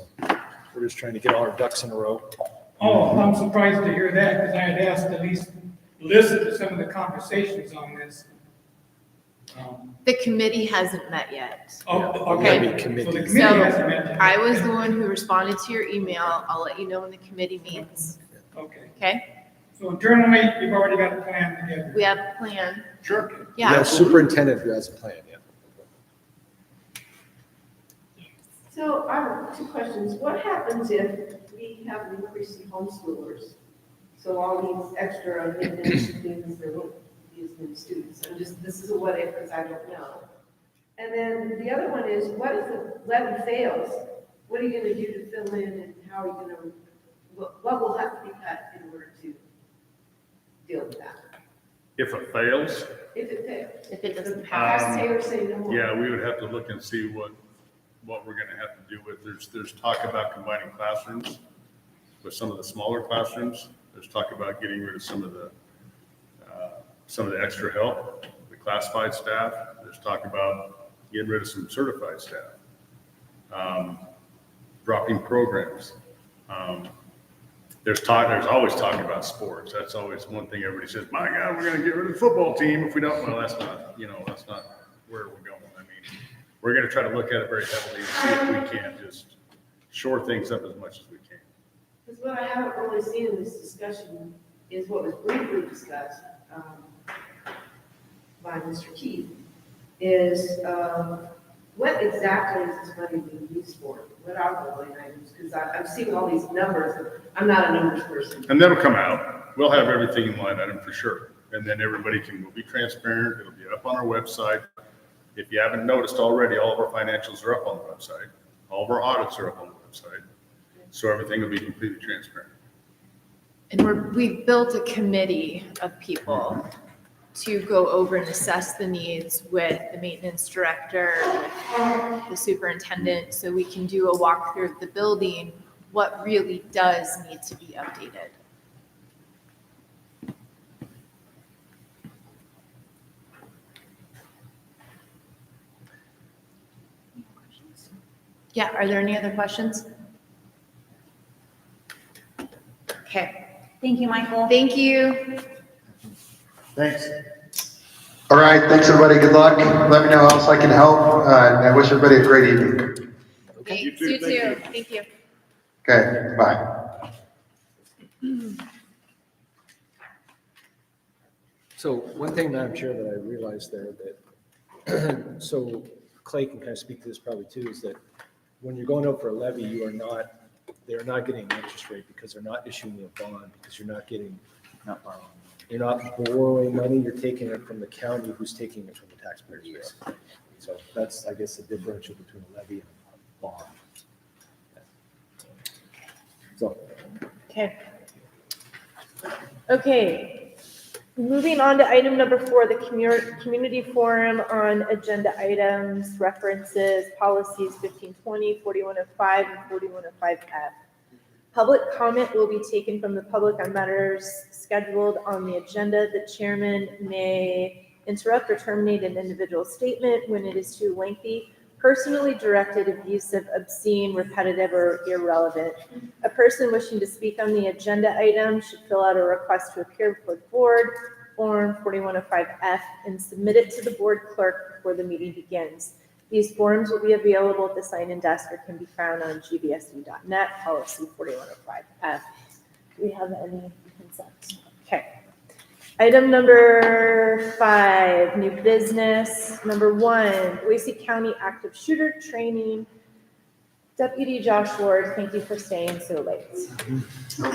we're just trying to get all our ducks in a row. Oh, I'm surprised to hear that, because I had asked at least listen to some of the conversations on this. The committee hasn't met yet. Oh, Okay. okay. Levy committee. So the committee So hasn't met yet. I was the one who responded to your email. I'll let you know when the committee meets. Okay. Okay? So internally, you've already got a plan together. We have a plan. Sure. We have Yeah. a superintendent who has a plan, yeah. So I have two questions. What happens if we have an increase in homeschoolers? So all these extra maintenance students, there won't be as many students. This is a what if, because I don't know. And then the other one is, what if the levy fails? What are you gonna do to fill in, and how are you gonna, what will have to be cut in order to deal with that? If it fails, If it fails? If it doesn't The pass. taxpayers say no more. yeah, we would have to look and see what we're gonna have to do with. There's talk about combining classrooms with some of the smaller classrooms. There's talk about getting rid of some of the extra help, the classified staff. There's talk about getting rid of some certified staff. Dropping programs. There's always talk about sports. That's always one thing everybody says, my God, we're gonna get rid of the football team if we don't. Well, that's not where we're going. I mean, we're gonna try to look at it very heavily and see if we can just shore things up as much as we can. Because what I haven't really seen in this discussion is what was briefly discussed by Mr. Keith, is what exactly is this money being used for? What are the line items? Because I'm seeing all these numbers, I'm not a numbers person. And that'll come out. We'll have everything in line item for sure. And then we'll be transparent. It'll be up on our website. If you haven't noticed already, all of our financials are up on the website. All of our audits are up on the website. So everything will be completely transparent. And we've built a committee of people to go over and assess the needs with the maintenance director, with the superintendent, so we can do a walkthrough of the building, what really does need to be updated. Yeah, are there any other questions? Okay, Thank you, Michael. thank you. Thanks. All right, thanks, everybody. Good luck. Let me know how else I can help, and I wish everybody a great evening. Thanks, You too, you thank too. you. Thank you. Okay, bye. So one thing, Madam Chair, that I realized there that, so Clay can kind of speak to this probably too, is that when you're going out for a levy, they're not getting an interest rate because they're not issuing you a bond, because you're not borrowing money, you're taking it from the county who's taking it from the taxpayers. basically. So that's, I guess, the differential between a levy and a bond. So, Okay. Okay, moving on to item number 4, the community forum on agenda items, references, policies 1520, 4105, and 4105F. Public comment will be taken from the public on matters scheduled on the agenda. The chairman may interrupt or terminate an individual statement when it is too lengthy, personally directed, abusive, obscene, repetitive, or irrelevant. A person wishing to speak on the agenda item should fill out a request to appear before the board, Form 4105F, and submit it to the board clerk before the meeting begins. These forms will be available at the sign-in desk or can be found on gbsu.net, policy 4105F. Do we have any Consent. Okay. Item number 5, new business. Number 1, Boise County active shooter training. Deputy Josh Ward, thank you for staying so late. No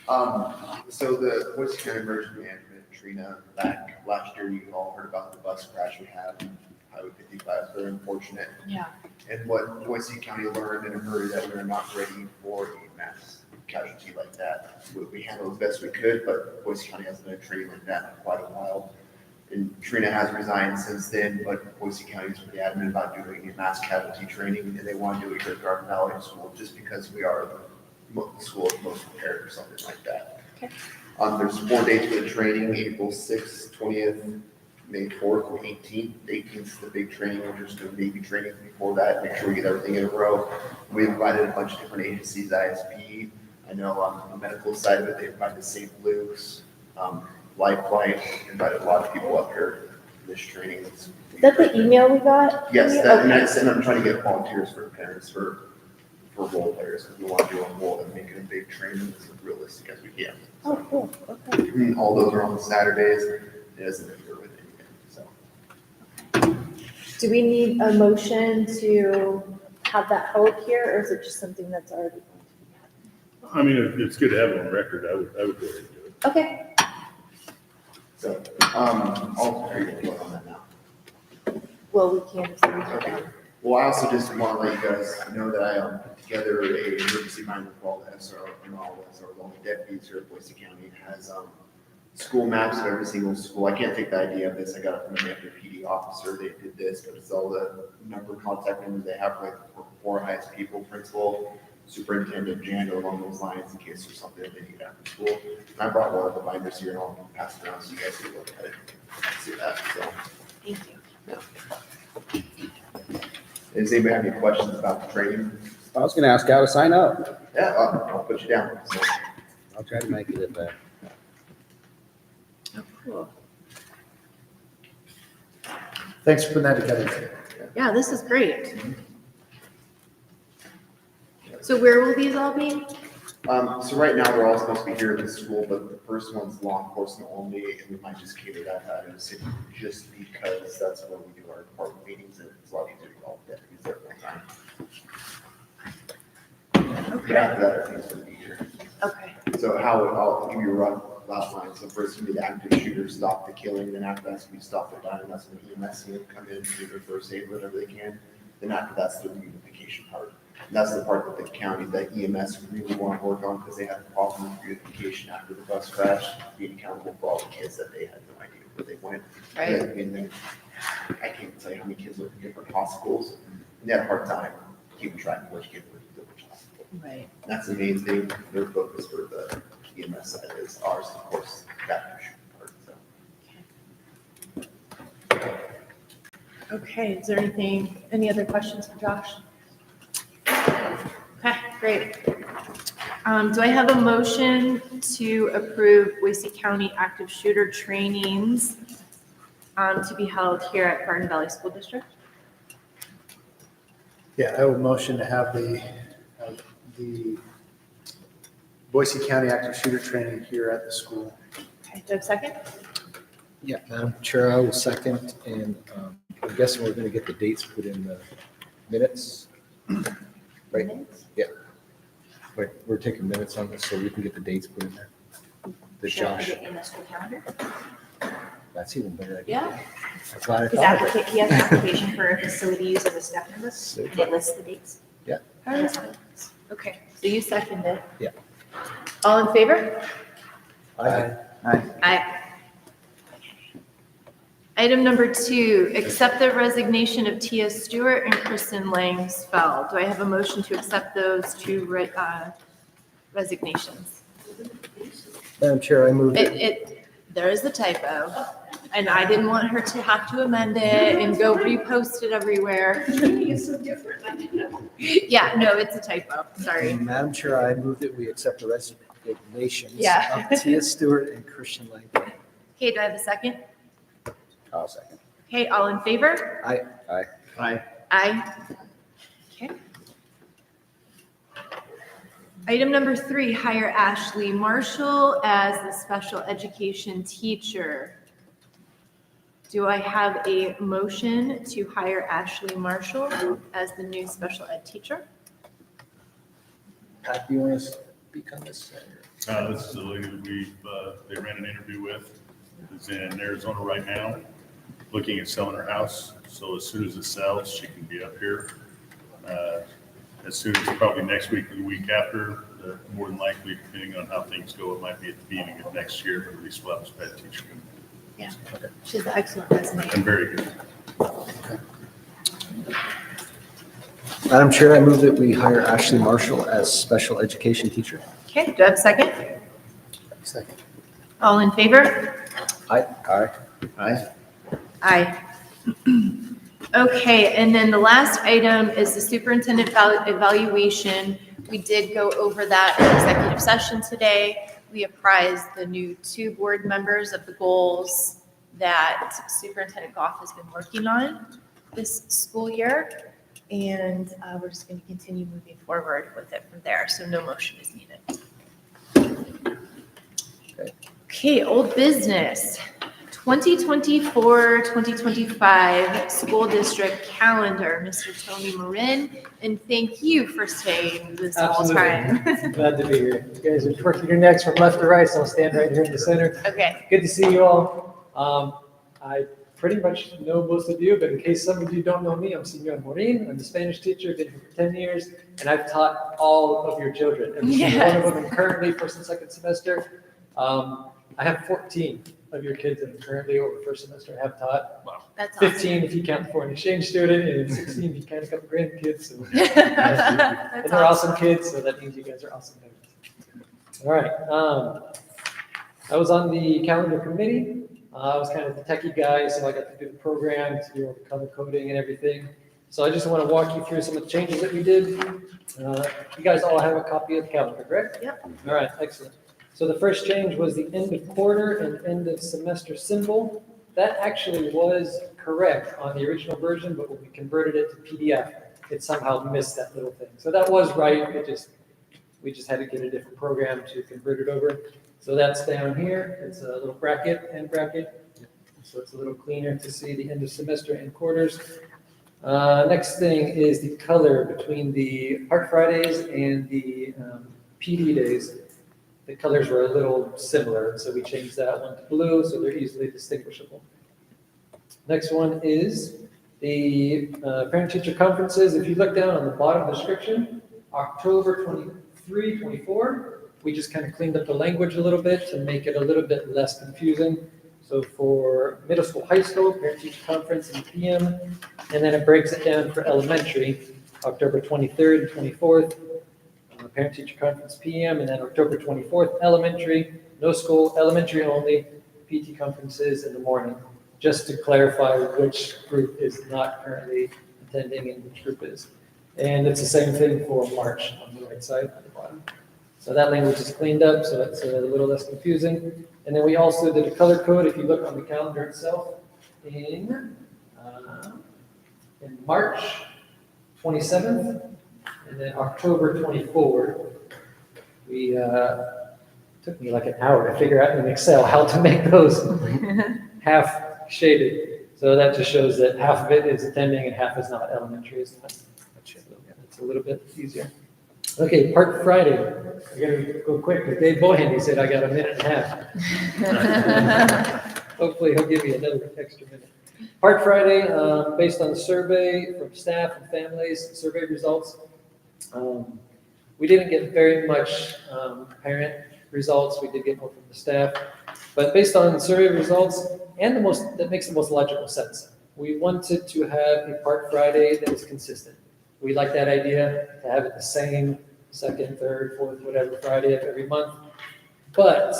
problem. So the Boise County Emergency Management, Trina, back last year, you all heard about the bus crash we had on Highway 55, very unfortunate. Yeah. And what Boise County learned in a hurry that we were not ready for a mass casualty like that. We handled as best we could, but Boise County hasn't been training like that in quite a while. And Trina has resigned since then, but Boise County is pretty adamant about doing a mass casualty training, and they want to do it here at Garden Valley School just because we are the school is most prepared for something like that. Okay. There's 4 dates for the training: April 6th, 20th, May 4th, and 18th. 18th is the big training. We're just doing baby training before that. Make sure we get everything in a row. We invited a bunch of different agencies, ISP. I know on the medical side of it, they invited St. Luke's, Lifeline, invited a lot of people up here for this training. Is that the email we got? Yes, that, and Okay. I'm trying to get volunteers for parents, for role players, because we want to do a role and make it a big training as realistic as we can. Oh, cool, okay. All those are on Saturdays. It doesn't interfere with anything, so. Do we need a motion to have that held here, or is it just something that's already going to be I mean, it's good to have it on record. I would go ahead and do it. happening? Okay. So, I'll hurry and vote on that now. Well, we can just leave it down. Well, I also just want to let you guys know that I put together a emergency minded call to SR, and all as our only deputies here at Boise County. It has school maps of every single school. I can't take the idea of this. I got it from the PD officer. They did this, but it's all the contact numbers they have, like four highest people, principal, superintendent, janitor, along those lines, in case there's something that they need after school. And I brought one of the binders here, and I'll pass it around so you guys can look at it. See that, so. Thank you. Does anybody have any questions about the training? I was gonna ask how to sign up. Yeah, I'll put you down. So, I'll try to make it if I. Oh, cool. Thanks for putting that together. Yeah, this is great. So where will these all be? So right now, they're all supposed to be here at the school, but the first one's law enforcement only, and we might just cater that out in the city, just because that's where we do our department meetings, and it's a lot easier to call deputies there at one time. Okay. But after that, everything's gonna be here. Okay. So I'll give you a rough outline. So first, gonna be the active shooter, stop the killing, then after that's gonna be stop the dying, that's when EMS will come in, do their first aid, whatever they can. Then after that's the reunification part. And that's the part that the county, that EMS really want to work on, because they had a problem with reunification after the bus crash, being accountable for all the kids that they had no idea where they went. Right. And then, I can't tell you how many kids went to different hospitals, and they had a hard time keeping track of which kid went to which hospital. Right. And that's the main thing, their focus for the EMS side is ours, of course, that part, so. Okay, is there any other questions for Josh? Okay, great. Do I have a motion to approve Boise County active shooter trainings to be held here at Garden Valley School District? Yeah, I will motion to have the Boise County active shooter training here at the school. Okay, do I have a second? Yeah, Madam Chair, I will second, and I'm guessing we're gonna get the dates put in the minutes. Right? Yeah. Wait, we're taking minutes on this, so we can get the dates put in there. The Should I Josh, put it in the school calendar? that's even better. Yeah. I'm glad I His thought of it. he has an application for a facility use of a step list, and it lists the dates. Yeah. Okay, so you seconded. Yeah. All in favor? Aye. Aye. Item number 2, accept the resignation of Tia Stewart and Kristen Langsfeld. Do I have a motion to accept those two resignations? Madam Chair, I move that There is a typo, and I didn't want her to have to amend it and go repost it everywhere. It's so different, I didn't know. Yeah, no, it's a typo, sorry. Madam Chair, I move that we accept the resignations Yeah. of Tia Stewart and Christian Lang. Okay, do I have a second? I'll second. Okay, all in favor? Aye. Aye. Aye. Okay. Item number 3, hire Ashley Marshall as the special education teacher. Do I have a motion to hire Ashley Marshall as the new special ed teacher? Pat, do you want to speak on this? This is a lady that they ran an interview with, is in Arizona right now, looking at selling her house. So as soon as it sells, she can be up here. As soon as probably next week or the week after, more than likely, depending on how things go, it might be at the beginning of next year, but at least we'll have a sped teacher. Yeah, she's an excellent resume. And very good. Madam Chair, I move that we hire Ashley Marshall as special education teacher. Okay, do I have a second? Second. All in favor? Aye. Aye. Aye. Aye. Okay, and then the last item is the superintendent evaluation. We did go over that in executive session today. We apprised the new 2 board members of the goals that Superintendent Goff has been working on this school year. And we're just going to continue moving forward with it from there. So no motion is needed. Okay, old business. 2024-2025 school district calendar, Mr. Tony Marin, and thank you for staying this whole time. Glad to be here. You guys are twerking your necks from left to right, so I'll stand right here in the center. Okay. Good to see you all. I pretty much know most of you, but in case some of you don't know me, I'm Senor Morin. I'm the Spanish teacher, been here for 10 years, and I've taught all of your children. Every single one of them currently first and second semester. I have 14 of your kids that currently over first semester have taught. Wow. That's 15 if you count the foreign exchange student, and 16 if you count a couple grandkids. So. And they're awesome kids, so that means you guys are awesome parents. All right. I was on the calendar committee. I was kind of the techie guy, so I got to do the program, to do all the color coding and everything. So I just want to walk you through some of the changes that we did. You guys all have a copy of the calendar, correct? Yep. All right, excellent. So the first change was the end of quarter and end of semester symbol. That actually was correct on the original version, but when we converted it to PDF, it somehow missed that little thing. So that was right, we just had to get a different program to convert it over. So that's down here, it's a little bracket, end bracket. So it's a little cleaner to see the end of semester and quarters. Next thing is the color between the Art Fridays and the PD days. The colors were a little similar, so we changed that one to blue, so they're easily distinguishable. Next one is the parent-teacher conferences. If you look down on the bottom description, October 23, 24, we just kind of cleaned up the language a little bit to make it a little bit less confusing. So for middle school, high school, parent-teacher conference in PM, and then it breaks it down for elementary, October 23rd and 24th. Parent-teacher conference PM, and then October 24th, elementary, no school, elementary only, PT conferences in the morning, just to clarify which group is not currently attending and which group is. And it's the same thing for March on the right side at the bottom. So that language is cleaned up, so it's a little less confusing. And then we also did a color code, if you look on the calendar itself, in March 27th, and then October 24, we took me like an hour to figure out in Excel how to make those half shaded. So that just shows that half of it is attending and half is not. Elementary is not. It's a little bit easier. Okay, Park Friday. I gotta go quick. Dave Bohandy said I got a minute and a half. Hopefully he'll give me another extra minute. Park Friday, based on the survey from staff and families, survey results. We didn't get very much parent results. We did get more from the staff, but based on the survey results and that makes the most logical sense. We wanted to have a Park Friday that is consistent. We like that idea to have it the same second, third, fourth, whatever Friday of every month, but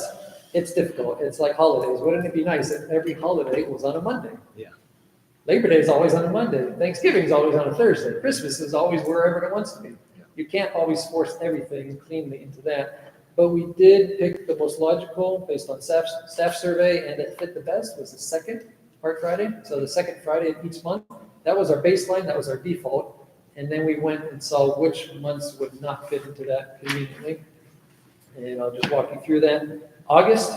it's difficult. It's like holidays. Wouldn't it be nice if every holiday was on a Monday? Yeah. Labor Day is always on a Monday. Thanksgiving is always on a Thursday. Christmas is always wherever it wants to be. You can't always force everything cleanly into that. But we did pick the most logical based on staff survey, and it fit the best was the second Park Friday. So the second Friday of each month. That was our baseline. That was our default. And then we went and saw which months would not fit into that conveniently. And I'll just walk you through that. August.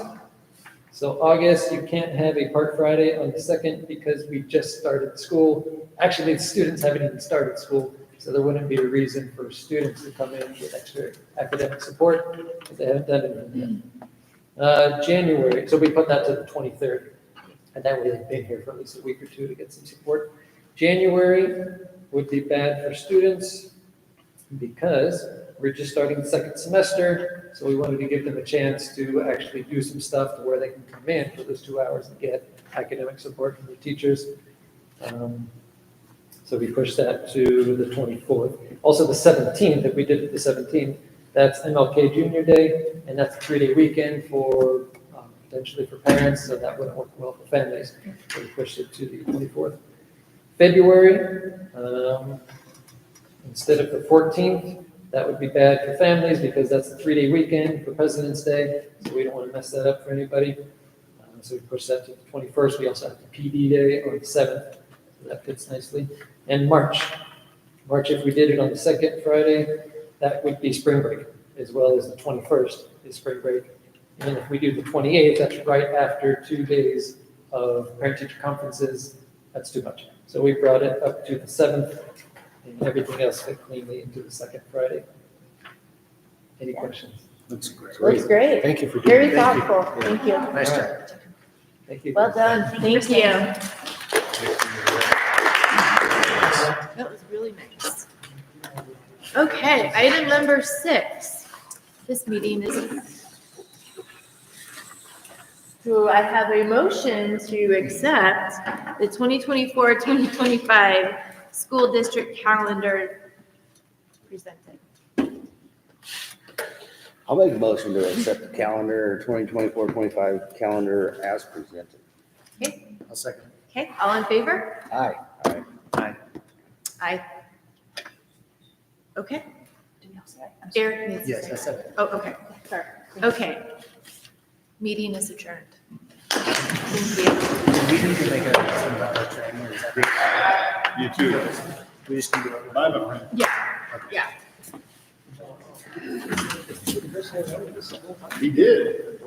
So August, you can't have a Park Friday on the 2nd because we just started school. Actually, the students haven't even started school, so there wouldn't be a reason for students to come in with extra academic support if they haven't done anything yet. January, so we put that to the 23rd. And that way they've been here for at least a week or two to get some support. January would be bad for students because we're just starting the second semester. So we wanted to give them a chance to actually do some stuff to where they can come in for those 2 hours and get academic support from the teachers. So we pushed that to the 24th. Also the 17th, if we did it the 17th, that's MLK Junior Day, and that's a 3-day weekend for potentially for parents, so that wouldn't work well for families. So we pushed it to the 24th. February, instead of the 14th, that would be bad for families because that's a 3-day weekend for President's Day, so we don't want to mess that up for anybody. So we pushed that to the 21st. We also have the PD Day on the 7th, so that fits nicely. And March, if we did it on the 2nd Friday, that would be spring break, as well as the 21st is spring break. And if we do the 28th, that's right after 2 days of parent-teacher conferences. That's too much. So we brought it up to the 7th, and everything else fit cleanly into the 2nd Friday. Any questions? Looks great. Looks great. Thank you for doing Very that. thoughtful. Thank you. Nice job. Thank you. Well done. Thank you. That was really nice. Okay, item number 6. This meeting is. Do I have a motion to accept the 2024-2025 school district calendar presented? I'll make a motion to accept the calendar, 2024-25 calendar as presented. Okay, I'll second. okay, all in favor? Aye. Aye. Aye. Okay, Did y'all say? Eric needs to Yes, say. I said it. Oh, okay, sorry. Okay. Meeting is adjourned. Thank you. We need to make a, some about our training, or is that? You too. We just can do it. Bye, my friend. Yeah. He did.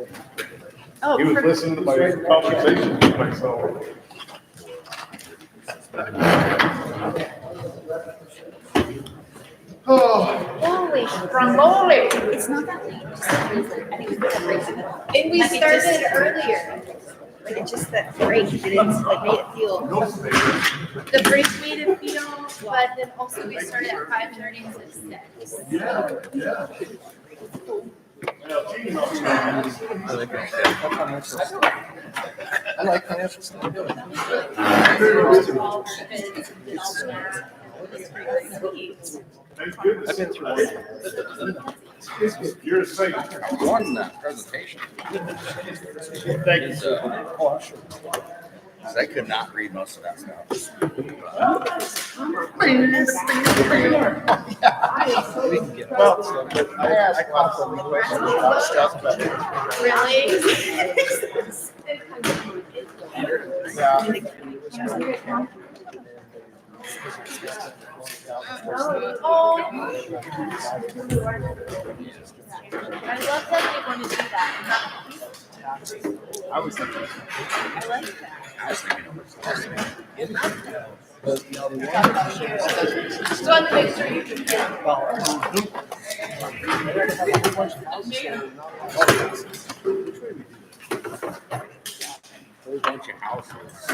Oh, He was perfect. listening to my conversation with myself. Holy stromboli. It's not that late. Just that reason. I think we put a break in it. And we Like, it just- started earlier. Like, it just that break didn't, like, made it feel. The break made it feel, but then also we started at 5:30 instead of 6. Yeah, yeah. I like financial stability. Thank goodness. I've been through one. You're safe. One presentation. Thank you, sir. Oh, sure. I could not read most of that stuff. Well, I asked lots of questions about stuff, but Really? Oh. I love that they want to do that. I was thinking. I like that. Just wanted to make sure you could get it. There's a bunch of houses.